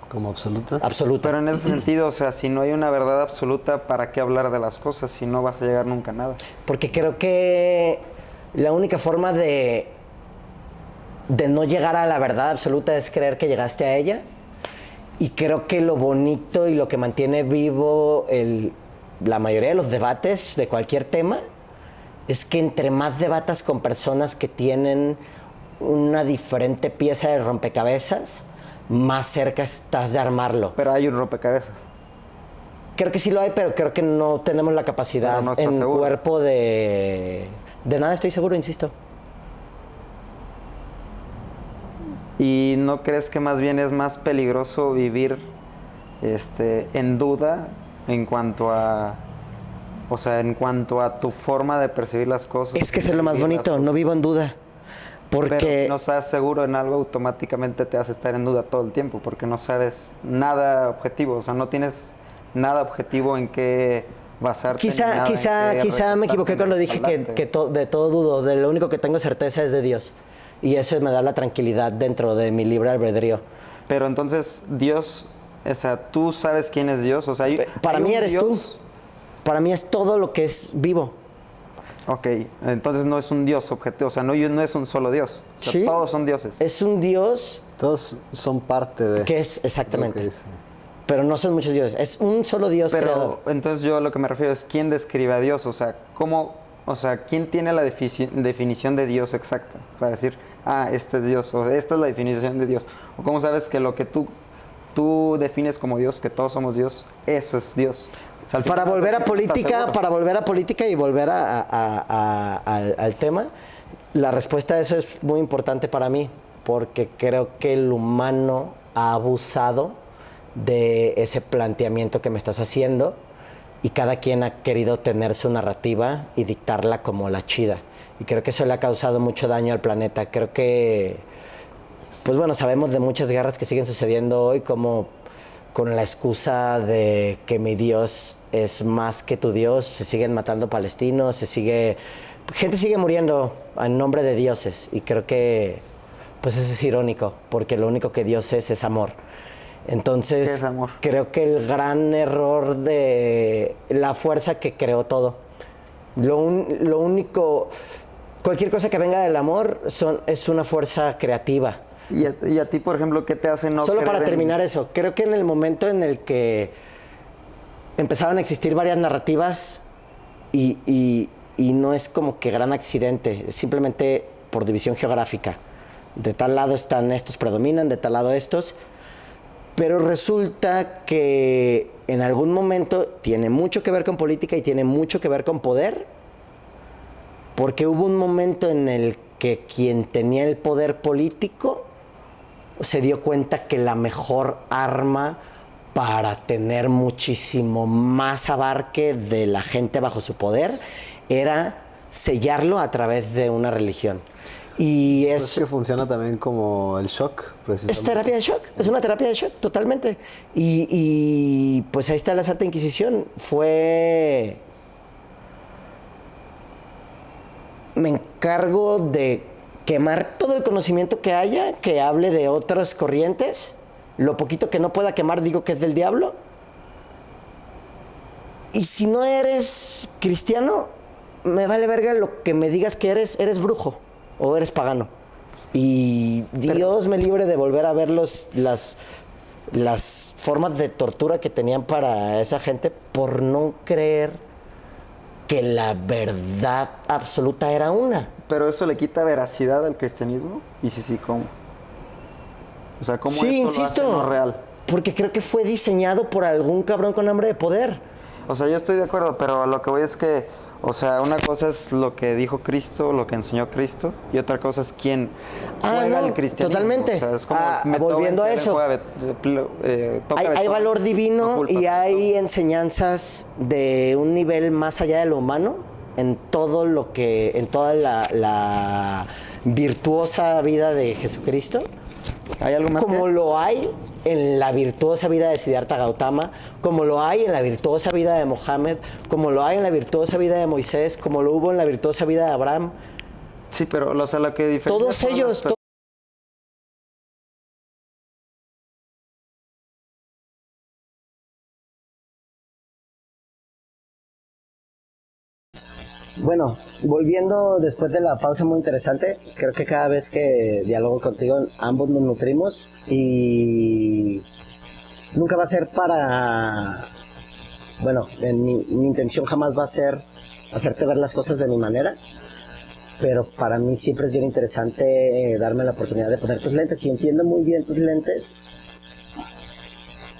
Speaker 3: ¿Como absoluta?
Speaker 2: absoluta.
Speaker 1: Pero en ese sentido, o sea, si no hay una verdad absoluta, ¿para qué hablar de las cosas si no vas a llegar nunca a nada?
Speaker 2: Porque creo que la única forma de no llegar a la verdad absoluta es creer que llegaste a ella. Y creo que lo bonito y lo que mantiene vivo la mayoría de los debates de cualquier tema es que entre más debatas con personas que tienen una diferente pieza de rompecabezas, más cerca estás de armarlo.
Speaker 1: Pero hay un rompecabezas.
Speaker 2: Creo que sí lo hay, pero creo que no tenemos la capacidad
Speaker 1: Pero no estás
Speaker 2: en
Speaker 1: seguro.
Speaker 2: cuerpo de nada estoy seguro, insisto.
Speaker 1: ¿Y no crees que más bien es más peligroso vivir en duda en cuanto a, o sea, en cuanto a tu forma de percibir las cosas?
Speaker 2: Es que eso es lo más bonito, no vivo en duda. Porque
Speaker 1: Pero si no estás seguro en algo, automáticamente te hace estar en duda todo el tiempo, porque no sabes nada objetivo, o sea, no tienes nada objetivo en qué basarte. ni nada en
Speaker 2: Quizá
Speaker 1: qué
Speaker 2: me equivoqué
Speaker 1: recostarte,
Speaker 2: cuando dije
Speaker 1: respaldarte.
Speaker 2: de todo dudo, de lo único que tengo certeza es de Dios. Y eso me da la tranquilidad dentro de mi libre albedrío.
Speaker 1: Pero entonces, Dios, o sea, ¿tú sabes quién es Dios? O sea,
Speaker 2: Para
Speaker 1: hay
Speaker 2: mí
Speaker 1: un
Speaker 2: eres
Speaker 1: Dios.
Speaker 2: tú. Para mí es todo lo que es vivo.
Speaker 1: Ok, entonces no es un Dios objetivo, o sea, no es un solo Dios. O sea,
Speaker 2: Sí.
Speaker 1: todos son dioses.
Speaker 2: Es un Dios
Speaker 3: Todos son parte de...
Speaker 2: que es exactamente.
Speaker 3: lo que dice.
Speaker 2: Pero no son muchos dioses. Es un solo Dios creador.
Speaker 1: Pero entonces yo lo que me refiero es quién describe a Dios, o sea, quién tiene la definición de Dios exacta para decir, este es Dios, o esta es la definición de Dios. O cómo sabes que lo que tú defines como Dios, que todos somos Dios, eso es Dios. O sea, al
Speaker 2: Para
Speaker 1: final,
Speaker 2: volver a
Speaker 1: ¿estás
Speaker 2: política,
Speaker 1: seguro?
Speaker 2: y volver al tema, la respuesta a eso es muy importante para mí, porque creo que el humano ha abusado de ese planteamiento que me estás haciendo y cada quien ha querido tener su narrativa y dictarla como la chida. Y creo que eso le ha causado mucho daño al planeta. Creo que, pues bueno, sabemos de muchas guerras que siguen sucediendo hoy, como con la excusa de que mi Dios es más que tu Dios, se siguen matando palestinos, gente sigue muriendo en nombre de dioses, y creo que pues eso es irónico, porque lo único que Dios es amor. Entonces,
Speaker 1: ¿Qué es amor?
Speaker 2: creo que el gran error de la fuerza que creó todo, lo único, cualquier cosa que venga del amor es una fuerza creativa.
Speaker 1: Y a ti, por ejemplo, ¿qué te hace no
Speaker 2: Solo
Speaker 1: creer
Speaker 2: para
Speaker 1: en-
Speaker 2: terminar eso, creo que en el momento en el que empezaron a existir varias narrativas y no es como que gran accidente, es simplemente por división geográfica. De tal lado están estos, predominan, de tal lado estos. Pero resulta que en algún momento tiene mucho que ver con política y tiene mucho que ver con poder, porque hubo un momento en el que quien tenía el poder político se dio cuenta que la mejor arma para tener muchísimo más abarque de la gente bajo su poder era sellarlo a través de una religión. Y
Speaker 3: Pues
Speaker 2: eso
Speaker 3: es que funciona también como el shock, precisamente.
Speaker 2: es terapia de shock, es una terapia de shock, totalmente. Y pues ahí está la Santa Inquisición. Me encargo de quemar todo el conocimiento que haya, que hable de otras corrientes. Lo poquito que no pueda quemar digo que es del diablo. Y si no eres cristiano, me vale verga lo que me digas que eres brujo o eres pagano. Y Dios me libre de volver a ver las formas de tortura que tenían para esa gente por no creer que la verdad absoluta era una.
Speaker 1: Pero eso le quita veracidad al cristianismo. Y sí, ¿cómo? O sea, ¿cómo
Speaker 2: Sí,
Speaker 1: esto
Speaker 2: insisto,
Speaker 1: lo hace no real?
Speaker 2: porque creo que fue diseñado por algún cabrón con hambre de poder.
Speaker 1: O sea, yo estoy de acuerdo, pero a lo que voy es que, O sea, una cosa es lo que dijo Cristo, lo que enseñó Cristo, y otra cosa es quién juega el cristianismo.
Speaker 2: Totalmente.
Speaker 1: O sea, es como
Speaker 2: Volviendo a eso, hay valor divino
Speaker 1: no
Speaker 2: y hay enseñanzas de un nivel más allá de lo humano en toda la virtuosa vida de Jesucristo.
Speaker 1: ¿Hay algo más?
Speaker 2: Como lo hay en la virtuosa vida de Siddhartha Gautama, como lo hay en la virtuosa vida de Mohammed, como lo hay en la virtuosa vida de Moisés, como lo hubo en la virtuosa vida de Abraham.
Speaker 1: Sí, pero o sea, lo que diferencia
Speaker 2: Todos ellos. Bueno, volviendo después de la pausa muy interesante, creo que cada vez que dialogo contigo, ambos nos nutrimos y nunca va a ser bueno, mi intención jamás va a ser hacerte ver las cosas de mi manera, pero para mí siempre es bien interesante darme la oportunidad de poner tus lentes y entiendo muy bien tus lentes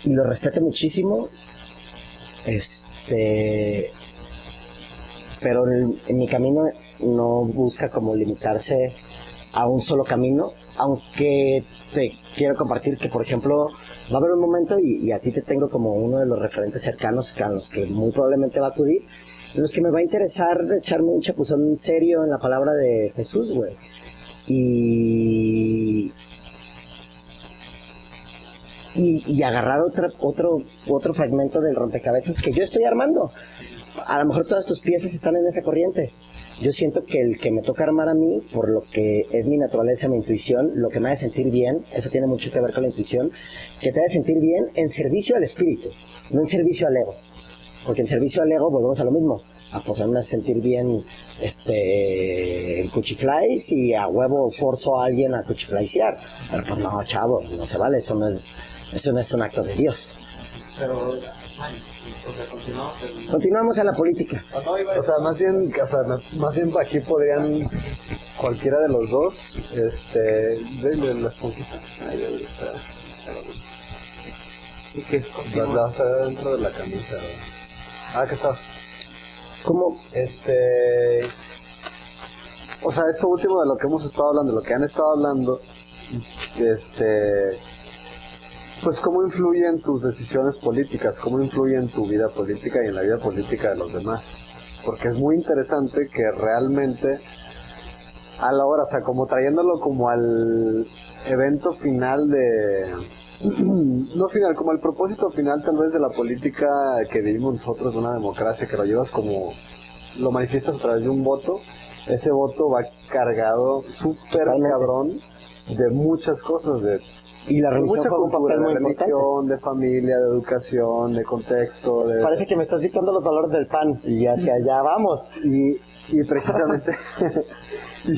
Speaker 2: y lo respeto muchísimo, pero en mi camino no busca como limitarse a un solo camino, aunque te quiero compartir que, por ejemplo, va a haber un momento y a ti te tengo como uno de los referentes cercanos a los que muy probablemente va a acudir, en los que me va a interesar echarme un chapuzón serio en la palabra de Jesús, güey. Y agarrar otro fragmento del rompecabezas que yo estoy armando. A lo mejor todas tus piezas están en esa corriente. Yo siento que el que me toca armar a mí, por lo que es mi naturaleza, mi intuición, lo que me hace sentir bien, eso tiene mucho que ver con la intuición, que te hace sentir bien en servicio al espíritu, no en servicio al ego. Porque en servicio al ego volvemos a lo mismo. Pues a mí me hace sentir bien el cuchiflies y a huevo forzo a alguien a cuchiflaisear. Pero pues no, chavo, no se vale, eso no es un acto de Dios.
Speaker 3: Pero,
Speaker 2: continuamos a la política.
Speaker 3: O sea, más bien aquí podrían cualquiera de los dos, de la esponjita. Ahí debe estar. ¿Y qué? La está dentro de la camisa, ¿no? ¿Qué está?
Speaker 2: ¿Cómo?
Speaker 3: O sea, esto último de lo que hemos estado hablando, de lo que han estado hablando, pues cómo influye en tus decisiones políticas, cómo influye en tu vida política y en la vida política de los demás. Porque es muy interesante que realmente a la hora, o sea, como trayéndolo como al evento final no final, como el propósito final tal vez de la política que vivimos nosotros, de una democracia, que lo llevas como, lo manifiestas a través de un voto, ese voto va cargado súper cabrón de muchas cosas,
Speaker 2: y la religión
Speaker 3: mucha
Speaker 2: juega un
Speaker 3: cultura,
Speaker 2: papel muy
Speaker 3: de religión,
Speaker 2: importante.
Speaker 3: de familia, de educación, de contexto.
Speaker 2: Parece que me estás dictando los valores del pan y hacia allá vamos.
Speaker 3: Y precisamente, y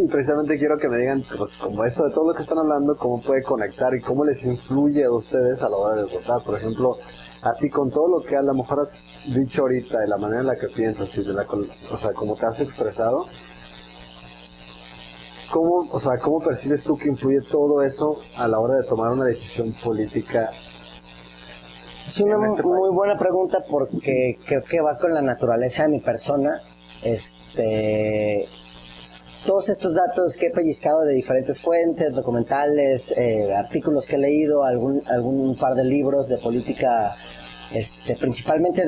Speaker 3: precisamente quiero que me digan, pues, como esto de todo lo que están hablando, cómo puede conectar y cómo les influye a ustedes a la hora de votar. Por ejemplo, a ti con todo lo que a lo mejor has dicho ahorita, de la manera en la que piensas y cómo te has expresado, ¿cómo percibes tú que influye todo eso a la hora de tomar una decisión política?
Speaker 2: Es una muy buena pregunta porque creo que va con la naturaleza de mi persona. Todos estos datos que he pellizcado de diferentes fuentes, documentales, artículos que he leído, algún par de libros de política, principalmente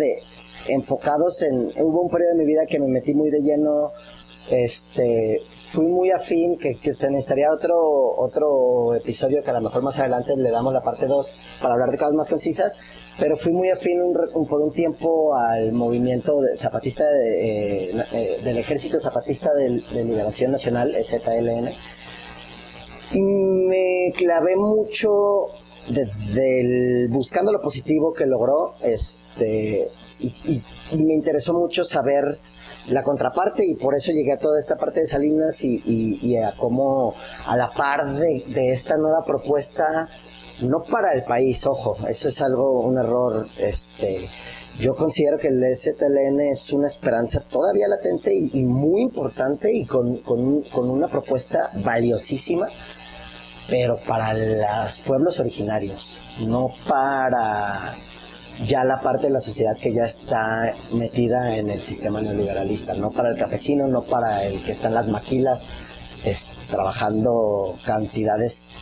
Speaker 2: enfocados hubo un periodo de mi vida que me metí muy de lleno, fui muy afín, que se necesitaría otro episodio que a lo mejor más adelante le damos la parte 2 para hablar de cosas más concisas, pero fui muy afín por un tiempo al movimiento zapatista del Ejército Zapatista de Liberación Nacional, ZLN, y me clavé mucho buscando lo positivo que logró, y me interesó mucho saber la contraparte, y por eso llegué a toda esta parte de Salinas y a cómo a la par de esta nueva propuesta, no para el país, ojo, eso es un error, yo considero que el ZLN es una esperanza todavía latente y muy importante y con una propuesta valiosísima, pero para los pueblos originarios, no para ya la parte de la sociedad que ya está metida en el sistema neoliberalista, no para el campesino, no para el que está en las maquilas, trabajando cantidades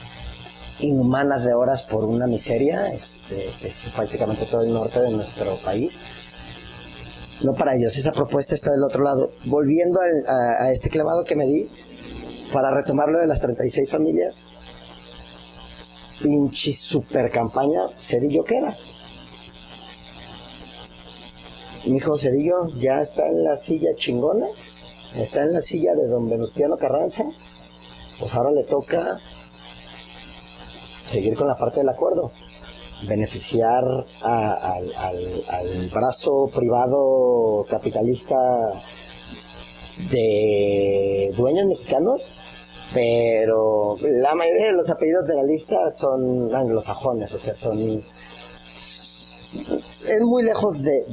Speaker 2: inhumanas de horas por una miseria, que es prácticamente todo el norte de nuestro país. No para ellos, esa propuesta está del otro lado. Volviendo a este clavado que me di, para retomar lo de las 36 familias, pinche super campaña, Zedillo ¿qué era? Mi hijo Zedillo ya está en la silla chingona, está en la silla de don Venustiano Carranza, pues ahora le toca seguir con la parte del acuerdo, beneficiar al brazo privado capitalista de dueños mexicanos, pero la mayoría de los apellidos de la lista son anglosajones, o sea, es muy lejos de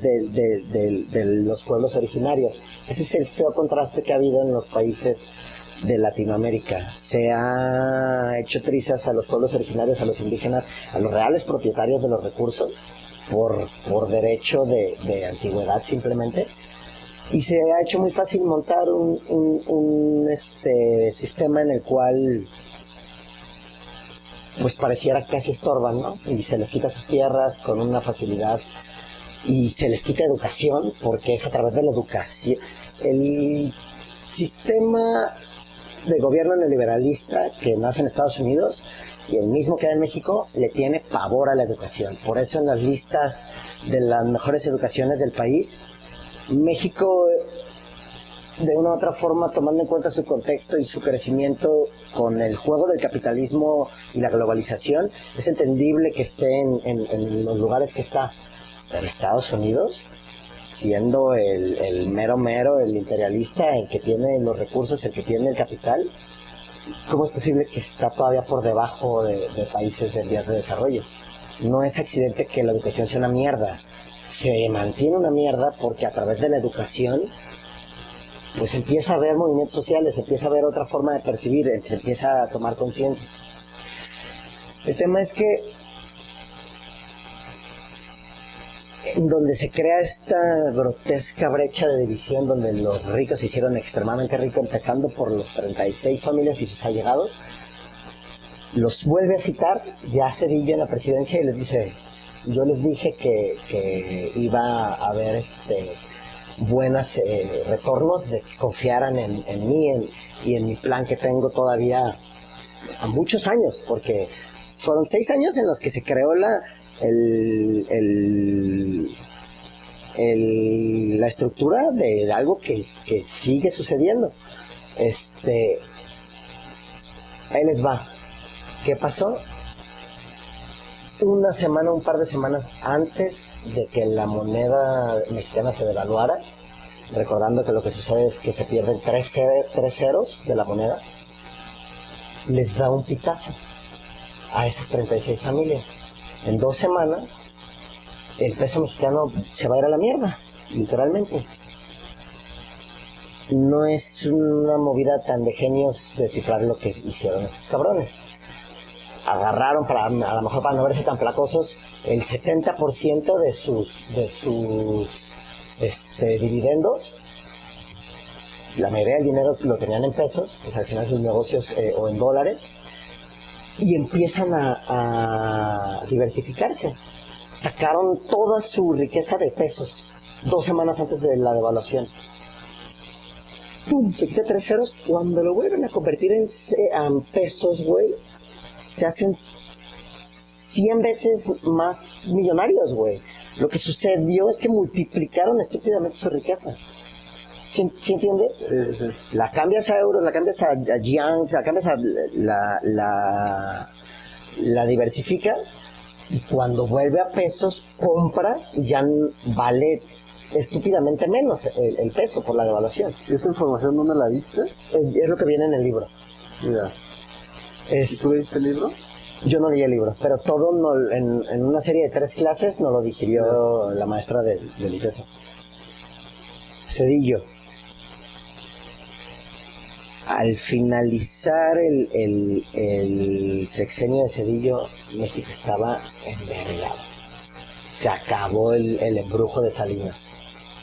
Speaker 2: los pueblos originarios. Ese es el feo contraste que ha habido en los países de Latinoamérica. Se ha hecho trizas a los pueblos originarios, a los indígenas, a los reales propietarios de los recursos por derecho de antigüedad simplemente, y se ha hecho muy fácil montar un sistema en el cual pues pareciera que casi estorban, ¿no? Y se les quita sus tierras con una facilidad y se les quita educación, porque es a través de la educación. El sistema de gobierno neoliberalista que nace en Estados Unidos y el mismo que hay en México le tiene pavor a la educación. Por eso en las listas de las mejores educaciones del país, México, de una u otra forma, tomando en cuenta su contexto y su crecimiento con el juego del capitalismo y la globalización, es entendible que esté en los lugares que está. Pero Estados Unidos, siendo el mero, el imperialista, el que tiene los recursos, el que tiene el capital, ¿cómo es posible que está todavía por debajo de países de vías de desarrollo? No es accidente que la educación sea una mierda. Se mantiene una mierda porque a través de la educación pues empieza a haber movimientos sociales, empieza a haber otra forma de percibir, se empieza a tomar conciencia. El tema es que donde se crea esta grotesca brecha de división, donde los ricos se hicieron extremadamente ricos, empezando por los 36 familias y sus allegados, los vuelve a citar ya Zedillo en la presidencia y les dice: yo les dije que iba a haber buenos retornos, de que confiaran en mí y en mi plan que tengo todavía a muchos años, porque fueron 6 años en los que se creó la estructura de algo que sigue sucediendo. Ahí les va. ¿Qué pasó? Un par de semanas antes de que la moneda mexicana se devaluara, recordando que lo que sucede es que se pierden 3 ceros de la moneda, les da un pitazo a esas 36 familias. En 2 semanas, el peso mexicano se va a ir a la mierda, literalmente. No es una movida tan de genios descifrar lo que hicieron estos cabrones. Agarraron, a lo mejor para no verse tan placosos, el 70% de sus dividendos. La mayoría del dinero lo tenían en pesos, pues al final sus negocios o en dólares, y empiezan a diversificarse. Sacaron toda su riqueza de pesos 2 semanas antes de la devaluación. ¡Pum! Se quita 3 ceros. Cuando lo vuelven a convertir en pesos, güey, se hacen 100 veces más millonarios, güey. Lo que sucedió es que multiplicaron estúpidamente sus riquezas. ¿Sí entiendes?
Speaker 3: Sí.
Speaker 2: La cambias a euros, la cambias a yuans, la cambias a la diversificas, y cuando vuelve a pesos, compras y ya vale estúpidamente menos el peso por la devaluación.
Speaker 3: ¿Y esa información dónde la viste?
Speaker 2: Es lo que viene en el libro.
Speaker 3: Mira. ¿Y tú leíste el libro?
Speaker 2: Yo no leí el libro, pero todo en una serie de 3 clases nos lo digirió la maestra del IPESO. Zedillo. Al finalizar el sexenio de Zedillo, México estaba envergado. se acabó el embrujo de Salinas.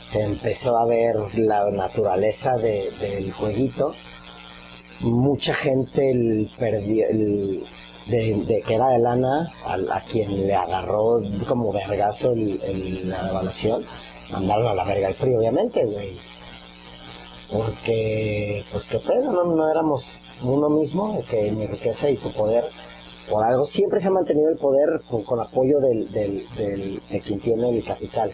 Speaker 2: Se empezó a ver la naturaleza del jueguito. Mucha gente perdió de que era de lana a quien le agarró como vergazo la devaluación. Mandaron a la verga el PRI, obviamente, güey. Porque, pues qué pedo, no éramos uno mismo, que mi riqueza y tu poder. Por algo siempre se ha mantenido el poder con apoyo de quien tiene el capital.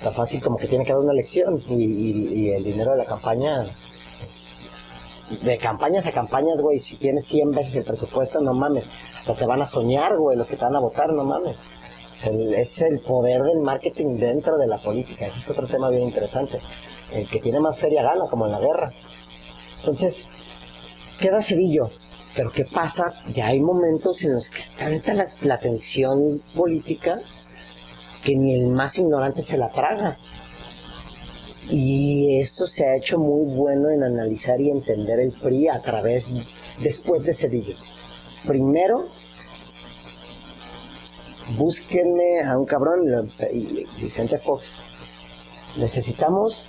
Speaker 2: Tan fácil como que tiene que haber una elección y el dinero de la campaña, pues, de campañas a campañas, güey, si tienes 100 veces el presupuesto, no mames, hasta te van a soñar, güey, los que te van a votar, no mames. Es el poder del marketing dentro de la política, ese es otro tema bien interesante. El que tiene más feria gana, como en la guerra. Entonces, queda Cedillo. Pero ¿qué pasa? Ya hay momentos en los que está tanta la tensión política que ni el más ignorante se la traga. Y eso se ha hecho muy bueno en analizar y entender el PRI después de Cedillo. Primero, búsquenme a un cabrón, Vicente Fox. Necesitamos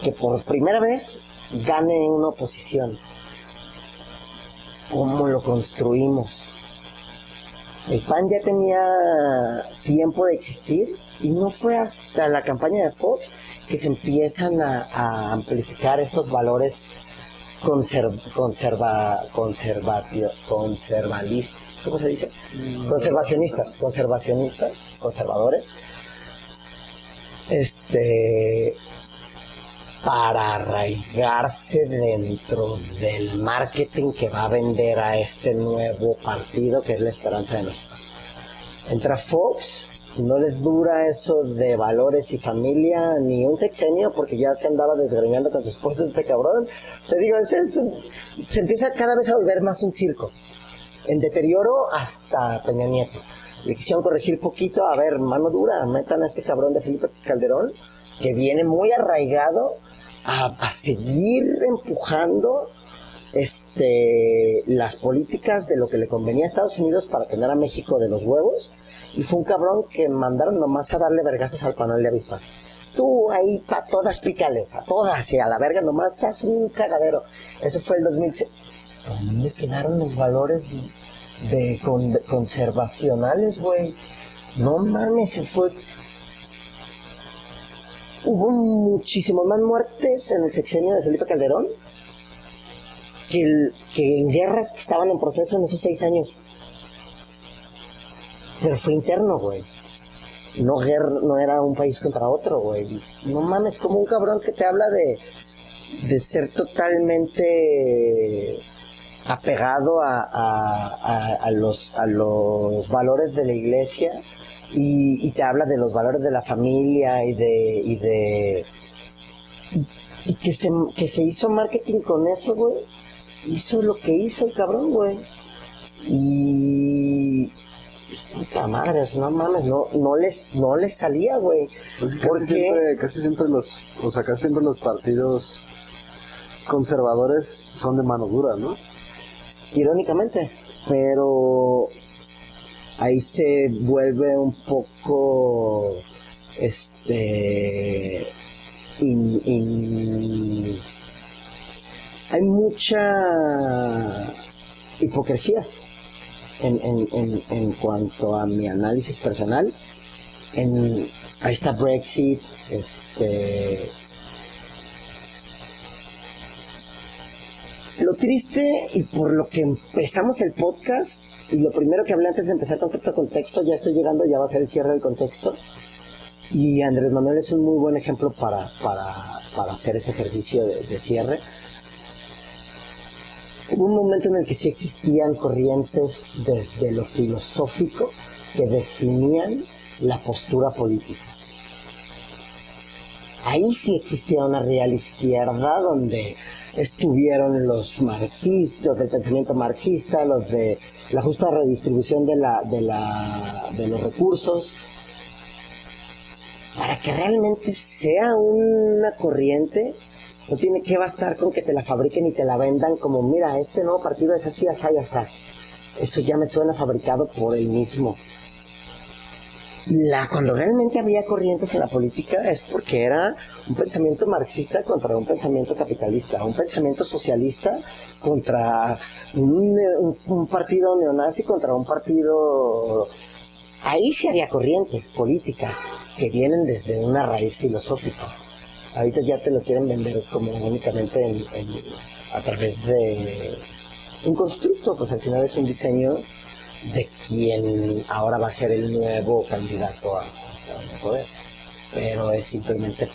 Speaker 2: que por primera vez gane una oposición. ¿Cómo lo construimos? El PAN ya tenía tiempo de existir y no fue hasta la campaña de Fox que se empiezan a amplificar estos valores conservalistas, ¿cómo se dice? Conservadores, para arraigarse dentro del marketing que va a vender a este nuevo partido que es la Esperanza de México. Entra Fox, no les dura eso de valores y familia ni un sexenio porque ya se andaba desgreñando con su esposa este cabrón. Te digo, se empieza cada vez a volver más un circo, en deterioro hasta Peña Nieto. Le quisieron corregir poquito, a ver, mano dura, metan a este cabrón de Felipe Calderón, que viene muy arraigado a seguir empujando las políticas de lo que le convenía a Estados Unidos para tener a México de los huevos, y fue un cabrón que mandaron nomás a darle vergazos al panal de avispas. Tú ahí pa' todas pícales, a todas y a la verga nomás haz un cagadero. Eso fue el 2006. ¿Dónde quedaron los valores conservacionales, güey? No mames, se fue. Hubo muchísimas más muertes en el sexenio de Felipe Calderón que en guerras que estaban en proceso en esos 6 años. Pero fue interno, güey. No era un país contra otro, güey. No mames, como un cabrón que te habla de ser totalmente apegado a los valores de la iglesia. Y te habla de los valores de la familia y que se hizo marketing con eso, güey. Hizo lo que hizo el cabrón, güey. Y puta madre, no mames, no les salía, güey.
Speaker 3: Pues casi siempre los partidos conservadores son de mano dura, ¿no?
Speaker 2: Irónicamente, pero ahí se vuelve un poco hay mucha hipocresía en cuanto a mi análisis personal. Ahí está Brexit, lo triste, y por lo que empezamos el podcast, y lo primero que hablé antes de empezar con todo contexto, ya estoy llegando, ya va a ser el cierre del contexto, y Andrés Manuel es un muy buen ejemplo para hacer ese ejercicio de cierre. Hubo un momento en el que sí existían corrientes desde lo filosófico que definían la postura política. Ahí sí existía una real izquierda donde estuvieron los marxistas, del pensamiento marxista, los de la justa redistribución de los recursos, para que realmente sea una corriente. No tiene que bastar con que te la fabriquen y te la vendan como, mira, este nuevo partido es así, así, así. Eso ya me suena fabricado por el mismo. Cuando realmente había corrientes en la política es porque era un pensamiento marxista contra un pensamiento capitalista, un pensamiento socialista contra un partido neonazi, contra un partido... Ahí sí había corrientes políticas que vienen desde una raíz filosófica. Ahorita ya te lo quieren vender como únicamente a través de un constructo, pues al final es un diseño de quien ahora va a ser el nuevo candidato a poder, pero es simplemente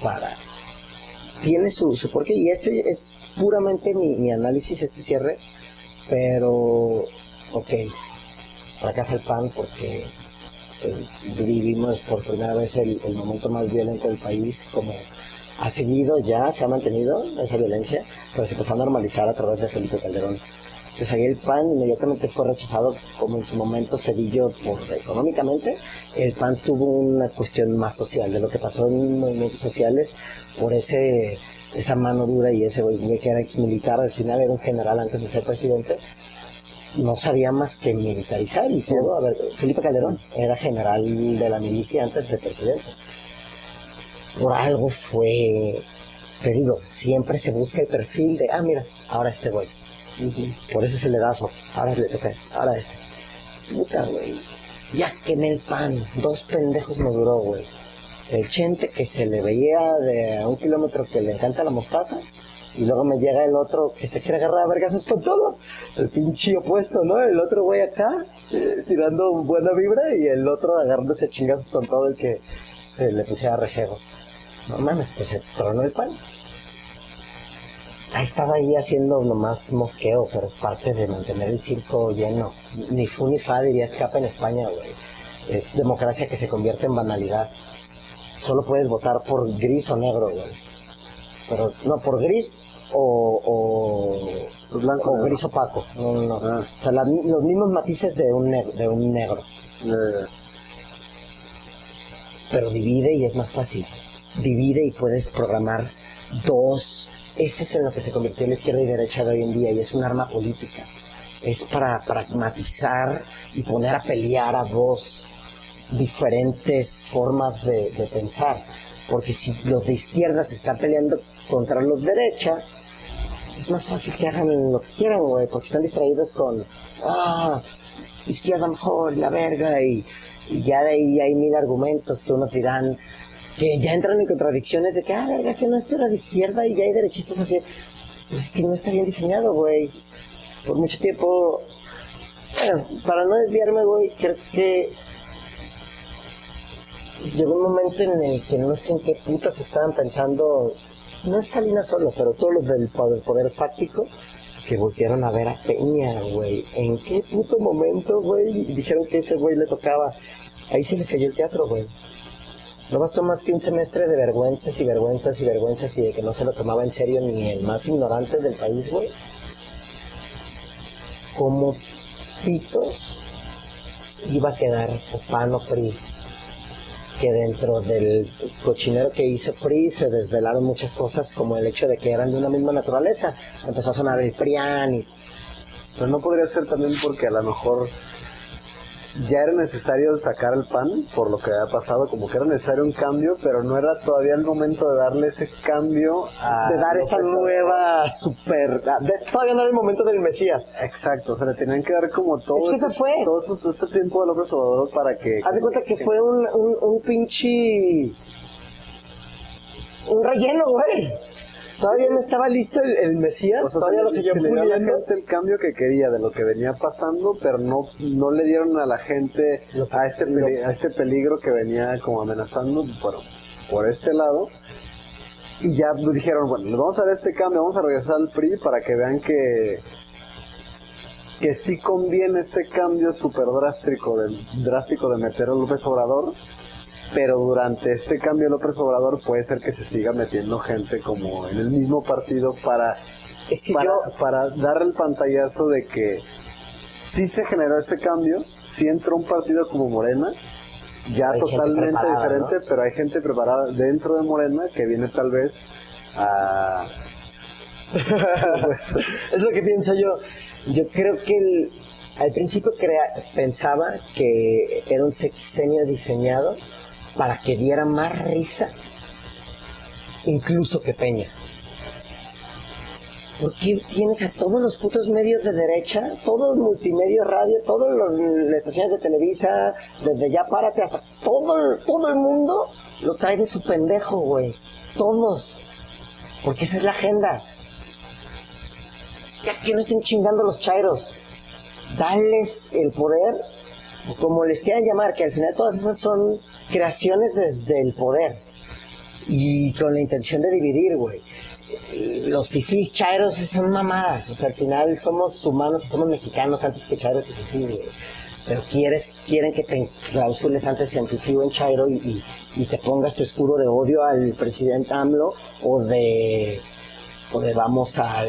Speaker 2: tiene su porqué, y este es puramente mi análisis, este cierre, pero ok, fracasa el PAN porque pues, vivimos por primera vez el momento más violento del país, como ha seguido ya, se ha mantenido esa violencia, pero se empezó a normalizar a través de Felipe Calderón. Pues ahí el PAN inmediatamente fue rechazado, como en su momento Cedillo económicamente. El PAN tuvo una cuestión más social, de lo que pasó en movimientos sociales, por esa mano dura, y ese güey que era exmilitar, al final era un general antes de ser presidente, no sabía más que militarizar y todo. A ver, Felipe Calderón era general de la milicia antes de ser presidente. Por algo fue, te digo, siempre se busca el perfil de, mira, ahora este güey. Por eso se le da eso. Ahora le toca ahora este. Puta, güey. Ya que en el PAN, 2 pendejos me duró, güey. El Chente, que se le veía de a 1 kilómetro que le encanta la mostaza. Y luego me llega el otro que se quiere agarrar a vergazos con todos. El pinche opuesto, ¿no? El otro güey acá, tirando buena vibra. Y el otro agarrándose chingazos con todo el que le pusiera rejego. No mames, pues se tronó el PAN. Estaba ahí haciendo nomás mosqueo, pero es parte de mantener el circo lleno. Ni fu ni fa, diría Escapa en España, güey. Es democracia que se convierte en banalidad. Solo puedes votar por gris o negro, güey. Pero no, por gris o blanco, o gris opaco. No. O sea, los mismos matices de un negro. Pero divide y es más fácil. Divide y puedes programar 2. Eso es en lo que se convirtió la izquierda y derecha de hoy en día, y es un arma política. Es para pragmatizar y poner a pelear a 2 diferentes formas de pensar. Porque si los de izquierda se están peleando contra los de derecha, es más fácil que hagan lo que quieran, güey, porque están distraídos con, izquierda mejor, la verga, y ya de ahí hay 1000 argumentos que unos dirán, que ya entran en contradicciones de que, verga, que no esto era de izquierda y ya hay derechistas así. Pues es que no está bien diseñado, güey. Por mucho tiempo, bueno, para no desviarme, güey, creo que llegó un momento en el que no sé en qué putas estaban pensando, no es Salinas solo, pero todos los del poder fáctico, que voltearon a ver a Peña, güey. ¿En qué puto momento, güey? Y dijeron que ese güey le tocaba. Ahí se les cayó el teatro, güey. No bastó más que un semestre de vergüenzas y vergüenzas y vergüenzas y de que no se lo tomaba en serio ni el más ignorante del país, güey. Como pitos iba a quedar o PAN o PRI. Que dentro del cochinero que hizo PRI se desvelaron muchas cosas, como el hecho de que eran de una misma naturaleza. Empezó a sonar el PRIAN y...
Speaker 3: Pero no podría ser también porque a lo mejor ya era necesario sacar el PAN por lo que había pasado, como que era necesario un cambio, pero no era todavía el momento de darle ese cambio a...
Speaker 2: De dar esta nueva super... Todavía no era el momento del Mesías.
Speaker 3: Exacto, o sea, le tenían que dar como todo...
Speaker 2: Es que eso fue.
Speaker 3: Todo ese tiempo de López Obrador para que...
Speaker 2: Haz de cuenta que fue un pinche... Un relleno, güey. Todavía no estaba listo el Mesías,
Speaker 3: o sea,
Speaker 2: todavía lo seguían
Speaker 3: le dio a la
Speaker 2: puliendo.
Speaker 3: gente el cambio que quería de lo que venía pasando, pero no le dieron a la gente a este peligro que venía como amenazando por este lado. Y ya dijeron, bueno, les vamos a dar este cambio, vamos a regresar al PRI para que vean que sí conviene este cambio súper drástico de meter a López Obrador. Pero durante este cambio López Obrador puede ser que se siga metiendo gente como en el mismo partido para dar el pantallazo de que sí se generó ese cambio, sí entró un partido como Morena, ya hay totalmente diferente, ¿no? Pero hay gente preparada dentro de Morena que viene tal vez a...
Speaker 2: pues, es lo que pienso yo. Yo creo que Al principio pensaba que era un sexenio diseñado para que diera más risa incluso que Peña. Porque tienes a todos los putos medios de derecha, todos multimedia, radio, todas las estaciones de Televisa, desde Ya Párate hasta todo el mundo lo trae de su pendejo, güey. Todos. Porque esa es la agenda. Ya que no estén chingando los chairos. Dales el poder, como les quieran llamar, que al final todas esas son creaciones desde el poder. Y con la intención de dividir, güey. Los fifís, chairos, son mamadas. O sea, al final somos humanos y somos mexicanos antes que chairos y fifís, güey. Pero quieren que te enclausules antes en fifí o en chairo y te pongas tu escudo de odio al presidente AMLO o de vamos a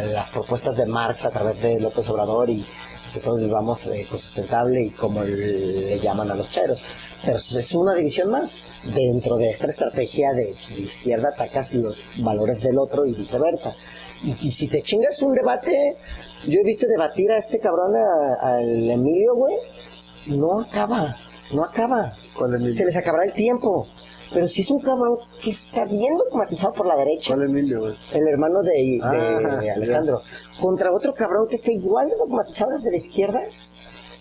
Speaker 2: las propuestas de Marx a través de López Obrador y que todos vivamos sustentable y como le llaman a los chairos. Pero es una división más dentro de esta estrategia de si la izquierda atacas los valores del otro y viceversa. Y si te chingas un debate, yo he visto debatir a este cabrón, al Emilio, güey, no acaba.
Speaker 3: ¿Cuál Emilio?
Speaker 2: Se les acabará el tiempo. Pero si es un cabrón que está bien dogmatizado por la derecha.
Speaker 3: ¿Cuál Emilio, güey?
Speaker 2: El hermano de Alejandro.
Speaker 3: Ya.
Speaker 2: Contra otro cabrón que está igual de dogmatizado desde la izquierda,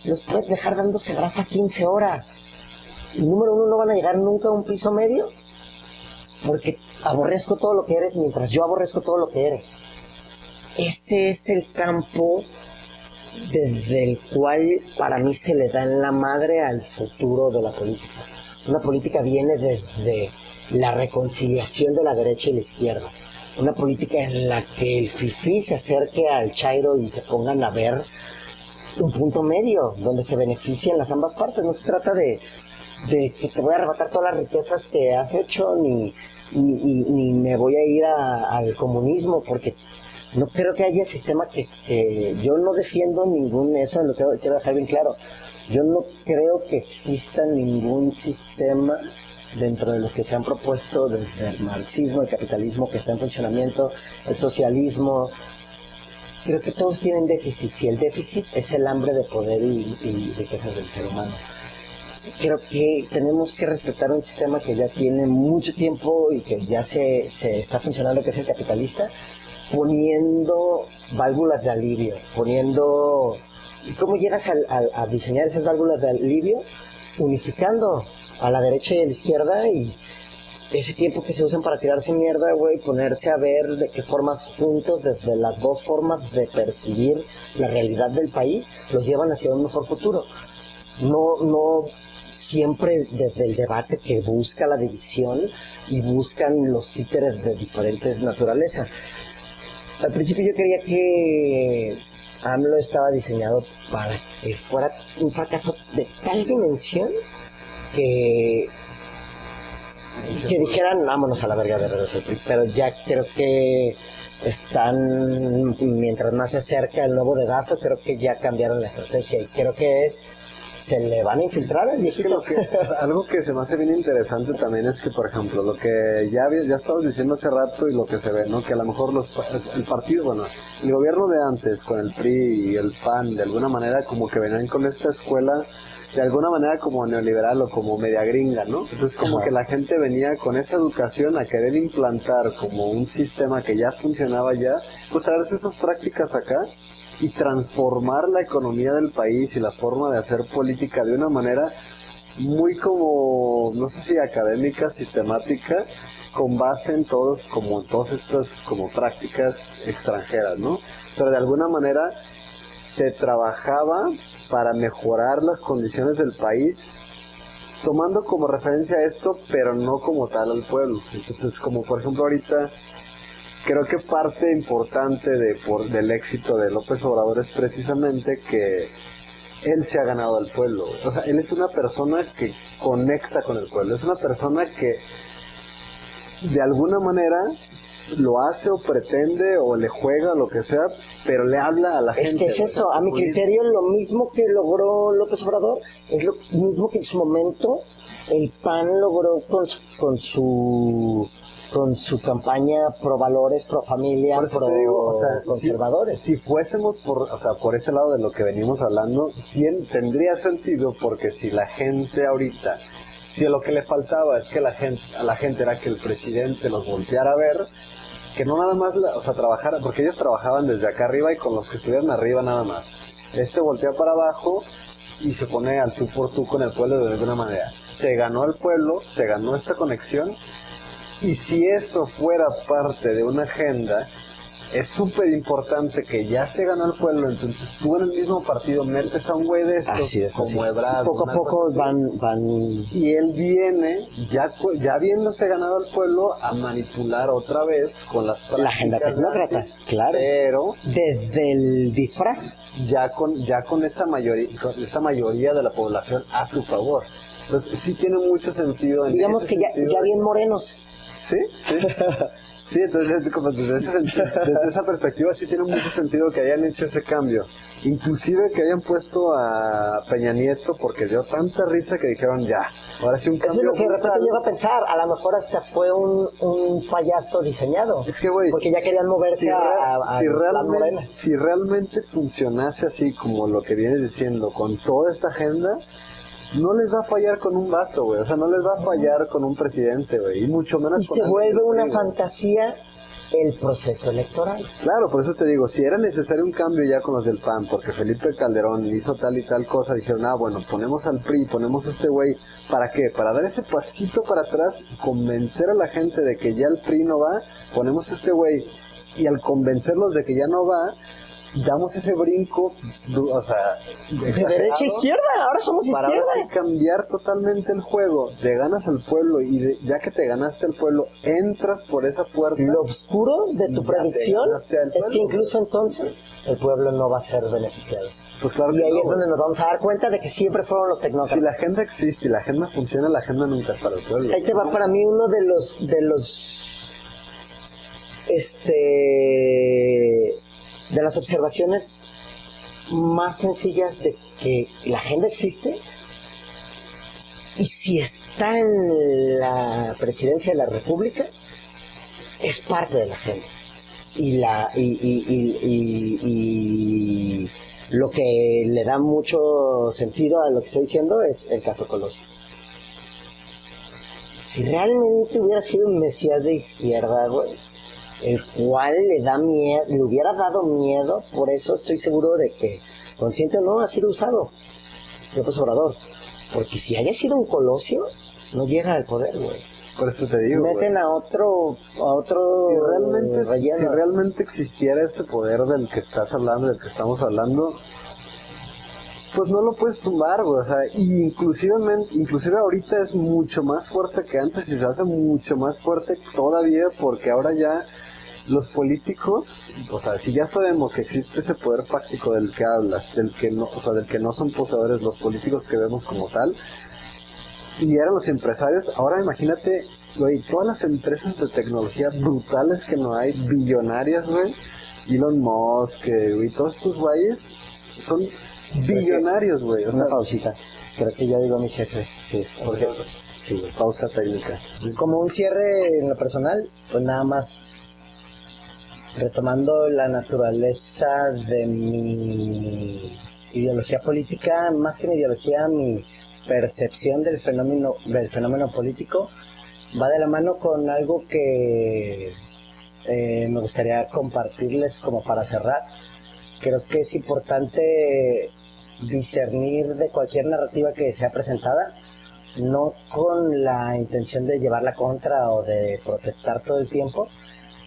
Speaker 2: los puedes dejar dándose brasa 15 horas. Y número uno, no van a llegar nunca a un piso medio, porque aborrezco todo lo que eres mientras yo aborrezco todo lo que eres. Ese es el campo desde el cual para mí se le da en la madre al futuro de la política. Una política viene desde la reconciliación de la derecha y la izquierda. Una política en la que el fifí se acerque al chairo y se pongan a ver un punto medio donde se beneficien las ambas partes. No se trata de que te voy a arrebatar todas las riquezas que has hecho, ni me voy a ir al comunismo, porque no creo que haya sistema que yo no defiendo ningún, eso es lo que quiero dejar bien claro. Yo no creo que exista ningún sistema dentro de los que se han propuesto desde el marxismo, el capitalismo que está en funcionamiento, el socialismo. Creo que todos tienen déficit, y el déficit es el hambre de poder y riquezas del ser humano. Creo que tenemos que respetar un sistema que ya tiene mucho tiempo y que ya se está funcionando, que es el capitalista, poniendo válvulas de alivio, ¿Y cómo llegas a diseñar esas válvulas de alivio? Unificando a la derecha y a la izquierda, y ese tiempo que se usan para tirarse mierda, güey, ponerse a ver de qué formas juntos, desde las dos formas de percibir la realidad del país, los llevan hacia un mejor futuro. No siempre desde el debate que busca la división y buscan los títeres de diferentes naturaleza. Al principio yo creía que AMLO estaba diseñado para que fuera un fracaso de tal dimensión que dijeran vámonos a la verga de regreso, pero ya creo que mientras más se acerca el nuevo dedazo, creo que ya cambiaron la estrategia y creo que se le van a infiltrar al viejito.
Speaker 3: Algo que se me hace bien interesante también es que, por ejemplo, lo que ya estabas diciendo hace rato y lo que se ve, ¿no? Que a lo mejor el partido, bueno, el gobierno de antes con el PRI y el PAN, de alguna manera como que venían con esta escuela, de alguna manera como neoliberal o como media gringa, ¿no? Entonces como que la gente venía con esa educación a querer implantar como un sistema que ya funcionaba ya, pues traerse esas prácticas acá y transformar la economía del país y la forma de hacer política de una manera muy como, no sé si académica, sistemática, con base en todas estas como prácticas extranjeras, ¿no? Pero de alguna manera se trabajaba para mejorar las condiciones del país, tomando como referencia esto, pero no como tal al pueblo. Entonces, como por ejemplo ahorita, creo que parte importante del éxito de López Obrador es precisamente que él se ha ganado al pueblo. O sea, él es una persona que conecta con el pueblo. Es una persona que de alguna manera lo hace o pretende o le juega, lo que sea, pero le habla a la gente.
Speaker 2: Es que es eso, a mi criterio lo mismo que logró López Obrador es lo mismo que en su momento el PAN logró con su con su campaña pro valores, pro familia,
Speaker 3: Por eso
Speaker 2: pro
Speaker 3: te digo, o sea,
Speaker 2: conservadores.
Speaker 3: si fuésemos por ese lado de lo que venimos hablando, bien, tendría sentido, porque si la gente ahorita, si lo que le faltaba es que a la gente era que el presidente los volteara a ver, que no nada más, trabajara, porque ellos trabajaban desde acá arriba y con los que estuvieran arriba nada más. Voltea para abajo y se pone al tú por tú con el pueblo de alguna manera. Se ganó al pueblo, se ganó esta conexión, y si eso fuera parte de una agenda, es súper importante que ya se ganó el pueblo, entonces tú en el mismo partido metes a un güey de estos, como Ebrard.
Speaker 2: Poco a poco van...
Speaker 3: Y él viene, ya habiéndose ganado al pueblo, a manipular otra vez con las prácticas
Speaker 2: La agenda tecnócrata,
Speaker 3: antes,
Speaker 2: claro.
Speaker 3: Pero
Speaker 2: desde el disfraz.
Speaker 3: ya con esta mayoría de la población a tu favor. Entonces sí tiene mucho sentido.
Speaker 2: Digamos que ya bien morenos.
Speaker 3: Sí. Sí, entonces como desde esa perspectiva sí tiene mucho sentido que hayan hecho ese cambio. Inclusive que hayan puesto a Peña Nieto, porque dio tanta risa que dijeron ya, ahora sí un cambio.
Speaker 2: Eso es lo que de repente
Speaker 3: brutal.
Speaker 2: llego a pensar. A lo mejor hasta fue un payaso diseñado.
Speaker 3: Es que, güey,
Speaker 2: porque ya querían moverse a
Speaker 3: si realmente funcionase así como lo que vienes diciendo, con toda esta agenda, no les va a fallar con un vato, güey. O sea, no les va a fallar con un presidente, güey. Y mucho menos
Speaker 2: Y
Speaker 3: con
Speaker 2: se vuelve
Speaker 3: alguien,
Speaker 2: una
Speaker 3: güey.
Speaker 2: fantasía el proceso electoral.
Speaker 3: Claro, por eso te digo, si era necesario un cambio ya con los del PAN, porque Felipe Calderón hizo tal y tal cosa, dijeron, bueno, ponemos al PRI, ponemos a este güey, ¿para qué? Para dar ese pasito para atrás y convencer a la gente de que ya el PRI no va, ponemos a este güey, y al convencerlos de que ya no va, damos ese brinco,
Speaker 2: De derecha a izquierda, ahora somos
Speaker 3: para ahora
Speaker 2: izquierda.
Speaker 3: sí cambiar totalmente el juego. Te ganas al pueblo y ya que te ganaste al pueblo, entras por esa puerta.
Speaker 2: Lo oscuro de tu
Speaker 3: Ya
Speaker 2: predicción
Speaker 3: te ganaste al
Speaker 2: es que
Speaker 3: pueblo.
Speaker 2: incluso entonces el pueblo no va a ser beneficiado.
Speaker 3: Pues claro
Speaker 2: Y
Speaker 3: que
Speaker 2: ahí
Speaker 3: no,
Speaker 2: es donde
Speaker 3: güey.
Speaker 2: nos vamos a dar cuenta de que siempre fueron los
Speaker 3: Si
Speaker 2: tecnócratas.
Speaker 3: la agenda existe y la agenda funciona, la agenda nunca es para el pueblo.
Speaker 2: Ahí te va para mí uno de los de las observaciones más sencillas de que la agenda existe, y si está en la presidencia de la República es parte de la agenda, y lo que le da mucho sentido a lo que estoy diciendo es el caso Colosio. Si realmente hubiera sido un mesías de izquierda, güey, el cual le hubiera dado miedo, por eso estoy seguro de que, consciente o no, ha sido usado López Obrador. Porque si haya sido un Colosio, no llega al poder, güey.
Speaker 3: Por eso te digo,
Speaker 2: Meten
Speaker 3: güey.
Speaker 2: a otro
Speaker 3: Si
Speaker 2: relleno.
Speaker 3: realmente existiera ese poder del que estás hablando, del que estamos hablando, pues no lo puedes tumbar, güey. O sea, inclusive ahorita es mucho más fuerte que antes y se hace mucho más fuerte todavía, porque ahora ya los políticos, o sea, si ya sabemos que existe ese poder fáctico del que hablas, del que no son poseedores los políticos que vemos como tal, y eran los empresarios, ahora imagínate, güey, todas las empresas de tecnología brutales que no hay, billonarias, güey, Elon Musk, güey, todos estos güeyes son billonarios, güey. O
Speaker 2: Una
Speaker 3: sea,
Speaker 2: pausita. Creo que ya digo mi jefe. Sí,
Speaker 3: porque,
Speaker 2: sí, güey.
Speaker 3: pausa técnica.
Speaker 2: Como un cierre en lo personal, pues nada más retomando la naturaleza de mi ideología política, más que mi ideología, mi percepción del fenómeno político va de la mano con algo que me gustaría compartirles como para cerrar. Creo que es importante discernir de cualquier narrativa que sea presentada, no con la intención de llevarla contra o de protestar todo el tiempo,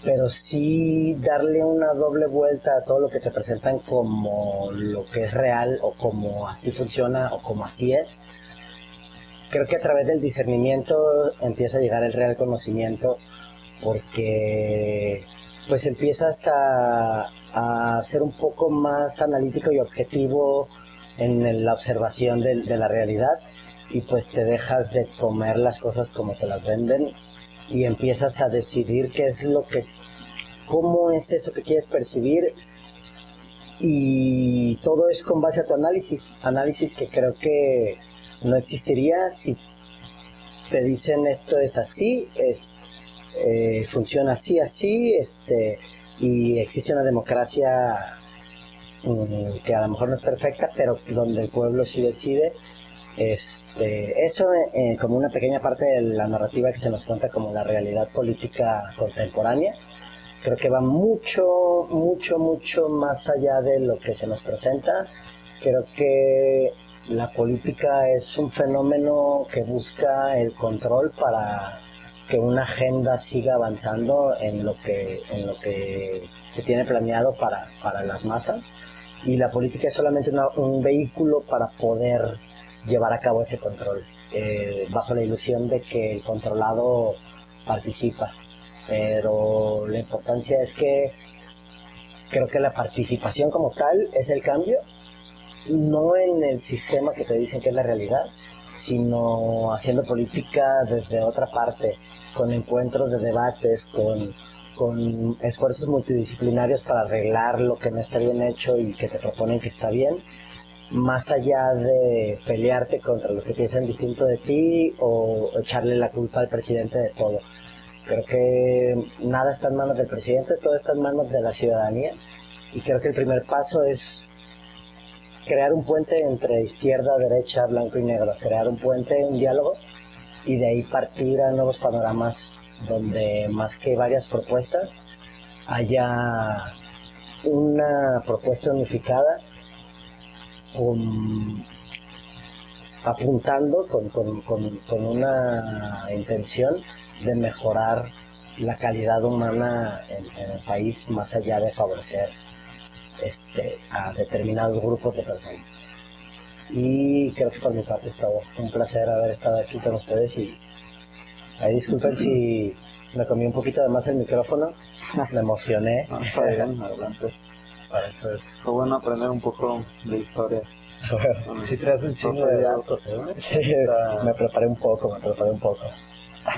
Speaker 2: pero sí darle una doble vuelta a todo lo que te presentan como lo que es real, o como así funciona, o como así es. Creo que a través del discernimiento empieza a llegar el real conocimiento, porque pues empiezas a ser un poco más analítico y objetivo en la observación de la realidad, y pues te dejas de comer las cosas como te las venden y empiezas a decidir cómo es eso que quieres percibir, y todo es con base a tu análisis que creo que no existiría si te dicen esto es así, funciona así, así, y existe una democracia que a lo mejor no es perfecta, pero donde el pueblo sí decide. Eso como una pequeña parte de la narrativa que se nos cuenta como la realidad política contemporánea. Creo que va mucho, mucho, mucho más allá de lo que se nos presenta. Creo que la política es un fenómeno que busca el control para que una agenda siga avanzando en lo que se tiene planeado para las masas. Y la política es solamente un vehículo para poder llevar a cabo ese control, bajo la ilusión de que el controlado participa. Pero la importancia es que creo que la participación como tal es el cambio, no en el sistema que te dicen que es la realidad, sino haciendo política desde otra parte, con encuentros de debates, con esfuerzos multidisciplinarios para arreglar lo que no está bien hecho y que te proponen que está bien, más allá de pelearte contra los que piensan distinto de ti o echarle la culpa al presidente de todo. Creo que nada está en manos del presidente, todo está en manos de la ciudadanía, y creo que el primer paso es crear un puente entre izquierda, derecha, blanco y negro, crear un puente, un diálogo, y de ahí partir a nuevos panoramas donde más que varias propuestas haya una propuesta unificada apuntando con una intención de mejorar la calidad humana en el país, más allá de favorecer a determinados grupos de personas. Y creo que por mi parte es todo. Un placer haber estado aquí con ustedes, y ahí disculpen si me comí un poquito de más el micrófono, me emocioné.
Speaker 1: No, está bien, adelante.
Speaker 3: Para eso es.
Speaker 1: Fue bueno aprender un poco de historia.
Speaker 3: Sí, traes un chingo de datos, ¿eh?
Speaker 2: Sí, me preparé un poco.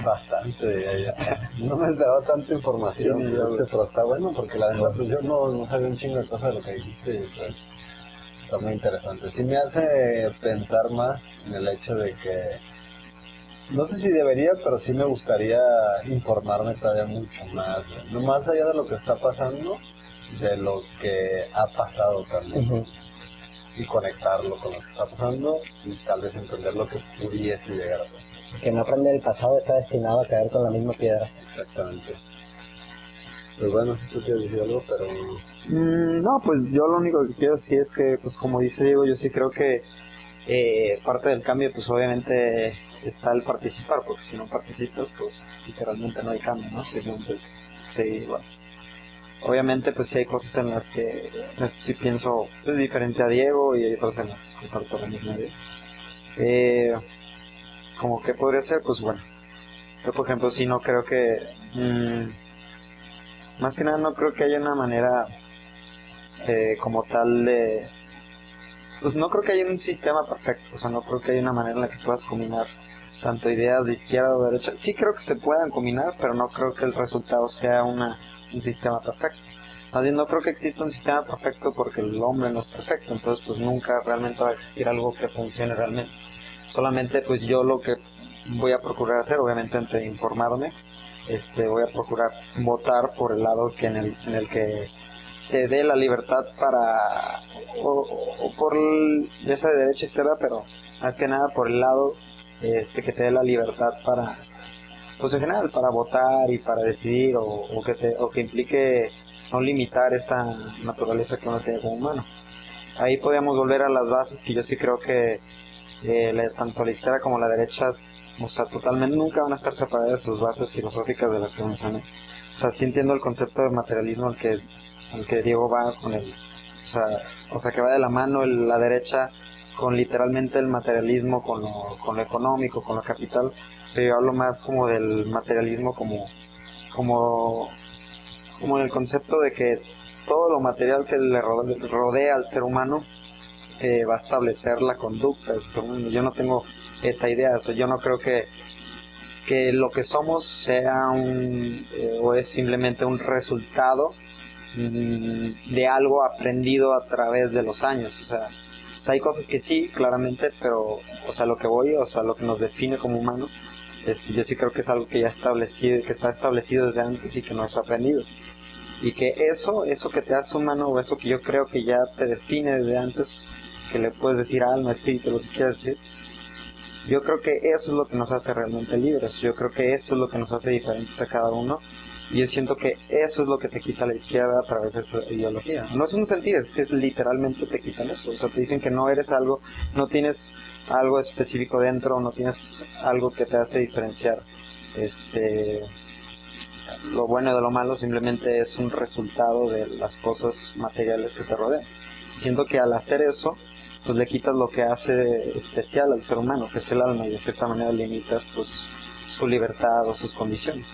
Speaker 3: Bastante, no me esperaba tanta información, pero está bueno porque la verdad pues yo no sabía un chingo de cosas de lo que dijiste, y pues está muy interesante. Sí me hace pensar más en el hecho de que, no sé si debería, pero sí me gustaría informarme todavía mucho más, no más allá de lo que está pasando, de lo que ha pasado también.
Speaker 2: Uh-huh.
Speaker 3: Y conectarlo con lo que está pasando y tal vez entender lo que pudiese llegar a pasar.
Speaker 2: Que no aprender el pasado está destinado a caer con la misma piedra.
Speaker 3: Exactamente. Pues bueno, si tú quieres decir algo, pero...
Speaker 1: No, pues yo lo único que quiero decir es que, pues como dice Diego, yo sí creo que parte del cambio, pues obviamente está el participar, porque si no participas, pues literalmente no hay cambio, ¿no? Entonces, sí, bueno. Obviamente, pues sí hay cosas en las que sí pienso pues, diferente a Diego, y hay otras en las que comparto la misma idea. Como que podría ser, pues bueno, yo por ejemplo sí no creo que, más que nada no creo que haya una manera como tal de, pues no creo que haya un sistema perfecto, o sea, no creo que haya una manera en la que puedas combinar tanto ideas de izquierda o derecha. Sí creo que se puedan combinar, pero no creo que el resultado sea un sistema perfecto. Más bien no creo que exista un sistema perfecto porque el hombre no es perfecto, entonces pues nunca realmente va a existir algo que funcione realmente. Solamente pues yo lo que voy a procurar hacer, obviamente entre informarme, voy a procurar votar por el lado que en el que se dé la libertad para, o por ya sea de derecha a izquierda, pero más que nada por el lado que te dé la libertad para, pues en general, para votar y para decidir, o que implique no limitar esa naturaleza que uno tiene como humano. Ahí podríamos volver a las bases, que yo sí creo que tanto la izquierda como la derecha, o sea, totalmente nunca van a estar separadas de sus bases filosóficas de las que mencioné. O sea, sí entiendo el concepto de materialismo al que Diego va con él. O sea, que va de la mano la derecha con literalmente el materialismo, con lo económico, con lo capital, pero yo hablo más como del materialismo como en el concepto de que todo lo material que le rodea al ser humano va a establecer la conducta de ese mundo. Yo no tengo esa idea, o sea, yo no creo que lo que somos sea o es simplemente un resultado de algo aprendido a través de los años. O sea, hay cosas que sí, claramente, pero, o sea, lo que lo que nos define como humanos yo sí creo que es algo que ya establecido, que está establecido desde antes y que no es aprendido. Y que eso que te hace humano, o eso que yo creo que ya te define desde antes, que le puedes decir alma, espíritu, lo que quieras decir, yo creo que eso es lo que nos hace realmente libres. Yo creo que eso es lo que nos hace diferentes a cada uno. Y yo siento que eso es lo que te quita la izquierda a través de esa ideología. No es un sentido, es que literalmente te quitan eso. O sea, te dicen que no eres algo, no tienes algo específico dentro, no tienes algo que te hace diferenciar lo bueno de lo malo, simplemente es un resultado de las cosas materiales que te rodean. Siento que al hacer eso, pues le quitas lo que hace especial al ser humano, que es el alma, y de cierta manera limitas pues su libertad o sus condiciones.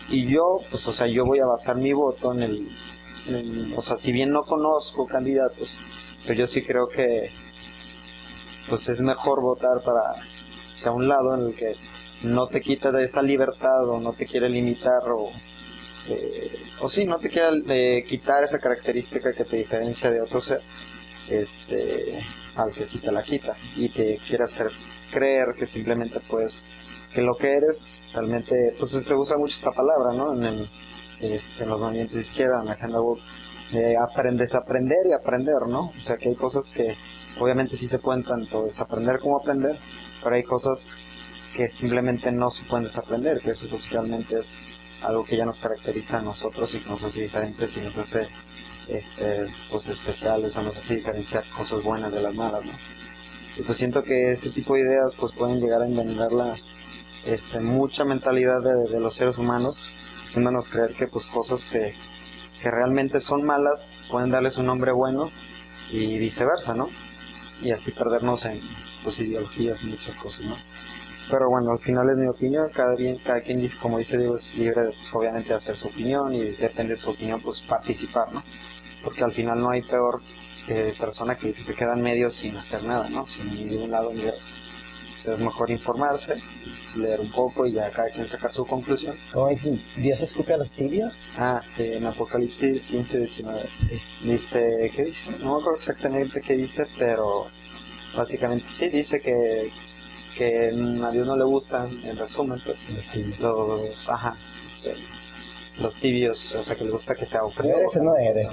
Speaker 1: Y yo, pues, o sea, yo voy a basar mi voto o sea, si bien no conozco candidatos, pero yo sí creo que, pues, es mejor votar para hacia un lado en el que no te quita de esa libertad o no te quiere limitar o sí, no te quiere quitar esa característica que te diferencia de otro ser, al que sí te la quita y te quiere hacer creer que simplemente puedes, que lo que eres realmente, pues se usa mucho esta palabra, ¿no? En los movimientos de izquierda, en la agenda woke, desaprender y aprender, ¿no? O sea que hay cosas que obviamente sí se pueden tanto desaprender como aprender, pero hay cosas que simplemente no se pueden desaprender, que eso pues realmente es algo que ya nos caracteriza a nosotros y que nos hace diferentes y nos hace pues especiales, o nos hace diferenciar cosas buenas de las malas, ¿no? Y pues siento que ese tipo de ideas pues pueden llegar a envenenar mucha mentalidad de los seres humanos, haciéndonos creer que pues cosas que realmente son malas pueden darles un nombre bueno y viceversa, ¿no? Y así perdernos en pues ideologías y muchas cosas, ¿no? Pero bueno, al final es mi opinión, cada quien dice, como dice Diego, es libre de, pues, obviamente de hacer su opinión, y depende de su opinión pues participar, ¿no? Porque al final no hay peor persona que se queda en medio sin hacer nada, ¿no? Sin ni de un lado ni de otro. Es mejor informarse, leer un poco y ya cada quien sacar su conclusión.
Speaker 2: ¿Cómo dicen? ¿Dios escupe a los tibios?
Speaker 1: Ah, sí, en Apocalipsis 15:19 dice, ¿qué dice? No me acuerdo exactamente qué dice, pero básicamente sí, dice que a Dios no le gustan, en resumen, pues,
Speaker 2: Los tibios.
Speaker 1: Los tibios, o sea, que le gusta que sea
Speaker 2: No
Speaker 1: frío.
Speaker 2: eres o no eres.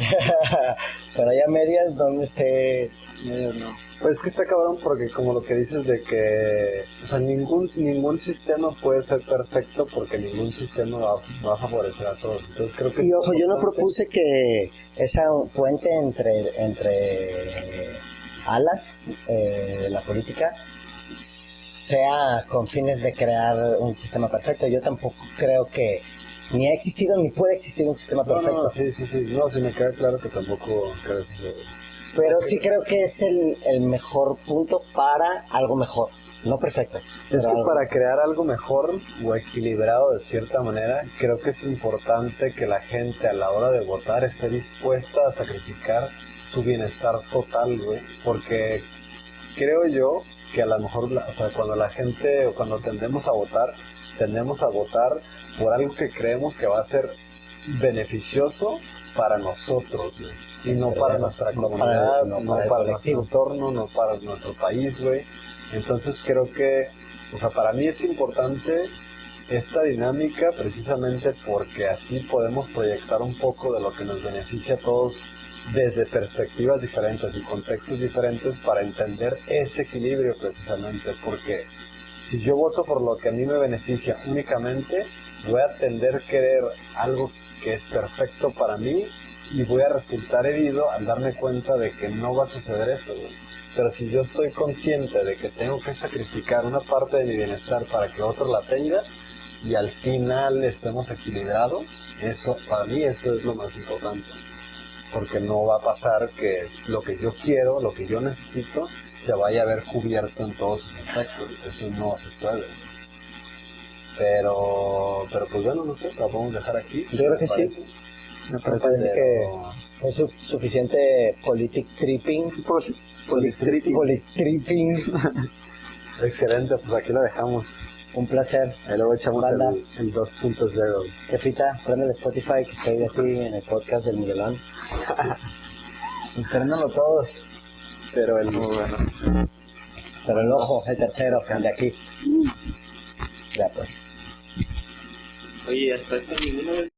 Speaker 2: Pero ya medias donde esté...
Speaker 1: Medios no.
Speaker 3: Pues es que está cabrón porque como lo que dices de que, o sea, ningún sistema puede ser perfecto porque ningún sistema va a favorecer a todos. Entonces creo que
Speaker 2: Y
Speaker 3: es
Speaker 2: ojo, yo no
Speaker 3: importante.
Speaker 2: propuse que esa puente entre alas de la política sea con fines de crear un sistema perfecto. Yo tampoco creo que ni ha existido ni puede existir un sistema perfecto.
Speaker 3: No, sí. No, sí me queda claro que tampoco creo que eso.
Speaker 2: Pero sí creo que es el mejor punto para algo mejor. No perfecto.
Speaker 3: Es que
Speaker 2: algo.
Speaker 3: para crear algo mejor o equilibrado de cierta manera, creo que es importante que la gente a la hora de votar esté dispuesta a sacrificar su bienestar total, güey. Porque creo yo que a lo mejor, o sea, cuando la gente, o cuando tendemos a votar por algo que creemos que va a ser beneficioso para nosotros, güey. Y no para nuestra comunidad, no para nuestro entorno, no para nuestro país, güey. Entonces creo que, o sea, para mí es importante esta dinámica precisamente porque así podemos proyectar un poco de lo que nos beneficia a todos desde perspectivas diferentes y contextos diferentes para entender ese equilibrio precisamente, porque si yo voto por lo que a mí me beneficia únicamente, voy a tender a querer algo que es perfecto para mí y voy a resultar herido al darme cuenta de que no va a suceder eso, güey. Pero si yo estoy consciente de que tengo que sacrificar una parte de mi bienestar para que otro la tenga y al final estemos equilibrados, eso, para mí eso es lo más importante. Porque no va a pasar que lo que yo quiero, lo que yo necesito, se vaya a ver cubierto en todos sus aspectos. Eso no se puede. Pero pues bueno, no sé, lo podemos dejar aquí.
Speaker 2: Yo creo que sí. Me parece que fue suficiente politic tripping. Politripping.
Speaker 3: Excelente, pues aquí lo dejamos.
Speaker 2: Un placer.
Speaker 3: Ahí luego echamos
Speaker 2: Banda.
Speaker 3: el 2.0.
Speaker 2: Jefita, prende el Spotify que estoy aquí en el podcast del Miguelón. Préndanlo todos.
Speaker 3: Pero el bueno.
Speaker 2: Pero el ojo, el tercero, el de aquí. Ya pues.
Speaker 4: Oye, hasta esto ninguno de